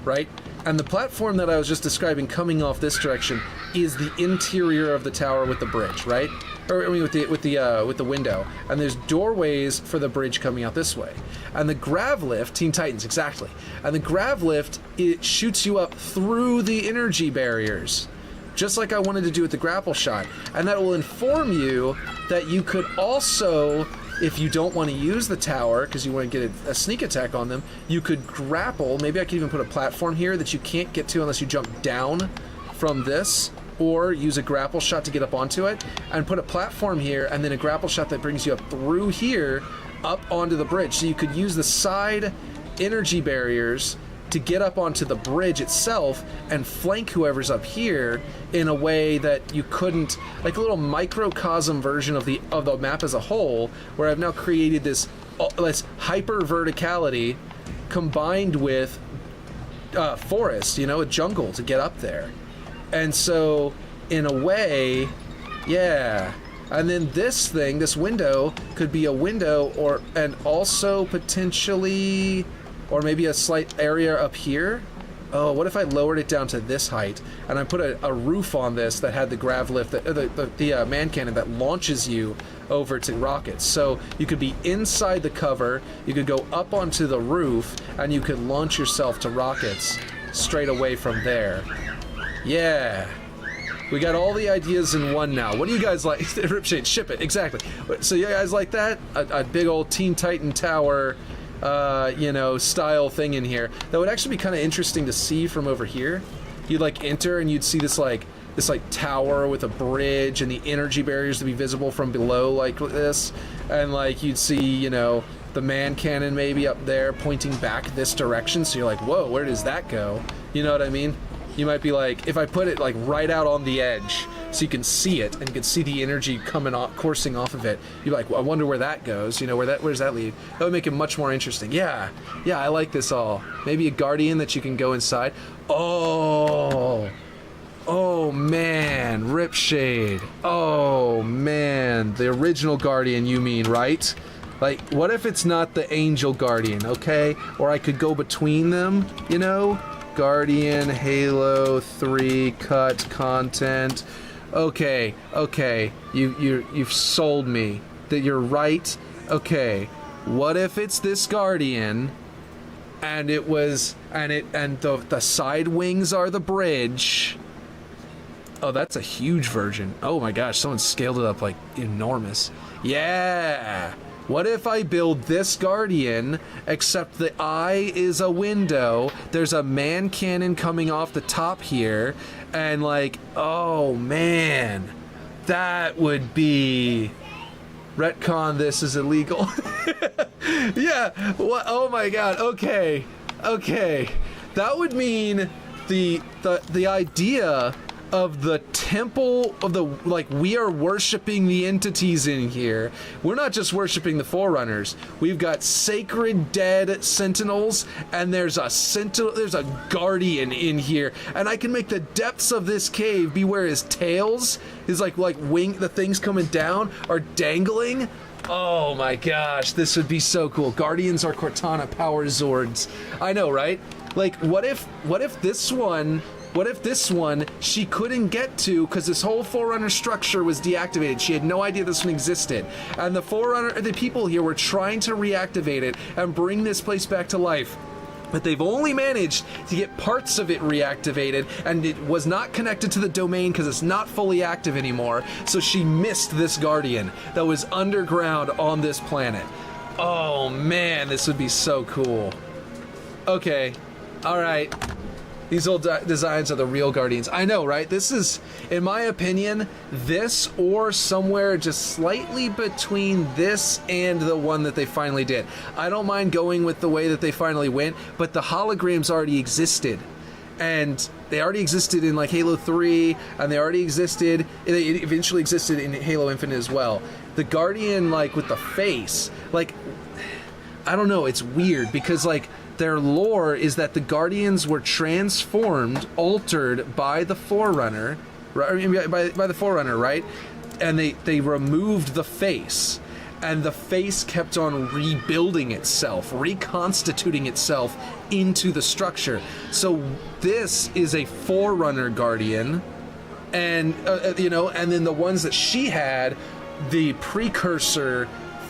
right? And the platform that I was just describing coming off this direction is the interior of the tower with the bridge, right? Or I mean, with the window, and there's doorways for the bridge coming out this way, and the grav lift, Teen Titans, exactly, and the grav lift, it shoots you up through the energy barriers, just like I wanted to do with the grapple shot, and that will inform you that you could also, if you don't want to use the tower because you want to get a sneak attack on them, you could grapple. Maybe I could even put a platform here that you can't get to unless you jump down from this, or use a grapple shot to get up onto it, and put a platform here and then a grapple shot that brings you up through here up onto the bridge. So you could use the side energy barriers to get up onto the bridge itself and flank whoever's up here in a way that you couldn't, like a little microcosm version of the map as a whole, where I've now created this hyper verticality combined with forest, a jungle to get up there. And so, in a way, yeah. And then this window could be a window, and also potentially, or maybe a slight area up here. Oh, what if I lowered it down to this height, and I put a roof on this that had the grav lift, the man cannon that launches you over to rockets. So you could be inside the cover, you could go up onto the roof, and you could launch yourself to rockets straight away from there. Yeah, we got all the ideas in one now. What do you guys like? Ripshade, ship it, exactly. So you guys like that? A big old Teen Titan tower, style thing in here. That would actually be kind of interesting to see from over here. You'd enter and you'd see this tower with a bridge and the energy barriers to be visible from below like this, and you'd see the man cannon maybe up there pointing back this direction. So you're like, whoa, where does that go? You know what I mean? You might be like, if I put it right out on the edge so you can see it and you can see the energy coursing off of it, you're like, well, I wonder where that goes, where does that lead? That would make it much more interesting. Yeah, I like this all. Maybe a guardian that you can go inside. Oh man, Ripshade. Oh man, the original guardian you mean, right? What if it's not the angel guardian, okay? Or I could go between them, Guardian, Halo 3, cut, content. Okay, you've sold me that you're right. Okay, what if it's this Guardian, and the side wings are the bridge? Oh, that's a huge version. Oh my gosh, someone scaled it up enormous. Yeah. What if I build this Guardian, except the eye is a window, there's a man cannon coming off the top here, and oh man, That would be... Retcon, this is illegal. Yeah, what? Oh my god, okay. Okay. That would mean the idea of the temple of the, like, we are worshiping the entities in here. We're not just worshiping the Forerunners. We've got sacred dead sentinels, and there's a sentinel, there's a guardian in here, and I can make the depths of this cave be where his tails, his like wing, the things coming down are dangling. Oh my gosh, this would be so cool. Guardians are Cortana power Zords. I know, right? Like, what if this one she couldn't get to because this whole Forerunner structure was deactivated. She had no idea this one existed. And the people here were trying to reactivate it and bring this place back to life. But they've only managed to get parts of it reactivated, and it was not connected to the domain because it's not fully active anymore. So she missed this Guardian that was underground on this planet. Oh man, this would be so cool. Okay, all right. These old designs are the real Guardians. I know, right? This is, in my opinion, this or somewhere just slightly between this and the one that they finally did. I don't mind going with the way that they finally went, but the holograms already existed. And they already existed in like Halo 3, and they eventually existed in Halo Infinite as well. The Guardian, like, with the face, like, I don't know, it's weird because, like, their lore is that the Guardians were transformed, altered by the Forerunner, right? By the Forerunner, right? And they removed the face, and the face kept on rebuilding itself, reconstituting itself into the structure. So this is a Forerunner Guardian, and and then the ones that she had, the precursor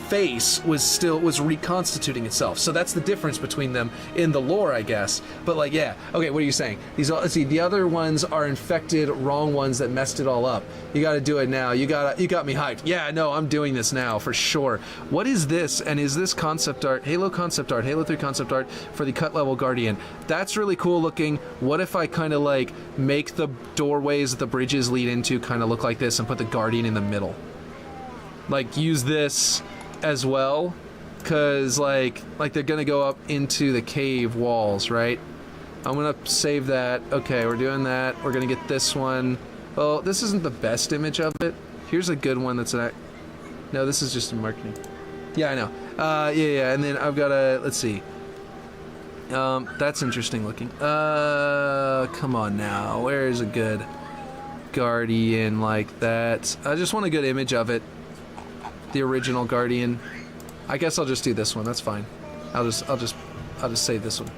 face was reconstituting itself. So that's the difference between them in the lore, I guess. But like, yeah, okay, what are you saying? Let's see, the other ones are infected wrong ones that messed it all up. You got to do it now. You got me hyped. Yeah, no, I'm doing this now for sure. What is this? And is this concept art, Halo concept art, Halo 3 concept art for the cut level Guardian? That's really cool looking. What if I kind of like make the doorways that the bridges lead into kind of look like this and put the Guardian in the middle? Like, use this as well, because like they're gonna go up into the cave walls, right? I'm gonna save that. Okay, we're doing that. We're gonna get this one. Well, this isn't the best image of it. Here's a good one that's no, this is just in marketing. Yeah, I know. Yeah, and then I've got let's see. That's interesting looking. Come on now, where's a good Guardian like that? I just want a good image of it. The original Guardian. I guess I'll just do this one. That's fine. I'll just save this one.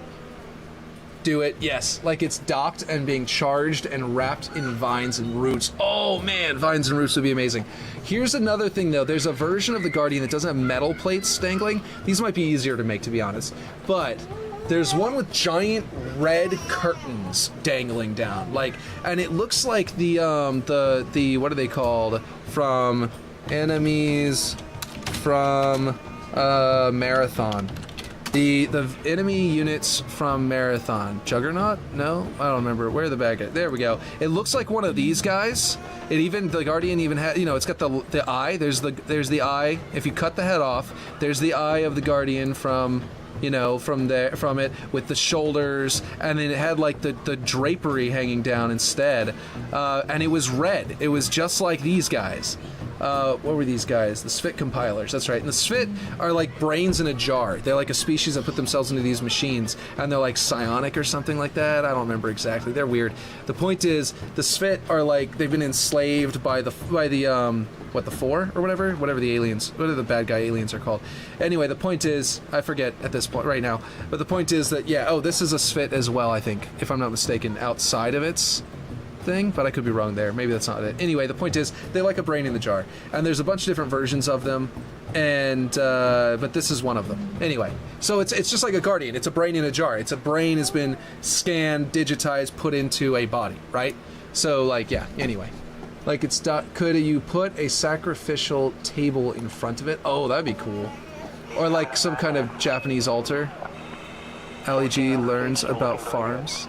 Do it. Yes, like it's docked and being charged and wrapped in vines and roots. Oh man, vines and roots would be amazing. Here's another thing though. There's a version of the Guardian that doesn't have metal plates dangling. These might be easier to make, to be honest. But there's one with giant red curtains dangling down, like, and it looks like the what are they called from enemies from Marathon. The enemy units from Marathon. Juggernaut? No? I don't remember. Where are the bad guys? There we go. It looks like one of these guys. The Guardian even had, it's got the eye. There's the eye. If you cut the head off, there's the eye of the Guardian from it with the shoulders, and then it had like the drapery hanging down instead, and it was red. It was just like these guys. What were these guys? The Svit compilers, that's right. And the Svit are like brains in a jar. They're like a species that put themselves into these machines, and they're like psionic or something like that. I don't remember exactly. They're weird. The point is, the Svit are like, they've been enslaved by the Four or whatever the aliens, what are the bad guy aliens are called. Anyway, the point is, I forget at this point right now, but the point is that, this is a Svit as well, I think, if I'm not mistaken, outside of its thing, but I could be wrong there. Maybe that's not it. Anyway, the point is, they're like a brain in the jar, and there's a bunch of different versions of them, and but this is one of them. Anyway, so it's just like a Guardian. It's a brain in a jar. It's a brain has been scanned, digitized, put into a body, right? So like, yeah. Anyway, like could you put a sacrificial table in front of it? Oh, that'd be cool. Or like some kind of Japanese altar. LEG learns about farms.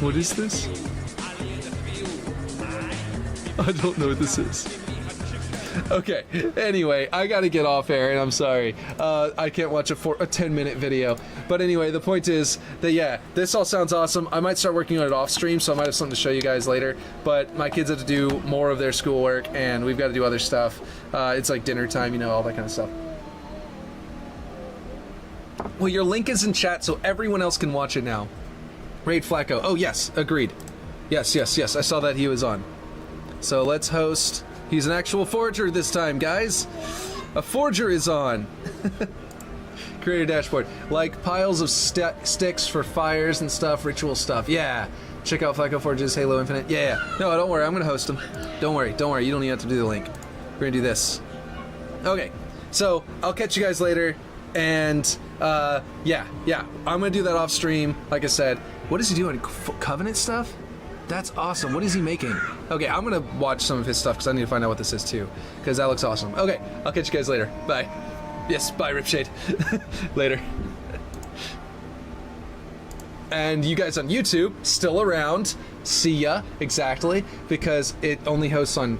What is this? I don't know what this is. Okay, anyway, I gotta get off air, and I'm sorry. I can't watch a 10-minute video. But anyway, the point is that, yeah, this all sounds awesome. I might start working on it off stream, so I might have something to show you guys later. But my kids have to do more of their schoolwork, and we've got to do other stuff. It's like dinner time, you know, all that kind of stuff. Well, your link is in chat, so everyone else can watch it now. Raid Flacco. Oh, yes, agreed. Yes, I saw that he was on. So let's host... He's an actual forger this time, guys. A forger is on. Create a dashboard. Like piles of sticks for fires and stuff, ritual stuff. Yeah. Check out Flacco Forge's Halo Infinite. Yeah. No, don't worry. I'm going to host him. Don't worry. You don't even have to do the link. We're going to do this. Okay. So, I'll catch you guys later. And, yeah. I'm going to do that off stream. Like I said. What is he doing? Covenant stuff? That's awesome. What is he making? Okay, I'm gonna watch some of his stuff because I need to find out what this is too. Because that looks awesome. Okay, I'll catch you guys later. Bye. Yes, bye, Ripshade. Later. And you guys on YouTube, still around. See ya, exactly. Because it only hosts on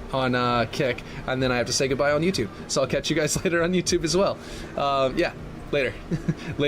Kick, and then I have to say goodbye on YouTube. So I'll catch you guys later on YouTube as well. Yeah, later. Later.